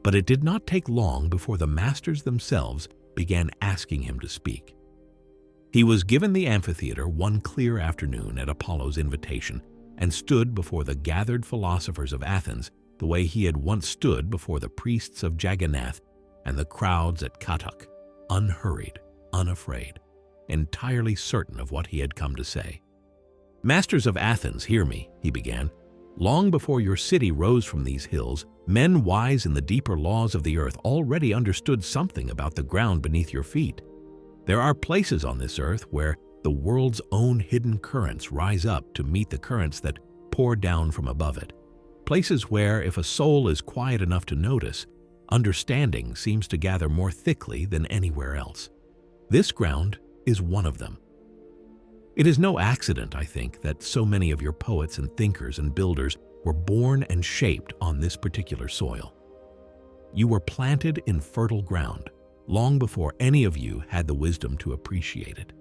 But it did not take long before the masters themselves began asking him to speak. He was given the amphitheater one clear afternoon at Apollo's invitation and stood before the gathered philosophers of Athens the way he had once stood before the priests of Jagannath and the crowds at Katuk, unhurried, unafraid, entirely certain of what he had come to say. "Masters of Athens, hear me," he began. "Long before your city rose from these hills, men wise in the deeper laws of the earth already understood something about the ground beneath your feet. There are places on this earth where the world's own hidden currents rise up to meet the currents that pour down from above it. Places where, if a soul is quiet enough to notice, understanding seems to gather more thickly than anywhere else. This ground is one of them. It is no accident, I think, that so many of your poets and thinkers and builders were born and shaped on this particular soil. You were planted in fertile ground long before any of you had the wisdom to appreciate it."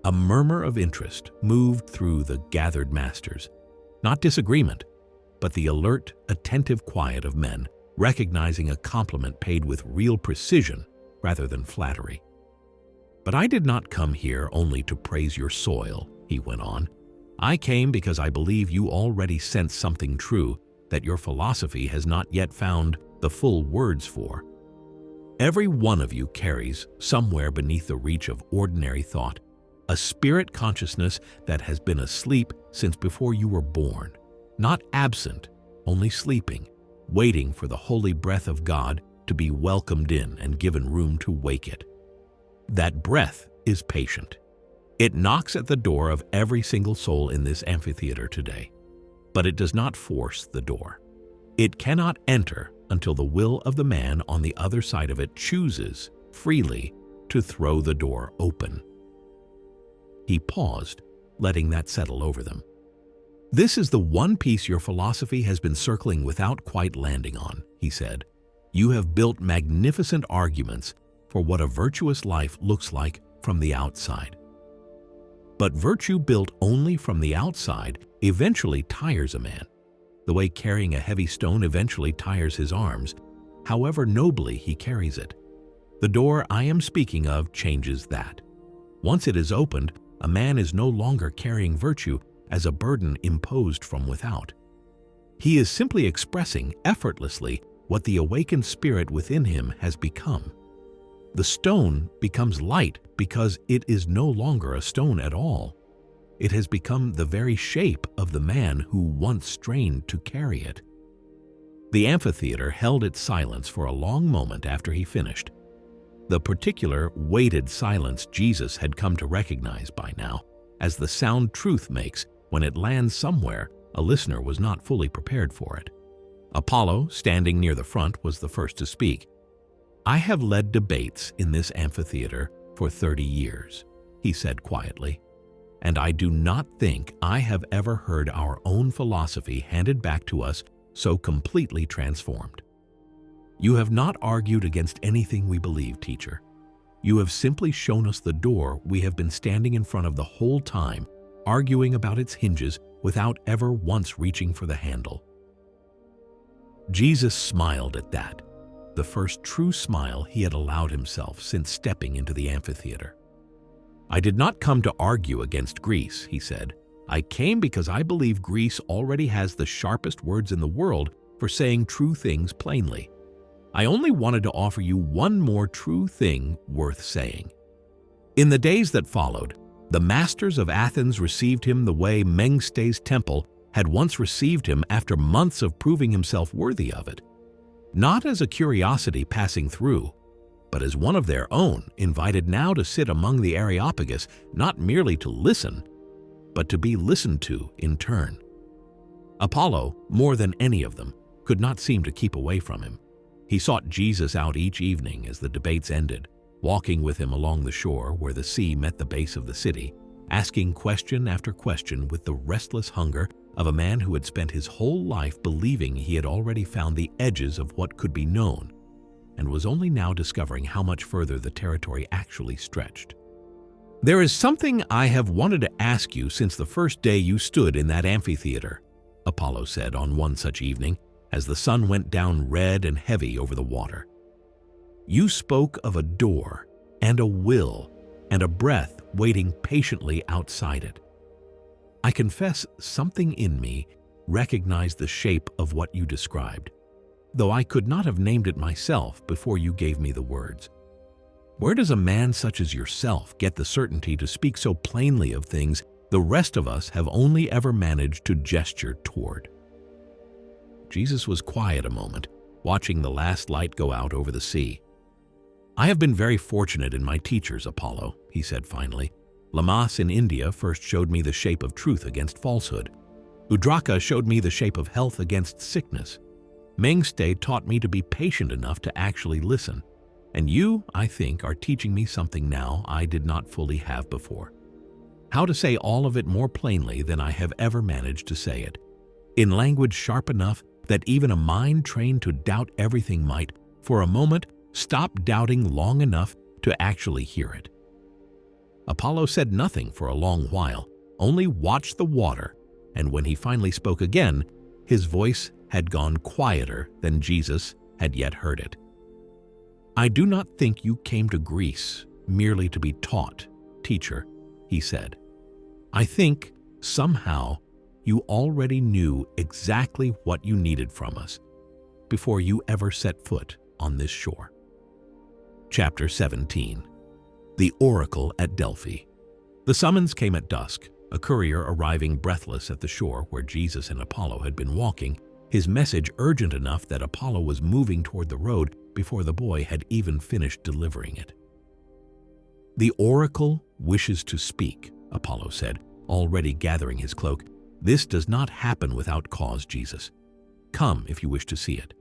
A murmur of interest moved through the gathered masters, not disagreement, but the alert, attentive quiet of men recognizing a compliment paid with real precision rather than flattery. "But I did not come here only to praise your soil," he went on. "I came because I believe you already sense something true that your philosophy has not yet found the full words for. Every one of you carries, somewhere beneath the reach of ordinary thought, a spirit consciousness that has been asleep since before you were born, not absent, only sleeping, waiting for the holy breath of God to be welcomed in and given room to wake it. That breath is patient. It knocks at the door of every single soul in this amphitheater today, but it does not force the door. It cannot enter until the will of the man on the other side of it chooses, freely, to throw the door open." He paused, letting that settle over them. "This is the one piece your philosophy has been circling without quite landing on," he said. "You have built magnificent arguments for what a virtuous life looks like from the outside. But virtue built only from the outside eventually tires a man, the way carrying a heavy stone eventually tires his arms, however nobly he carries it. The door I am speaking of changes that. Once it is opened, a man is no longer carrying virtue as a burden imposed from without. He is simply expressing effortlessly what the awakened spirit within him has become. The stone becomes light because it is no longer a stone at all. It has become the very shape of the man who once strained to carry it." The amphitheater held its silence for a long moment after he finished. The particular weighted silence Jesus had come to recognize by now, as the sound truth makes when it lands somewhere a listener was not fully prepared for it. Apollo, standing near the front, was the first to speak. "I have led debates in this amphitheater for 30 years, he said quietly, "and I do not think I have ever heard our own philosophy handed back to us so completely transformed. You have not argued against anything we believe, teacher. You have simply shown us the door we have been standing in front of the whole time, arguing about its hinges without ever once reaching for the handle." Jesus smiled at that, the first true smile he had allowed himself since stepping into the amphitheater. "I did not come to argue against Greece," he said. "I came because I believe Greece already has the sharpest words in the world for saying true things plainly. I only wanted to offer you one more true thing worth saying." In the days that followed, the masters of Athens received him the way Mengsté's temple had once received him after months of proving himself worthy of it. Not as a curiosity passing through, but as one of their own, invited now to sit among the Areopagus, not merely to listen, but to be listened to in turn. Apollo, more than any of them, could not seem to keep away from him. He sought Jesus out each evening as the debates ended, walking with him along the shore where the sea met the base of the city, asking question after question with the restless hunger of a man who had spent his whole life believing he had already found the edges of what could be known, and was only now discovering how much further the territory actually stretched. "There is something I have wanted to ask you since the first day you stood in that amphitheater," Apollo said on one such evening, as the sun went down red and heavy over the water. "You spoke of a door and a will and a breath waiting patiently outside it. I confess something in me recognized the shape of what you described, though I could not have named it myself before you gave me the words. Where does a man such as yourself get the certainty to speak so plainly of things the rest of us have only ever managed to gesture toward?" Jesus was quiet a moment, watching the last light go out over the sea. "I have been very fortunate in my teachers, Apollo," he said finally. "Lamas in India first showed me the shape of truth against falsehood. Udraka showed me the shape of health against sickness. Mengsté taught me to be patient enough to actually listen. And you, I think, are teaching me something now I did not fully have before. How to say all of it more plainly than I have ever managed to say it, in language sharp enough that even a mind trained to doubt everything might, for a moment, stop doubting long enough to actually hear it." Apollo said nothing for a long while, only watched the water, and when he finally spoke again, his voice had gone quieter than Jesus had yet heard it. "I do not think you came to Greece merely to be taught, teacher," he said. "I think, somehow, you already knew exactly what you needed from us before you ever set foot on this shore." Chapter 17. The Oracle at Delphi. The summons came at dusk, a courier arriving breathless at the shore where Jesus and Apollo had been walking, his message urgent enough that Apollo was moving toward the road before the boy had even finished delivering it. "The Oracle wishes to speak," Apollo said, already gathering his cloak. "This does not happen without cause, Jesus. Come if you wish to see it.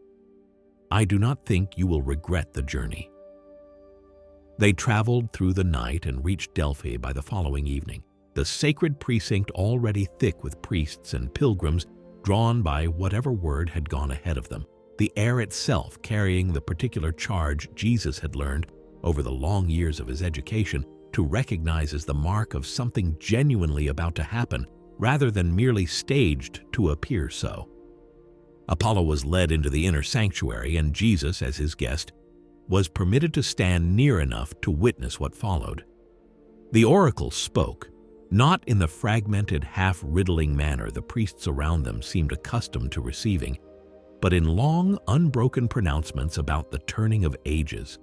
I do not think you will regret the journey." They traveled through the night and reached Delphi by the following evening, the sacred precinct already thick with priests and pilgrims drawn by whatever word had gone ahead of them, the air itself carrying the particular charge Jesus had learned over the long years of his education to recognize as the mark of something genuinely about to happen, rather than merely staged to appear so. Apollo was led into the inner sanctuary, and Jesus, as his guest, was permitted to stand near enough to witness what followed. The oracle spoke, not in the fragmented, half-riddling manner the priests around them seemed accustomed to receiving, but in long, unbroken pronouncements about the turning of ages,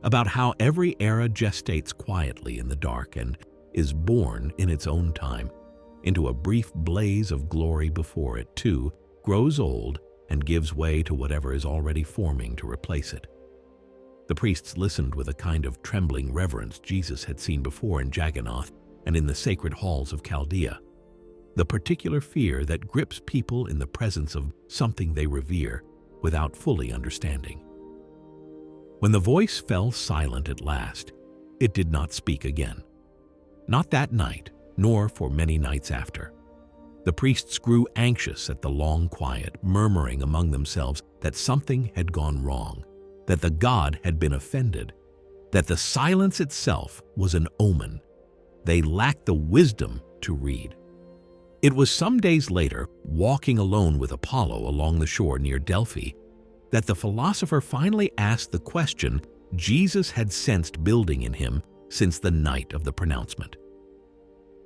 about how every era gestates quietly in the dark and is born in its own time, into a brief blaze of glory before it, too, grows old and gives way to whatever is already forming to replace it. The priests listened with a kind of trembling reverence Jesus had seen before in Jagannath, and in the sacred halls of Chaldea, the particular fear that grips people in the presence of something they revere without fully understanding. When the voice fell silent at last, it did not speak again. Not that night, nor for many nights after. The priests grew anxious at the long quiet, murmuring among themselves that something had gone wrong, that the god had been offended, that the silence itself was an omen. They lacked the wisdom to read. It was some days later, walking alone with Apollo along the shore near Delphi, that the philosopher finally asked the question Jesus had sensed building in him since the night of the pronouncement.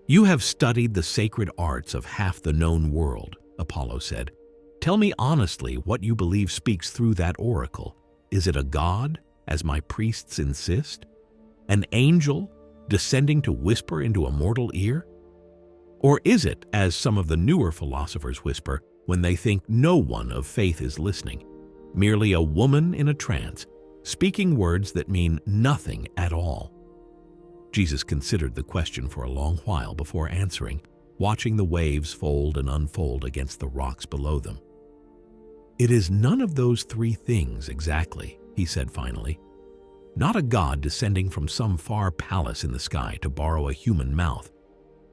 "You have studied the sacred arts of half the known world," Apollo said. "Tell me honestly what you believe speaks through that oracle. Is it a god, as my priests insist? An angel descending to whisper into a mortal ear? Or is it, as some of the newer philosophers whisper when they think no one of faith is listening, merely a woman in a trance, speaking words that mean nothing at all?" Jesus considered the question for a long while before answering, watching the waves fold and unfold against the rocks below them. "It is none of those three things exactly," he said finally. "Not a god descending from some far palace in the sky to borrow a human mouth.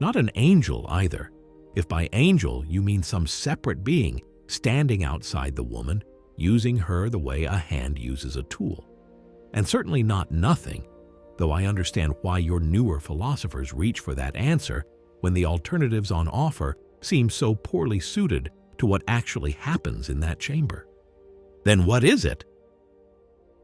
Not an angel either, if by angel you mean some separate being standing outside the woman, using her the way a hand uses a tool. And certainly not nothing, though I understand why your newer philosophers reach for that answer when the alternatives on offer seem so poorly suited to what actually happens in that chamber. Then what is it?"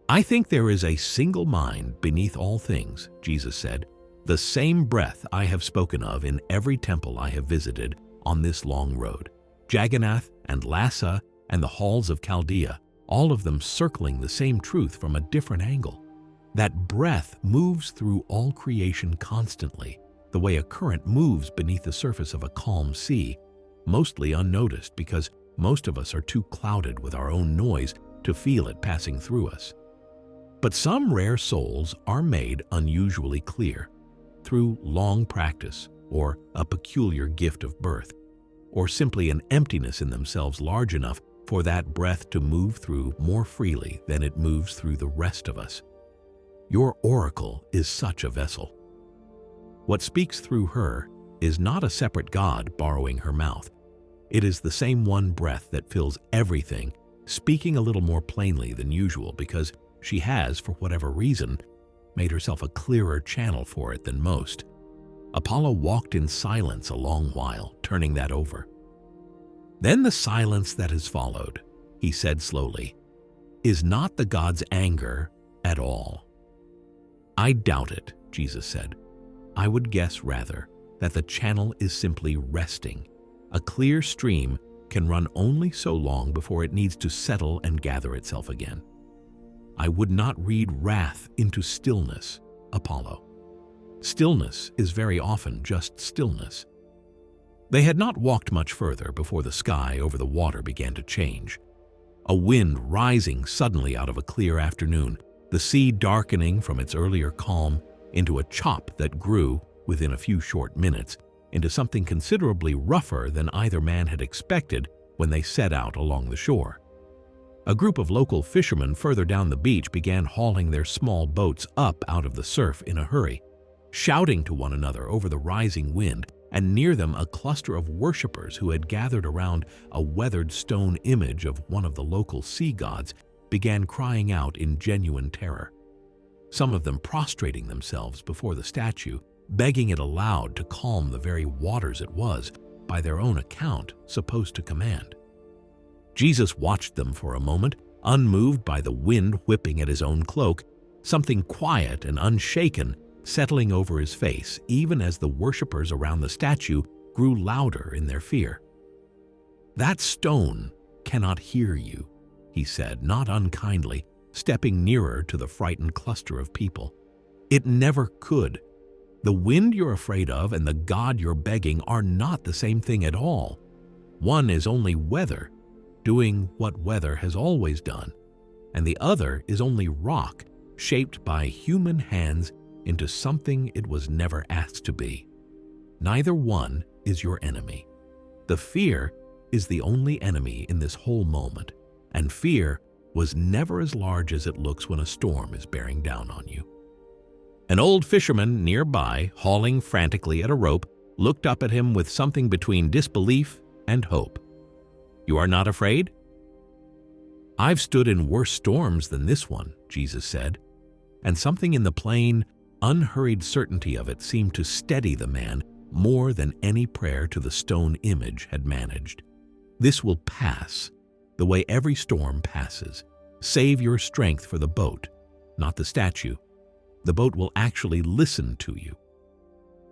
"I think there is a single mind beneath all things," Jesus said, "the same breath I have spoken of in every temple I have visited on this long road, Jagannath and Lhasa and the halls of Chaldea, all of them circling the same truth from a different angle. That breath moves through all creation constantly, the way a current moves beneath the surface of a calm sea, mostly unnoticed because most of us are too clouded with our own noise to feel it passing through us. But some rare souls are made unusually clear through long practice or a peculiar gift of birth, or simply an emptiness in themselves large enough for that breath to move through more freely than it moves through the rest of us. Your oracle is such a vessel. What speaks through her is not a separate god borrowing her mouth. It is the same one breath that fills everything, speaking a little more plainly than usual because she has, for whatever reason, made herself a clearer channel for it than most." Apollo walked in silence a long while, turning that over. "Then the silence that has followed," he said slowly, "is not the god's anger at all." "I doubt it," Jesus said. "I would guess rather that the channel is simply resting. A clear stream can run only so long before it needs to settle and gather itself again. I would not read wrath into stillness, Apollo. Stillness is very often just stillness." They had not walked much further before the sky over the water began to change. A wind rising suddenly out of a clear afternoon, the sea darkening from its earlier calm into a chop that grew, within a few short minutes, into something considerably rougher than either man had expected when they set out along the shore. A group of local fishermen further down the beach began hauling their small boats up out of the surf in a hurry, shouting to one another over the rising wind, and near them a cluster of worshippers who had gathered around a weathered stone image of one of the local sea gods began crying out in genuine terror, some of them prostrating themselves before the statue, begging it aloud to calm the very waters it was, by their own account, supposed to command. Jesus watched them for a moment, unmoved by the wind whipping at his own cloak, something quiet and unshaken settling over his face even as the worshippers around the statue grew louder in their fear. "That stone cannot hear you," he said, not unkindly, stepping nearer to the frightened cluster of people. "It never could. The wind you're afraid of and the God you're begging are not the same thing at all. One is only weather, doing what weather has always done, and the other is only rock, shaped by human hands into something it was never asked to be." Neither one is your enemy. The fear is the only enemy in this whole moment, and fear was never as large as it looks when a storm is bearing down on you. An old fisherman nearby, hauling frantically at a rope, looked up at him with something between disbelief and hope. "You are not afraid?" "I've stood in worse storms than this one," Jesus said, and something in the plain, unhurried certainty of it seemed to steady the man more than any prayer to the stone image had managed. "This will pass, the way every storm passes. Save your strength for the boat, not the statue. The boat will actually listen to you."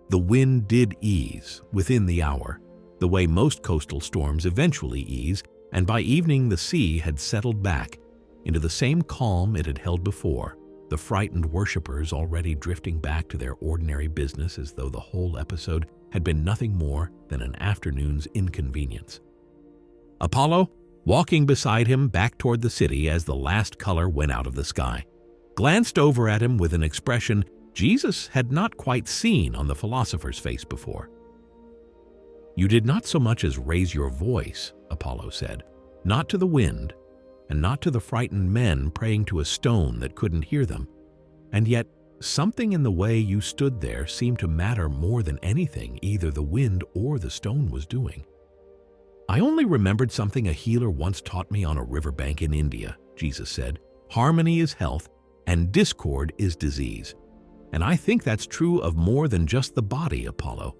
The wind did ease within the hour, the way most coastal storms eventually ease, and by evening the sea had settled back into the same calm it had held before, the frightened worshippers already drifting back to their ordinary business as though the whole episode had been nothing more than an afternoon's inconvenience. Apollo, walking beside him back toward the city as the last color went out of the sky, glanced over at him with an expression Jesus had not quite seen on the philosopher's face before. "You did not so much as raise your voice," Apollo said, "not to the wind, and not to the frightened men praying to a stone that couldn't hear them. And yet, something in the way you stood there seemed to matter more than anything either the wind or the stone was doing." "I only remembered something a healer once taught me on a riverbank in India," Jesus said. "Harmony is health, and discord is disease. And I think that's true of more than just the body, Apollo.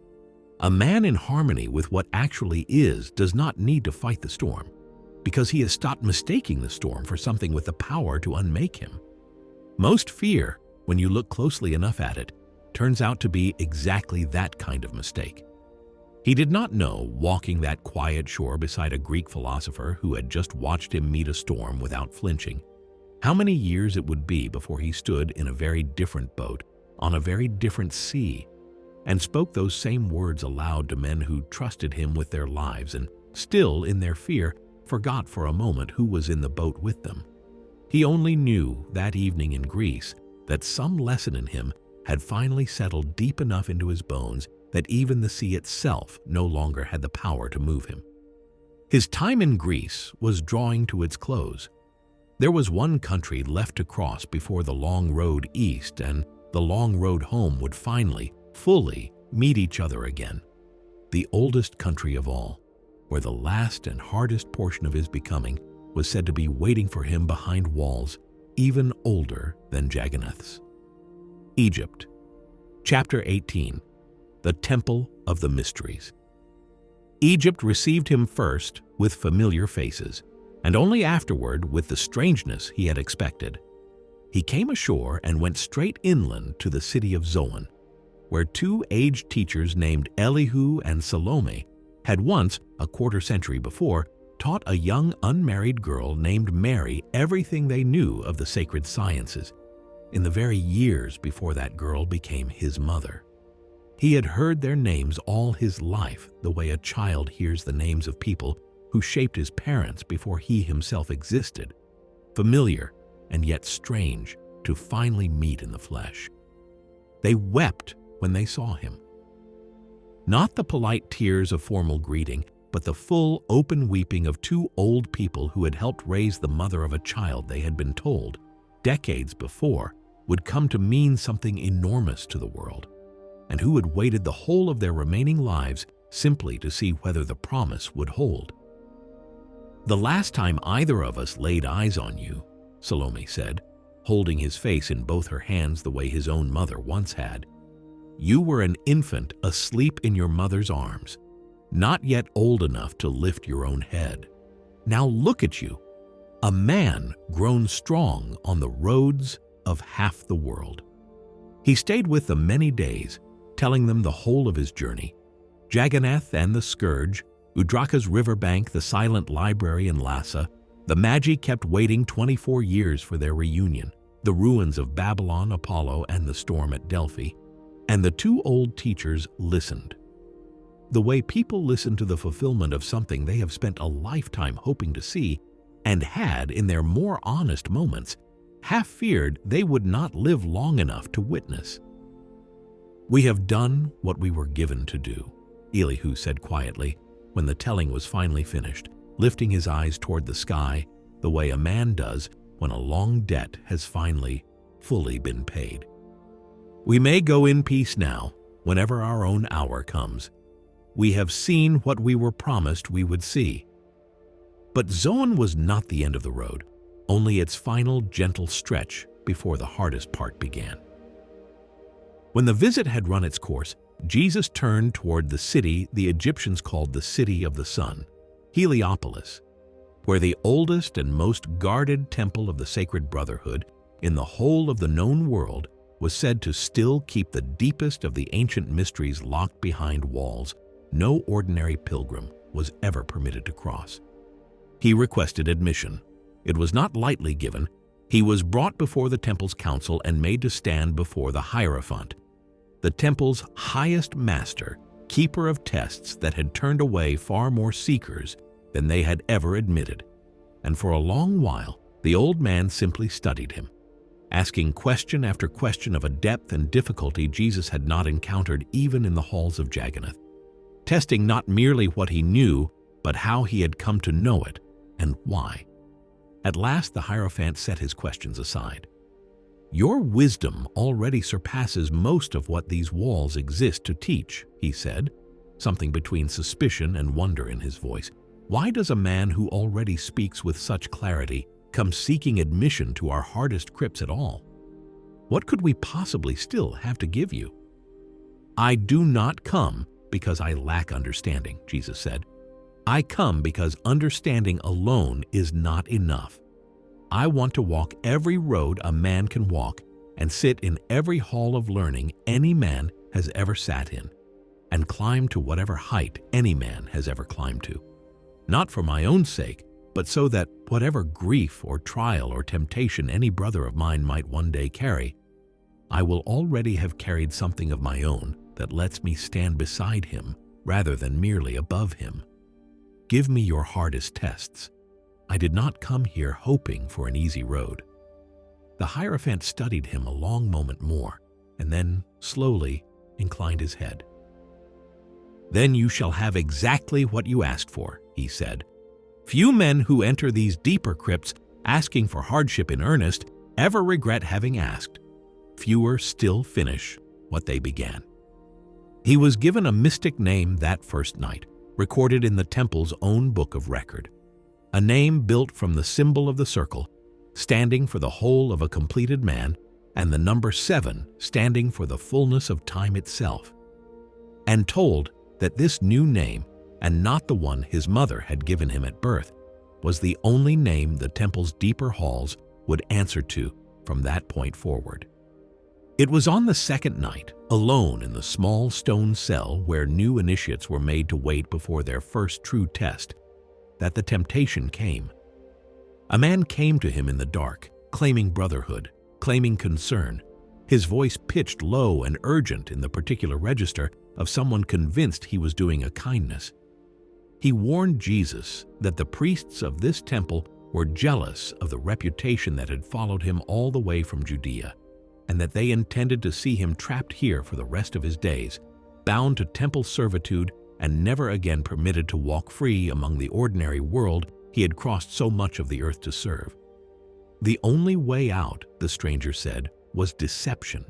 A man in harmony with what actually is does not need to fight the storm, because he has stopped mistaking the storm for something with the power to unmake him. Most fear, when you look closely enough at it, turns out to be exactly that kind of mistake." He did not know, walking that quiet shore beside a Greek philosopher who had just watched him meet a storm without flinching, how many years it would be before he stood in a very different boat, on a very different sea, and spoke those same words aloud to men who trusted him with their lives and, still in their fear, forgot for a moment who was in the boat with them. He only knew that evening in Greece that some lesson in him had finally settled deep enough into his bones that even the sea itself no longer had the power to move him. His time in Greece was drawing to its close. There was one country left to cross before the long road east and the long road home would finally, fully meet each other again. The oldest country of all, where the last and hardest portion of his becoming was said to be waiting for him behind walls even older than Jagannath's. Egypt. Chapter 18. The Temple of the Mysteries. Egypt received him first with familiar faces, and only afterward with the strangeness he had expected. He came ashore and went straight inland to the city of Zoan, where two aged teachers named Elihu and Salome had once, a quarter-century before, taught a young unmarried girl named Mary everything they knew of the sacred sciences, in the very years before that girl became his mother. He had heard their names all his life, the way a child hears the names of people who shaped his parents before he himself existed, familiar and yet strange to finally meet in the flesh. They wept when they saw him. Not the polite tears of formal greeting, but the full, open weeping of two old people who had helped raise the mother of a child they had been told, decades before, would come to mean something enormous to the world, and who had waited the whole of their remaining lives simply to see whether the promise would hold. "The last time either of us laid eyes on you," Salome said, holding his face in both her hands the way his own mother once had, "you were an infant asleep in your mother's arms, not yet old enough to lift your own head. Now look at you, a man grown strong on the roads of half the world." He stayed with them many days, telling them the whole of his journey, Jagannath and the scourge, Udraka's riverbank, the silent library in Lhasa, the Magi kept waiting 24 years for their reunion, the ruins of Babylon, Apollo, and the storm at Delphi, and the two old teachers listened. The way people listen to the fulfillment of something they have spent a lifetime hoping to see, and had, in their more honest moments, half feared they would not live long enough to witness. "We have done what we were given to do," Elihu said quietly when the telling was finally finished, lifting his eyes toward the sky the way a man does when a long debt has finally, fully been paid. "We may go in peace now, whenever our own hour comes. We have seen what we were promised we would see." But Zoan was not the end of the road, only its final gentle stretch before the hardest part began. When the visit had run its course, Jesus turned toward the city the Egyptians called the City of the Sun, Heliopolis, where the oldest and most guarded temple of the Sacred Brotherhood in the whole of the known world was said to still keep the deepest of the ancient mysteries locked behind walls no ordinary pilgrim was ever permitted to cross. He requested admission. It was not lightly given. He was brought before the temple's council and made to stand before the Hierophant, the temple's highest master, keeper of tests that had turned away far more seekers than they had ever admitted. And for a long while, the old man simply studied him, asking question after question of a depth and difficulty Jesus had not encountered even in the halls of Jagannath, testing not merely what he knew, but how he had come to know it and why. At last the Hierophant set his questions aside. "Your wisdom already surpasses most of what these walls exist to teach," he said, something between suspicion and wonder in his voice. "Why does a man who already speaks with such clarity come seeking admission to our hardest crypts at all? What could we possibly still have to give you?" "I do not come because I lack understanding," Jesus said. "I come because understanding alone is not enough. I want to walk every road a man can walk and sit in every hall of learning any man has ever sat in, and climb to whatever height any man has ever climbed to. Not for my own sake, but so that whatever grief or trial or temptation any brother of mine might one day carry, I will already have carried something of my own that lets me stand beside him rather than merely above him. Give me your hardest tests. I did not come here hoping for an easy road." The Hierophant studied him a long moment more, and then slowly inclined his head. "Then you shall have exactly what you asked for," he said. "Few men who enter these deeper crypts asking for hardship in earnest ever regret having asked. Fewer still finish what they began." He was given a mystic name that first night, recorded in the temple's own book of record. A name built from the symbol of the circle, standing for the whole of a completed man, and the number 7 standing for the fullness of time itself. And told that this new name, and not the one his mother had given him at birth, was the only name the temple's deeper halls would answer to from that point forward. It was on the second night, alone in the small stone cell where new initiates were made to wait before their first true test, that the temptation came. A man came to him in the dark, claiming brotherhood, claiming concern, his voice pitched low and urgent in the particular register of someone convinced he was doing a kindness. He warned Jesus that the priests of this temple were jealous of the reputation that had followed him all the way from Judea, and that they intended to see him trapped here for the rest of his days, bound to temple servitude and never again permitted to walk free among the ordinary world he had crossed so much of the earth to serve. The only way out, the stranger said, was deception.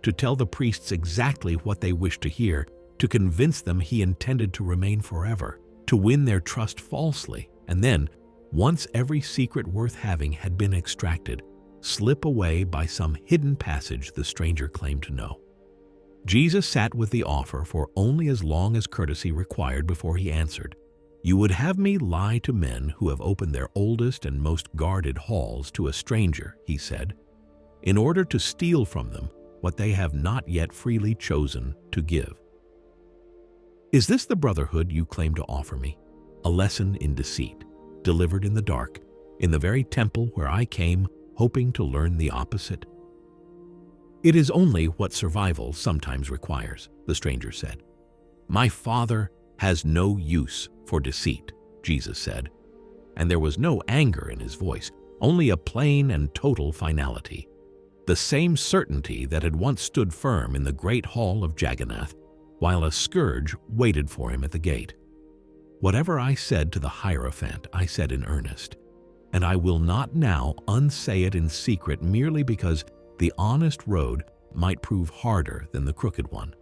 To tell the priests exactly what they wished to hear, to convince them he intended to remain forever, to win their trust falsely, and then, once every secret worth having had been extracted, slip away by some hidden passage the stranger claimed to know. Jesus sat with the offer for only as long as courtesy required before he answered, "You would have me lie to men who have opened their oldest and most guarded halls to a stranger," he said, "in order to steal from them what they have not yet freely chosen to give. Is this the brotherhood you claim to offer me? A lesson in deceit, delivered in the dark, in the very temple where I came hoping to learn the opposite?" "It is only what survival sometimes requires," the stranger said. "My Father has no use for deceit," Jesus said, and there was no anger in his voice, only a plain and total finality. the same certainty that had once stood firm in the great hall of Jagannath, while a scourge waited for him at the gate. Whatever I said to the Hierophant, I said in earnest, and I will not now unsay it in secret merely because the honest road might prove harder than the crooked one.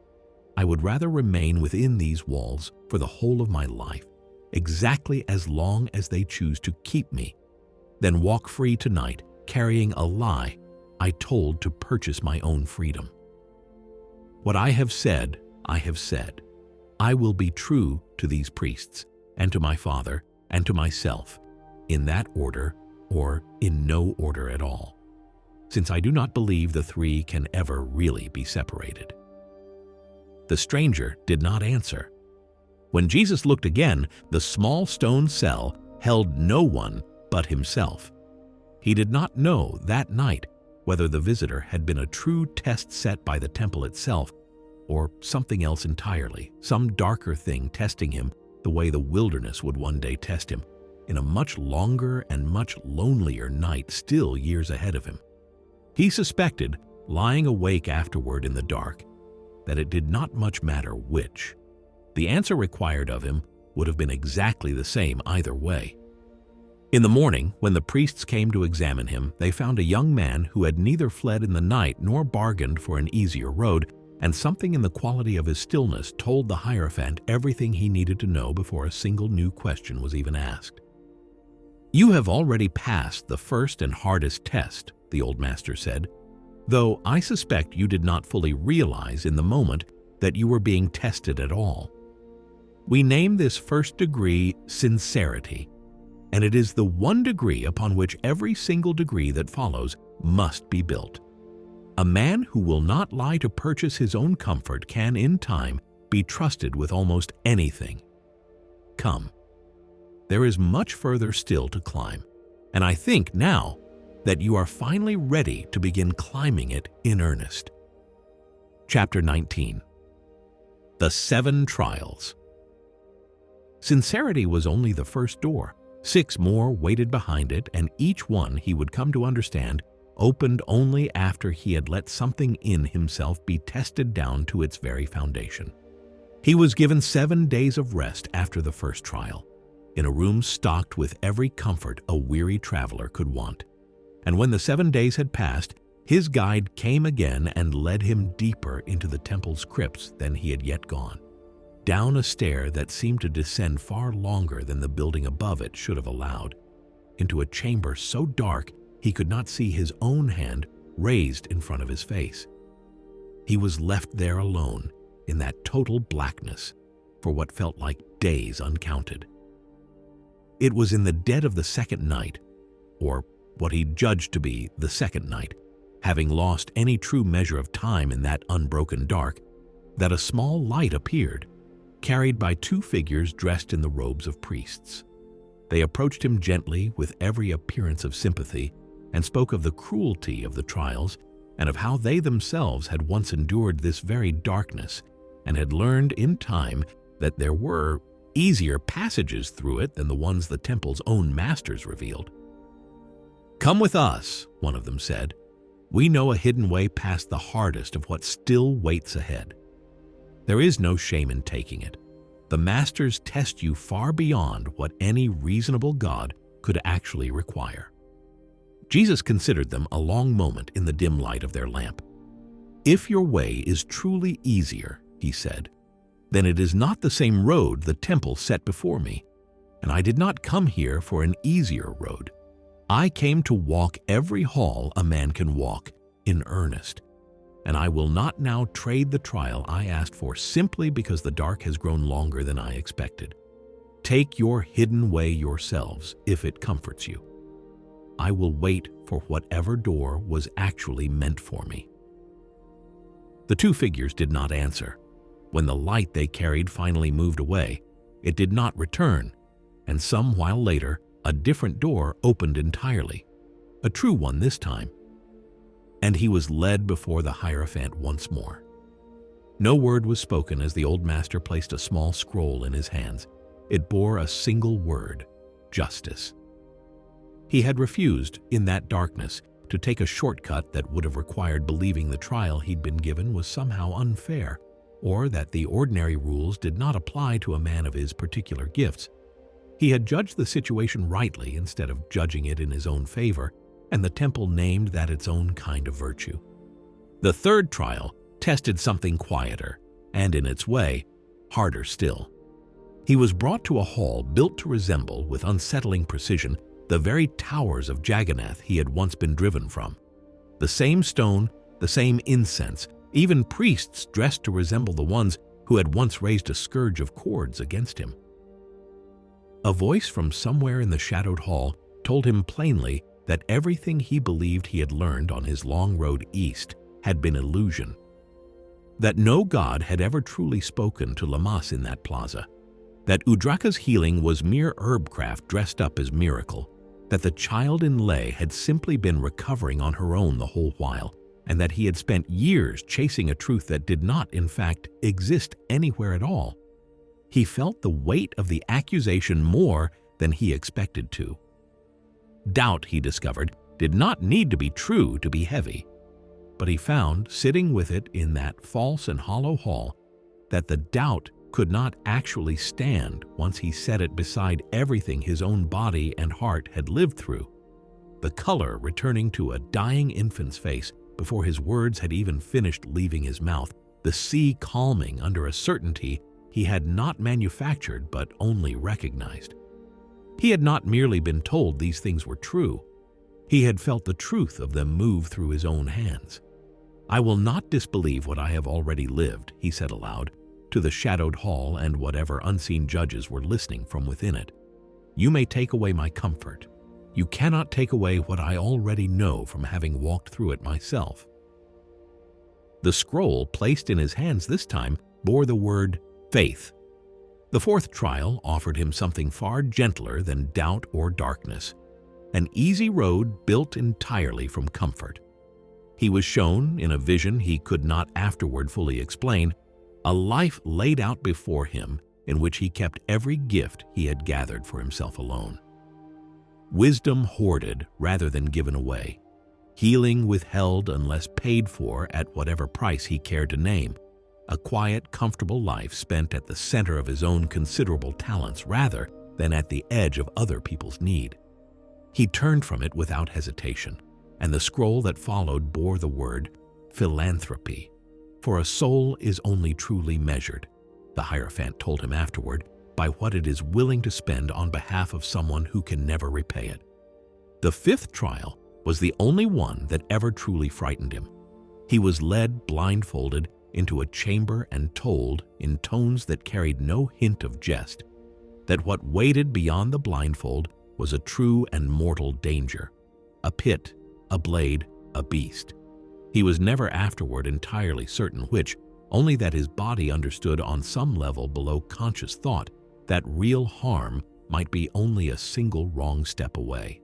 I would rather remain within these walls for the whole of my life, exactly as long as they choose to keep me, than walk free tonight, carrying a lie I told to purchase my own freedom. What I have said, I have said. I will be true to these priests, and to my Father, and to myself, in that order, or in no order at all, since I do not believe the three can ever really be separated. The stranger did not answer. When Jesus looked again, the small stone cell held no one but himself. He did not know that night whether the visitor had been a true test set by the temple itself or something else entirely, some darker thing testing him the way the wilderness would one day test him, in a much longer and much lonelier night still years ahead of him. He suspected, lying awake afterward in the dark, that it did not much matter which. The answer required of him would have been exactly the same either way. In the morning, when the priests came to examine him, they found a young man who had neither fled in the night nor bargained for an easier road, and something in the quality of his stillness told the Hierophant everything he needed to know before a single new question was even asked. "You have already passed the first and hardest test," the old master said, "though I suspect you did not fully realize in the moment that you were being tested at all. We name this first degree sincerity, and it is the one degree upon which every single degree that follows must be built. A man who will not lie to purchase his own comfort can, in time, be trusted with almost anything. Come. There is much further still to climb, and I think now that you are finally ready to begin climbing it in earnest." Chapter 19. The 7 Trials. Sincerity was only the first door. 6 more waited behind it, and each one, he would come to understand, opened only after he had let something in himself be tested down to its very foundation. He was given 7 days of rest after the first trial, in a room stocked with every comfort a weary traveler could want. And when the 7 days had passed, his guide came again and led him deeper into the temple's crypts than he had yet gone, down a stair that seemed to descend far longer than the building above it should have allowed, into a chamber so dark he could not see his own hand raised in front of his face. He was left there alone in that total blackness for what felt like days uncounted. It was in the dead of the second night, or what he judged to be the second night, having lost any true measure of time in that unbroken dark, that a small light appeared, carried by 2 figures dressed in the robes of priests. They approached him gently with every appearance of sympathy and spoke of the cruelty of the trials and of how they themselves had once endured this very darkness and had learned in time that there were easier passages through it than the ones the temple's own masters revealed. "Come with us," one of them said. "We know a hidden way past the hardest of what still waits ahead. There is no shame in taking it. The masters test you far beyond what any reasonable God could actually require." Jesus considered them a long moment in the dim light of their lamp. "If your way is truly easier," he said, "then it is not the same road the temple set before me, and I did not come here for an easier road. I came to walk every hall a man can walk in earnest, and I will not now trade the trial I asked for simply because the dark has grown longer than I expected. Take your hidden way yourselves if it comforts you. I will wait for whatever door was actually meant for me." The 2 figures did not answer. When the light they carried finally moved away, it did not return, and some while later, a different door opened entirely, a true one this time, and he was led before the Hierophant once more. No word was spoken as the old master placed a small scroll in his hands. It bore a single word: justice. He had refused, in that darkness, to take a shortcut that would have required believing the trial he'd been given was somehow unfair, or that the ordinary rules did not apply to a man of his particular gifts. He had judged the situation rightly instead of judging it in his own favor, and the temple named that its own kind of virtue. The third trial tested something quieter, and in its way, harder still. He was brought to a hall built to resemble, with unsettling precision, the very towers of Jagannath he had once been driven from. The same stone, the same incense, even priests dressed to resemble the ones who had once raised a scourge of cords against him. A voice from somewhere in the shadowed hall told him plainly that everything he believed he had learned on his long road east had been illusion. That no god had ever truly spoken to Lamas in that plaza. That Udraka's healing was mere herbcraft dressed up as miracle. That the child in Leh had simply been recovering on her own the whole while, and that he had spent years chasing a truth that did not, in fact, exist anywhere at all. He felt the weight of the accusation more than he expected to. Doubt, he discovered, did not need to be true to be heavy. But he found, sitting with it in that false and hollow hall, that the doubt could not actually stand once he set it beside everything his own body and heart had lived through. The color returning to a dying infant's face before his words had even finished leaving his mouth, the sea calming under a certainty he had not manufactured but only recognized. He had not merely been told these things were true. He had felt the truth of them move through his own hands. "I will not disbelieve what I have already lived," he said aloud, to the shadowed hall and whatever unseen judges were listening from within it. "You may take away my comfort. You cannot take away what I already know from having walked through it myself." The scroll placed in his hands this time bore the word faith. The fourth trial offered him something far gentler than doubt or darkness, an easy road built entirely from comfort. He was shown, in a vision he could not afterward fully explain, a life laid out before him in which he kept every gift he had gathered for himself alone. Wisdom hoarded rather than given away, healing withheld unless paid for at whatever price he cared to name, a quiet, comfortable life spent at the center of his own considerable talents rather than at the edge of other people's need. He turned from it without hesitation, and the scroll that followed bore the word philanthropy. For a soul is only truly measured, the Hierophant told him afterward, by what it is willing to spend on behalf of someone who can never repay it. The fifth trial was the only one that ever truly frightened him. He was led blindfolded into a chamber and told, in tones that carried no hint of jest, that what waited beyond the blindfold was a true and mortal danger, a pit, a blade, a beast. He was never afterward entirely certain which, only that his body understood on some level below conscious thought that real harm might be only a single wrong step away.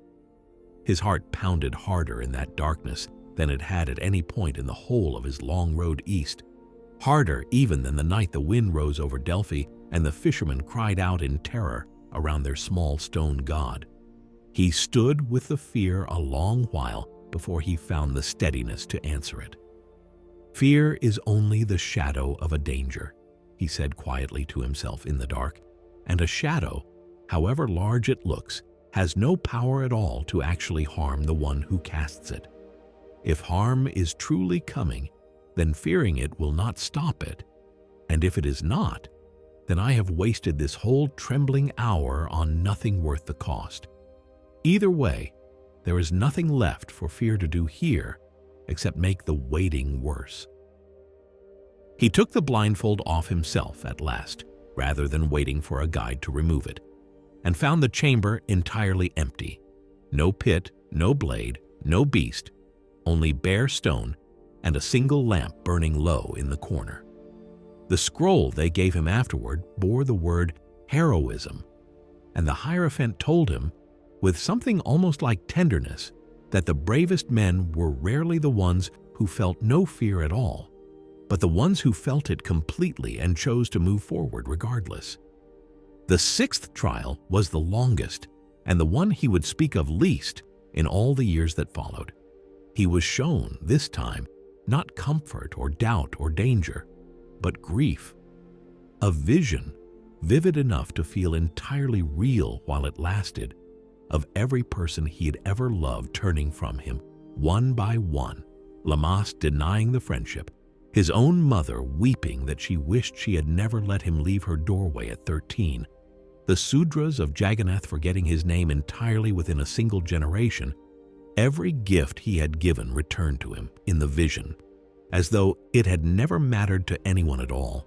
His heart pounded harder in that darkness than it had at any point in the whole of his long road east, harder even than the night the wind rose over Delphi and the fishermen cried out in terror around their small stone god. He stood with the fear a long while before he found the steadiness to answer it. "Fear is only the shadow of a danger," he said quietly to himself in the dark, "and a shadow, however large it looks, has no power at all to actually harm the one who casts it. If harm is truly coming, then fearing it will not stop it, and if it is not, then I have wasted this whole trembling hour on nothing worth the cost. Either way, there is nothing left for fear to do here except make the waiting worse." He took the blindfold off himself at last, rather than waiting for a guide to remove it, and found the chamber entirely empty. No pit, no blade, no beast, only bare stone and a single lamp burning low in the corner. The scroll they gave him afterward bore the word heroism, and the Hierophant told him, with something almost like tenderness, that the bravest men were rarely the ones who felt no fear at all, but the ones who felt it completely and chose to move forward regardless. The sixth trial was the longest, and the one he would speak of least in all the years that followed. He was shown, this time, not comfort or doubt or danger, but grief. A vision, vivid enough to feel entirely real while it lasted, of every person he had ever loved turning from him, one by one, Lamas denying the friendship, his own mother weeping that she wished she had never let him leave her doorway at 13, the Sudras of Jagannath forgetting his name entirely within a single generation. Every gift he had given returned to him in the vision, as though it had never mattered to anyone at all.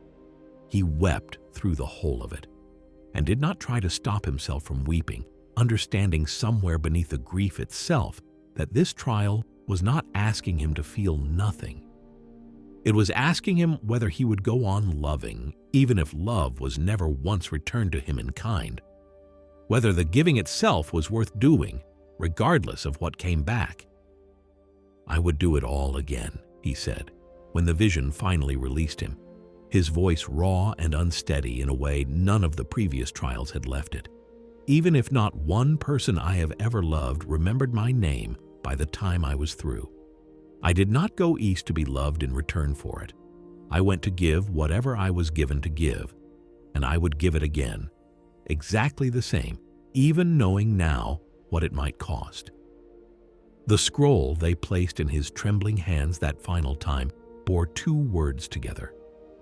He wept through the whole of it, and did not try to stop himself from weeping, understanding somewhere beneath the grief itself that this trial was not asking him to feel nothing. It was asking him whether he would go on loving, even if love was never once returned to him in kind, whether the giving itself was worth doing, regardless of what came back. "I would do it all again," he said, when the vision finally released him, his voice raw and unsteady in a way none of the previous trials had left it. "Even if not one person I have ever loved remembered my name by the time I was through. I did not go east to be loved in return for it. I went to give whatever I was given to give, and I would give it again, exactly the same, even knowing now what it might cost." The scroll they placed in his trembling hands that final time bore 2 words together,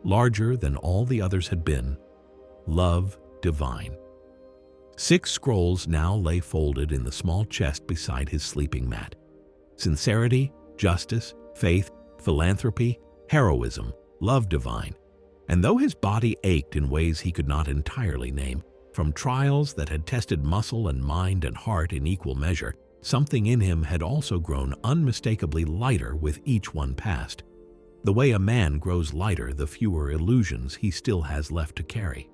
larger than all the others had been: love divine. 6 scrolls now lay folded in the small chest beside his sleeping mat. Sincerity, justice, faith, philanthropy, heroism, love divine. And though his body ached in ways he could not entirely name, from trials that had tested muscle and mind and heart in equal measure, something in him had also grown unmistakably lighter with each one passed, the way a man grows lighter the fewer illusions he still has left to carry.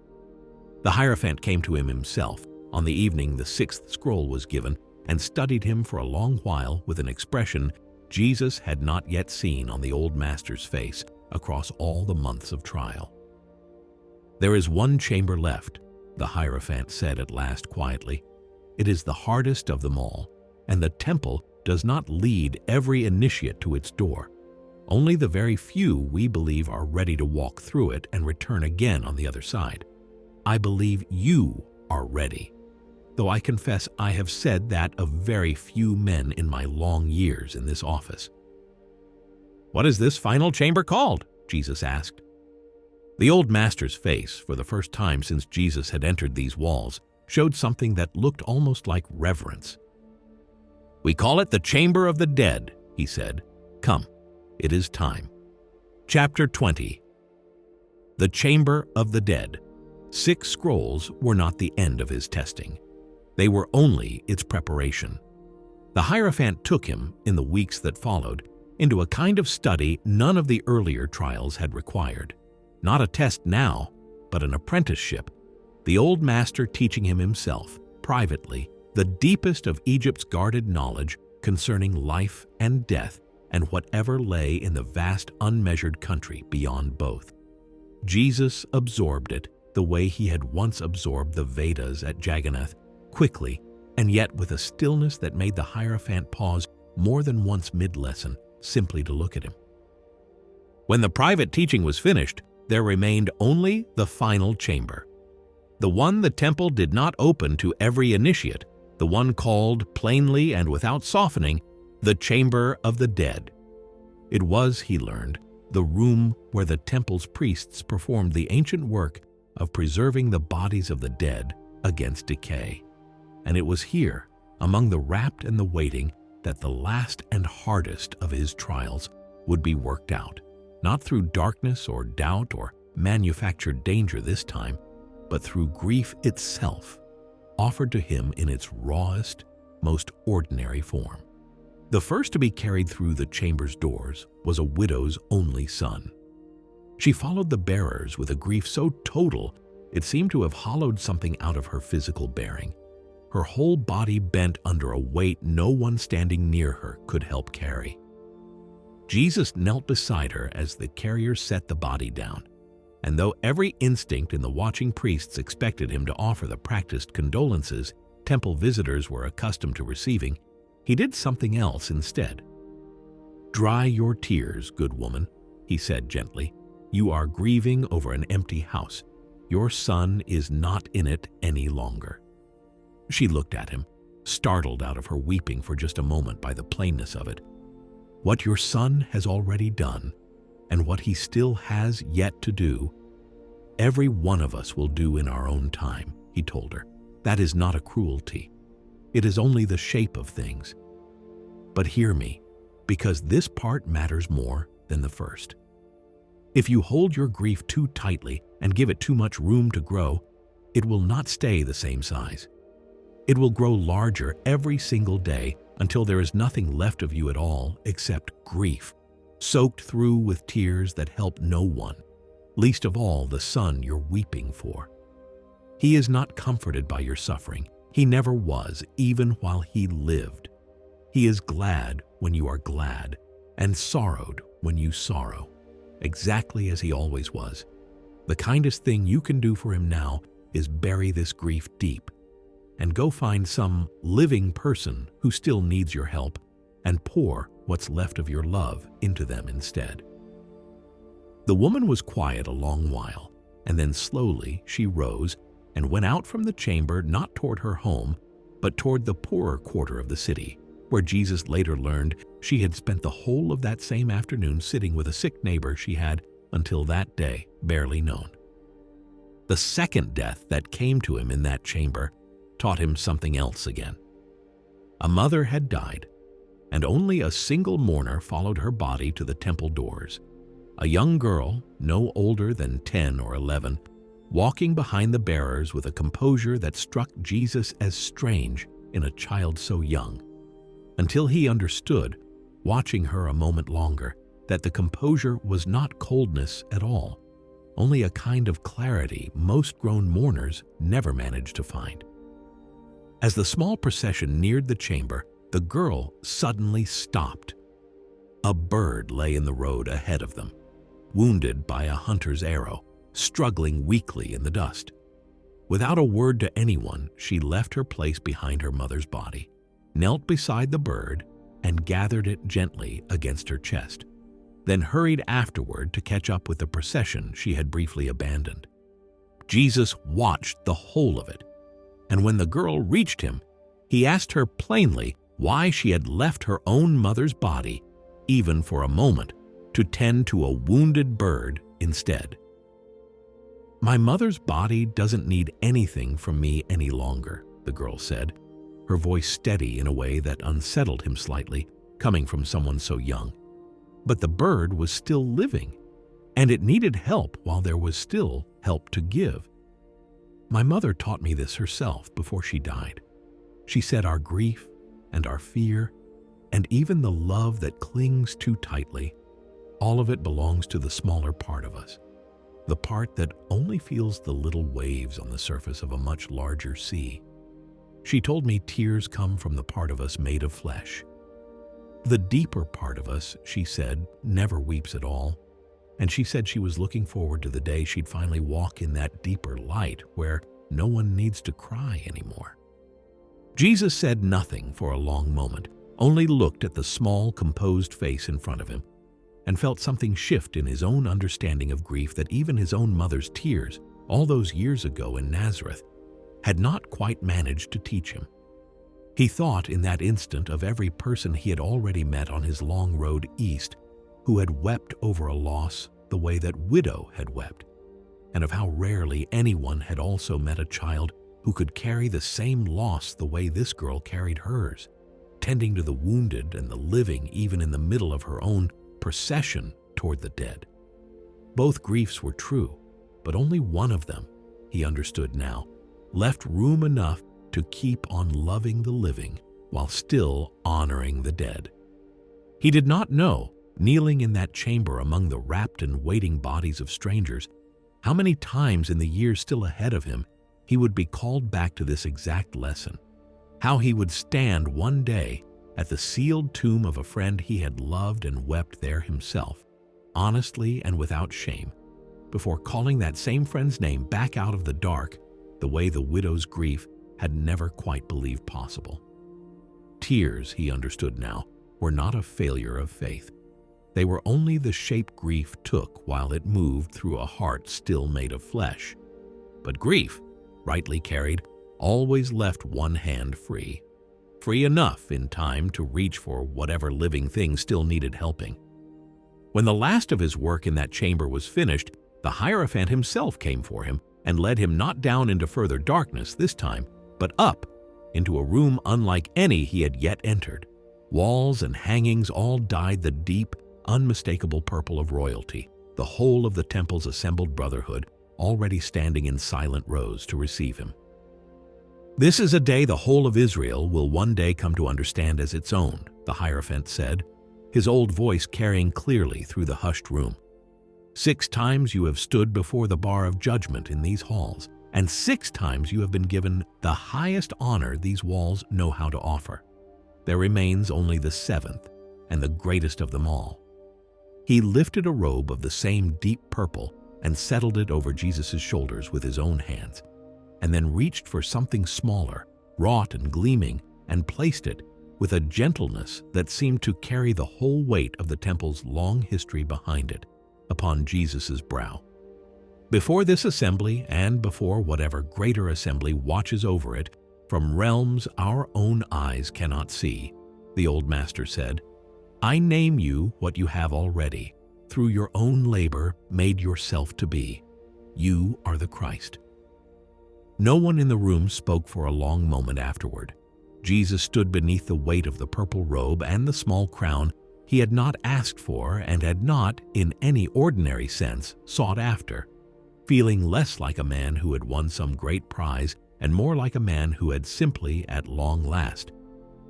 The Hierophant came to him himself on the evening the 6th scroll was given and studied him for a long while with an expression Jesus had not yet seen on the old master's face across all the months of trial. "There is one chamber left," the Hierophant said at last quietly. "It is the hardest of them all, and the temple does not lead every initiate to its door. Only the very few we believe are ready to walk through it and return again on the other side. I believe you are ready, though I confess I have said that of very few men in my long years in this office." "What is this final chamber called?" Jesus asked. The old master's face, for the first time since Jesus had entered these walls, showed something that looked almost like reverence. "We call it the Chamber of the Dead," he said. "Come, it is time." Chapter 20. The Chamber of the Dead. 6 scrolls were not the end of his testing. They were only its preparation. The Hierophant took him, in the weeks that followed, into a kind of study none of the earlier trials had required. Not a test now, but an apprenticeship, the old master teaching him himself, privately, the deepest of Egypt's guarded knowledge concerning life and death and whatever lay in the vast unmeasured country beyond both. Jesus absorbed it the way he had once absorbed the Vedas at Jagannath, quickly, and yet with a stillness that made the Hierophant pause more than once mid-lesson, simply to look at him. When the private teaching was finished, there remained only the final chamber. The one the temple did not open to every initiate, the one called, plainly and without softening, the Chamber of the Dead. It was, he learned, the room where the temple's priests performed the ancient work of preserving the bodies of the dead against decay. And it was here, among the rapt and the waiting, that the last and hardest of his trials would be worked out, not through darkness or doubt or manufactured danger this time, but through grief itself, offered to him in its rawest, most ordinary form. The first to be carried through the chamber's doors was a widow's only son. She followed the bearers with a grief so total it seemed to have hollowed something out of her physical bearing. Her whole body bent under a weight no one standing near her could help carry. Jesus knelt beside her as the carrier set the body down, and though every instinct in the watching priests expected him to offer the practiced condolences temple visitors were accustomed to receiving, he did something else instead. "Dry your tears, good woman," he said gently. "You are grieving over an empty house. Your son is not in it any longer." She looked at him, startled out of her weeping for just a moment by the plainness of it. "What your son has already done, and what he still has yet to do, every one of us will do in our own time," he told her. "That is not a cruelty. It is only the shape of things. But hear me, because this part matters more than the first. If you hold your grief too tightly and give it too much room to grow, it will not stay the same size. It will grow larger every single day until there is nothing left of you at all except grief, soaked through with tears that help no one, least of all the son you're weeping for. He is not comforted by your suffering. He never was, even while he lived. He is glad when you are glad, and sorrowed when you sorrow, exactly as he always was. The kindest thing you can do for him now is bury this grief deep, and go find some living person who still needs your help, and pour what's left of your love into them instead." The woman was quiet a long while, and then slowly she rose and went out from the chamber, not toward her home, but toward the poorer quarter of the city, where Jesus later learned she had spent the whole of that same afternoon sitting with a sick neighbor she had, until that day, barely known. The second death that came to him in that chamber taught him something else again. A mother had died, and only a single mourner followed her body to the temple doors. A young girl, no older than 10 or 11, walking behind the bearers with a composure that struck Jesus as strange in a child so young, until he understood, watching her a moment longer, that the composure was not coldness at all, only a kind of clarity most grown mourners never manage to find. As the small procession neared the chamber, the girl suddenly stopped. A bird lay in the road ahead of them, wounded by a hunter's arrow, struggling weakly in the dust. Without a word to anyone, she left her place behind her mother's body, knelt beside the bird, and gathered it gently against her chest, then hurried afterward to catch up with the procession she had briefly abandoned. Jesus watched the whole of it, and when the girl reached him, he asked her plainly why she had left her own mother's body, even for a moment, to tend to a wounded bird instead. "My mother's body doesn't need anything from me any longer," the girl said, her voice steady in a way that unsettled him slightly, coming from someone so young. But the bird was still living, and it needed help while there was still help to give. "My mother taught me this herself before she died. She said our grief and our fear, and even the love that clings too tightly, all of it belongs to the smaller part of us, the part that only feels the little waves on the surface of a much larger sea. She told me tears come from the part of us made of flesh. The deeper part of us," she said, "never weeps at all, and she said she was looking forward to the day she'd finally walk in that deeper light where no one needs to cry anymore." Jesus said nothing for a long moment, only looked at the small, composed face in front of him, and felt something shift in his own understanding of grief that even his own mother's tears, all those years ago in Nazareth, had not quite managed to teach him. He thought in that instant of every person he had already met on his long road east who had wept over a loss the way that widow had wept, and of how rarely anyone had also met a child who could carry the same loss the way this girl carried hers, tending to the wounded and the living even in the middle of her own procession toward the dead. Both griefs were true, but only one of them, he understood now, left room enough to keep on loving the living while still honoring the dead. He did not know, kneeling in that chamber among the wrapped and waiting bodies of strangers, how many times in the years still ahead of him he would be called back to this exact lesson, how he would stand one day at the sealed tomb of a friend he had loved and wept there himself, honestly and without shame, before calling that same friend's name back out of the dark the way the widow's grief had never quite believed possible. Tears, he understood now, were not a failure of faith. They were only the shape grief took while it moved through a heart still made of flesh. But grief, rightly carried, always left one hand free. Free enough in time to reach for whatever living thing still needed helping. When the last of his work in that chamber was finished, the Hierophant himself came for him and led him not down into further darkness this time, but up into a room unlike any he had yet entered. Walls and hangings all dyed the deep, unmistakable purple of royalty, the whole of the temple's assembled brotherhood already standing in silent rows to receive him. "This is a day the whole of Israel will one day come to understand as its own," the Hierophant said, his old voice carrying clearly through the hushed room. 6 times you have stood before the bar of judgment in these halls, and 6 times you have been given the highest honor these walls know how to offer. There remains only the 7th, and the greatest of them all." He lifted a robe of the same deep purple and settled it over Jesus' shoulders with his own hands, and then reached for something smaller, wrought and gleaming, and placed it with a gentleness that seemed to carry the whole weight of the temple's long history behind it, upon Jesus' brow. Before this assembly, and before whatever greater assembly watches over it, from realms our own eyes cannot see, the old master said, "I name you what you have already, through your own labor made yourself to be. You are the Christ." No one in the room spoke for a long moment afterward. Jesus stood beneath the weight of the purple robe and the small crown he had not asked for and had not, in any ordinary sense, sought after, feeling less like a man who had won some great prize and more like a man who had simply, at long last,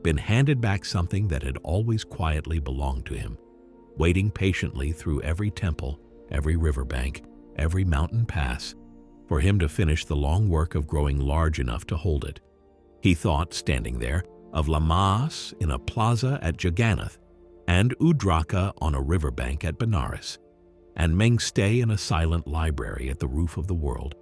been handed back something that had always quietly belonged to him, waiting patiently through every temple, every riverbank, every mountain pass, for him to finish the long work of growing large enough to hold it. He thought, standing there, of Lammas in a plaza at Jagannath, and Udraka on a riverbank at Benares, and Mengste in a silent library at the roof of the world,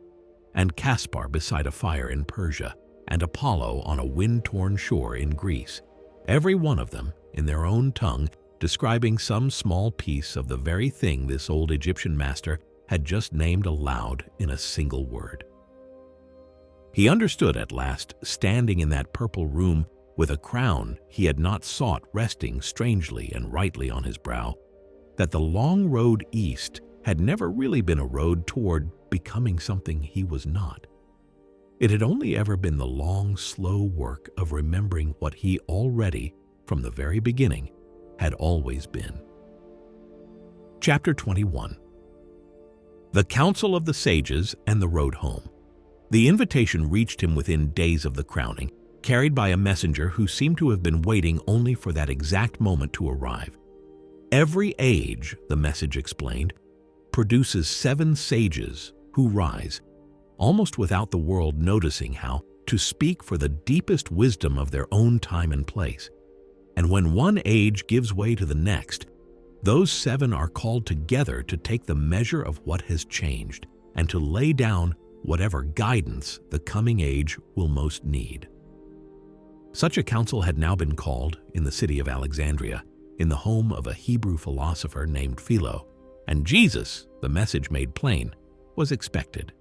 and Caspar beside a fire in Persia, and Apollo on a wind-torn shore in Greece, every one of them, in their own tongue, describing some small piece of the very thing this old Egyptian master had just named aloud in a single word. He understood at last, standing in that purple room with a crown he had not sought resting strangely and rightly on his brow, that the long road east had never really been a road toward becoming something he was not. It had only ever been the long, slow work of remembering what he already, from the very beginning, had always been. Chapter 21. The Council of the Sages and the Road Home. The invitation reached him within days of the crowning, carried by a messenger who seemed to have been waiting only for that exact moment to arrive. Every age, the message explained, produces 7 sages who rise, almost without the world noticing how, to speak for the deepest wisdom of their own time and place. And when one age gives way to the next, those 7 are called together to take the measure of what has changed and to lay down whatever guidance the coming age will most need. Such a council had now been called in the city of Alexandria, in the home of a Hebrew philosopher named Philo, and Jesus, the message made plain, was expected.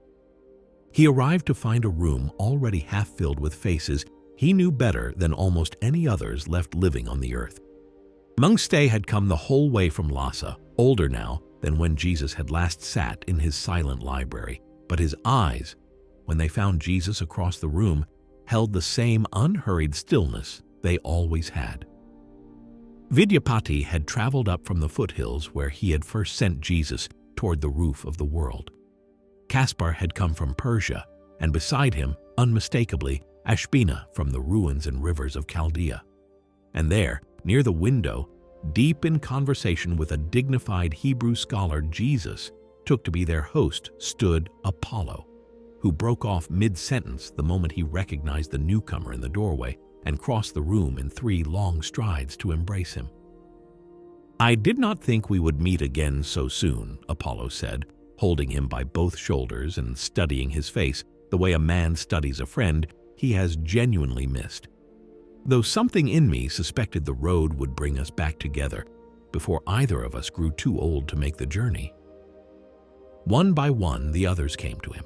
He arrived to find a room already half filled with faces he knew better than almost any others left living on the earth. Mengste had come the whole way from Lhasa, older now than when Jesus had last sat in his silent library, but his eyes, when they found Jesus across the room, held the same unhurried stillness they always had. Vidyapati had traveled up from the foothills where he had first sent Jesus toward the roof of the world. Caspar had come from Persia, and beside him, unmistakably, Ashbina from the ruins and rivers of Chaldea. And there, near the window, deep in conversation with a dignified Hebrew scholar Jesus took to be their host, stood Apollo, who broke off mid-sentence the moment he recognized the newcomer in the doorway and crossed the room in 3 long strides to embrace him. "I did not think we would meet again so soon," Apollo said, holding him by both shoulders and studying his face the way a man studies a friend he has genuinely missed. "Though something in me suspected the road would bring us back together, before either of us grew too old to make the journey. One by one, the others came to him.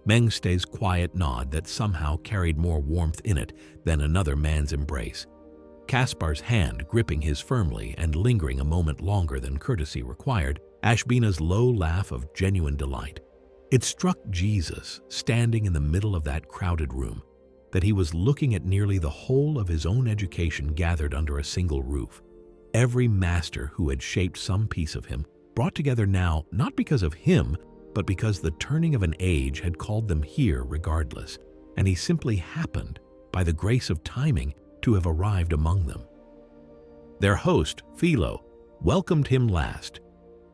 Mengste's quiet nod that somehow carried more warmth in it than another man's embrace. Kaspar's hand gripping his firmly and lingering a moment longer than courtesy required. Ashbina's low laugh of genuine delight. It struck Jesus, standing in the middle of that crowded room, that he was looking at nearly the whole of his own education gathered under a single roof. Every master who had shaped some piece of him, brought together now not because of him, but because the turning of an age had called them here regardless, and he simply happened, by the grace of timing, to have arrived among them. Their host, Philo, welcomed him last,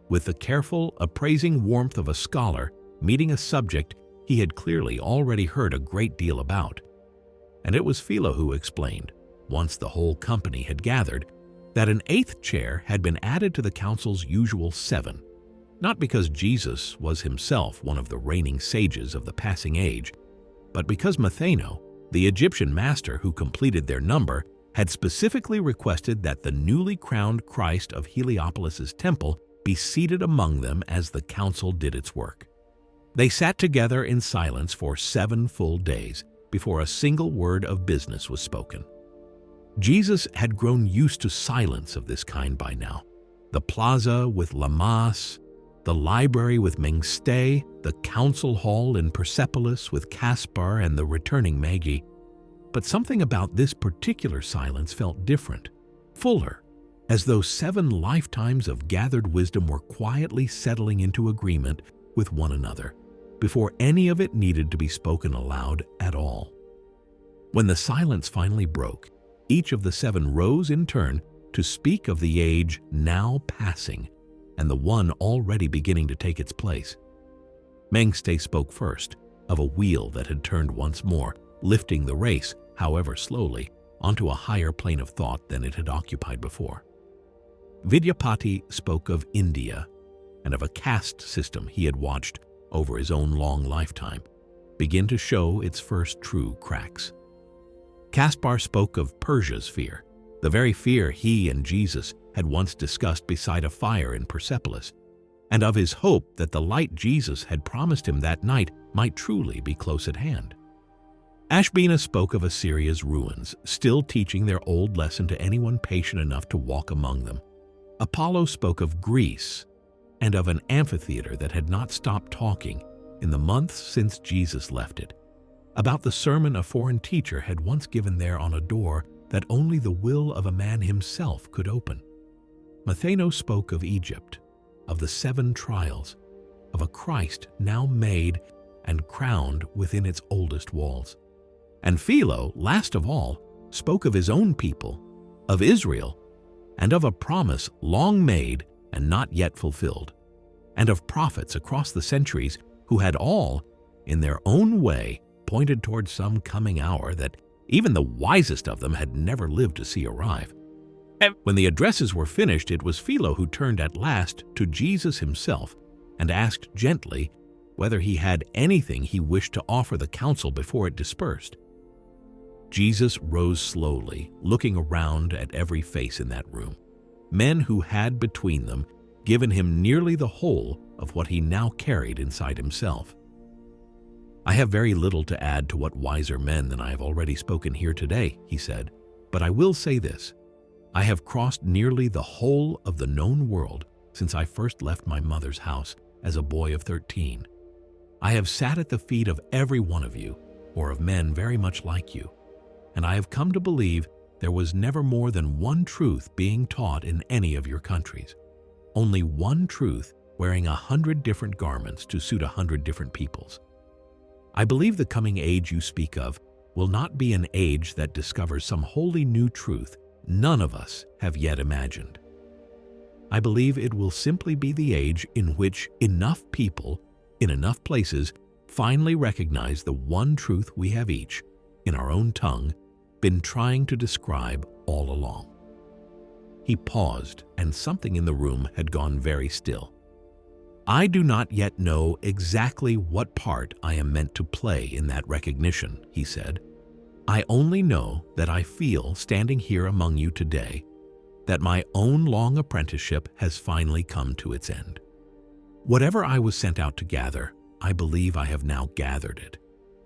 with the careful, appraising warmth of a scholar meeting a subject he had clearly already heard a great deal about. And it was Philo who explained, once the whole company had gathered, that an 8th chair had been added to the council's usual 7, not because Jesus was himself one of the reigning sages of the passing age, but because Matheno, the Egyptian master who completed their number, had specifically requested that the newly crowned Christ of Heliopolis's temple be seated among them as the council did its work. They sat together in silence for 7 full days before a single word of business was spoken. Jesus had grown used to silence of this kind by now. The plaza with Lamas, the library with Mengste, the council hall in Persepolis with Kaspar and the returning Magi. But something about this particular silence felt different, fuller, as though 7 lifetimes of gathered wisdom were quietly settling into agreement with one another, before any of it needed to be spoken aloud at all. When the silence finally broke, each of the 7 rose in turn to speak of the age now passing and the one already beginning to take its place. Mengste spoke first, of a wheel that had turned once more, lifting the race, however slowly, onto a higher plane of thought than it had occupied before. Vidyapati spoke of India and of a caste system he had watched over his own long lifetime begin to show its first true cracks. Kaspar spoke of Persia's fear, the very fear he and Jesus had once discussed beside a fire in Persepolis, and of his hope that the light Jesus had promised him that night might truly be close at hand. Ashbina spoke of Assyria's ruins, still teaching their old lesson to anyone patient enough to walk among them. Apollo spoke of Greece and of an amphitheater that had not stopped talking in the months since Jesus left it, about the sermon a foreign teacher had once given there on a door that only the will of a man himself could open. Matheno spoke of Egypt, of the 7 trials, of a Christ now made and crowned within its oldest walls. And Philo, last of all, spoke of his own people, of Israel, and of a promise long made and not yet fulfilled, and of prophets across the centuries who had all, in their own way, pointed towards some coming hour that even the wisest of them had never lived to see arrive. When the addresses were finished, it was Philo who turned at last to Jesus himself and asked gently whether he had anything he wished to offer the council before it dispersed. Jesus rose slowly, looking around at every face in that room, men who had between them given him nearly the whole of what he now carried inside himself. "I have very little to add to what wiser men than I have already spoken here today," he said, "but I will say this. I have crossed nearly the whole of the known world since I first left my mother's house as a boy of 13. I have sat at the feet of every one of you, or of men very much like you, and I have come to believe there was never more than one truth being taught in any of your countries. Only one truth wearing 100 different garments to suit 100 different peoples. I believe the coming age you speak of will not be an age that discovers some wholly new truth none of us have yet imagined. I believe it will simply be the age in which enough people, in enough places, finally recognize the one truth we have each, in our own tongue, been trying to describe all along." He paused, and something in the room had gone very still. "I do not yet know exactly what part I am meant to play in that recognition," he said. "I only know that I feel, standing here among you today, that my own long apprenticeship has finally come to its end. Whatever I was sent out to gather, I believe I have now gathered it.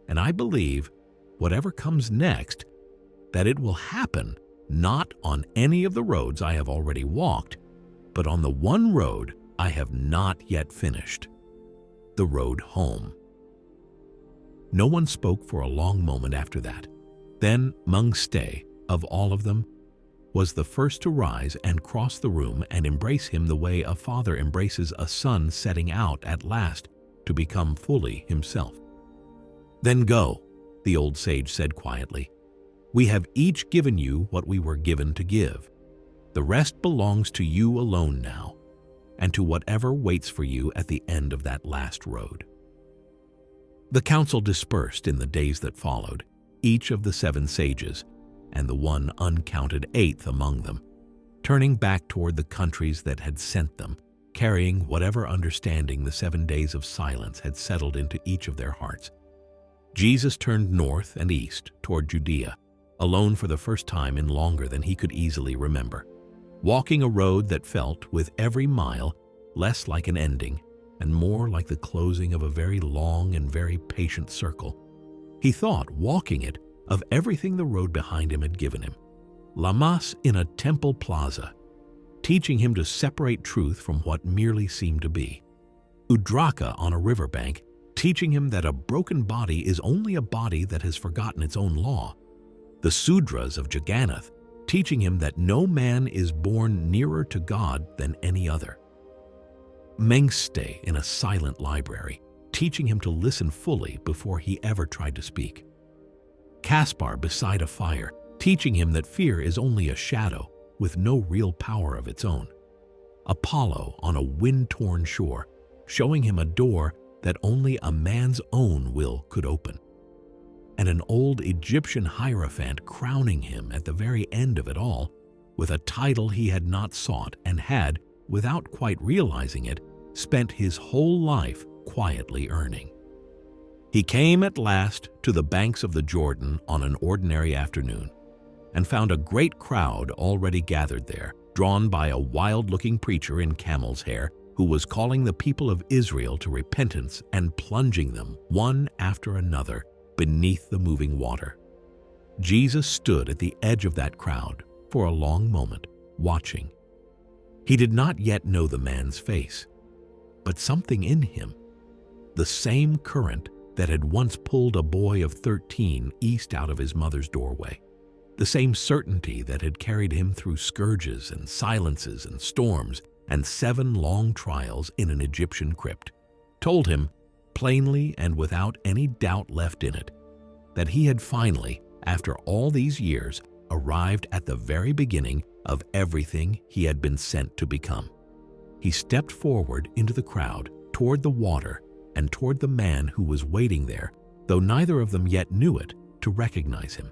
And I believe, whatever comes next, that it will happen not on any of the roads I have already walked, but on the one road I have not yet finished, the road home." No one spoke for a long moment after that. Then Meng Ste, of all of them, was the first to rise and cross the room and embrace him the way a father embraces a son setting out at last to become fully himself. "Then go," the old sage said quietly. "We have each given you what we were given to give. The rest belongs to you alone now, and to whatever waits for you at the end of that last road." The council dispersed in the days that followed, each of the 7 sages, and the one uncounted 8th among them, turning back toward the countries that had sent them, carrying whatever understanding the 7 days of silence had settled into each of their hearts. Jesus turned north and east toward Judea, alone for the first time in longer than he could easily remember, walking a road that felt, with every mile, less like an ending and more like the closing of a very long and very patient circle. He thought, walking it, of everything the road behind him had given him. Lammas in a temple plaza, teaching him to separate truth from what merely seemed to be. Udraka on a riverbank, teaching him that a broken body is only a body that has forgotten its own law. The Sudras of Jagannath, teaching him that no man is born nearer to God than any other. Meng Ste in a silent library, teaching him to listen fully before he ever tried to speak. Caspar beside a fire, teaching him that fear is only a shadow with no real power of its own. Apollo on a wind-torn shore, showing him a door that only a man's own will could open. And an old Egyptian hierophant crowning him at the very end of it all with a title he had not sought and had, without quite realizing it, spent his whole life quietly earning. He came at last to the banks of the Jordan on an ordinary afternoon and found a great crowd already gathered there, drawn by a wild-looking preacher in camel's hair who was calling the people of Israel to repentance and plunging them, one after another, beneath the moving water. Jesus stood at the edge of that crowd for a long moment, watching. He did not yet know the man's face, but something in him, the same current that had once pulled a boy of 13 east out of his mother's doorway, the same certainty that had carried him through scourges and silences and storms and 7 long trials in an Egyptian crypt, told him, plainly and without any doubt left in it, that he had finally, after all these years, arrived at the very beginning of everything he had been sent to become. He stepped forward into the crowd, toward the water, and toward the man who was waiting there, though neither of them yet knew it, to recognize him.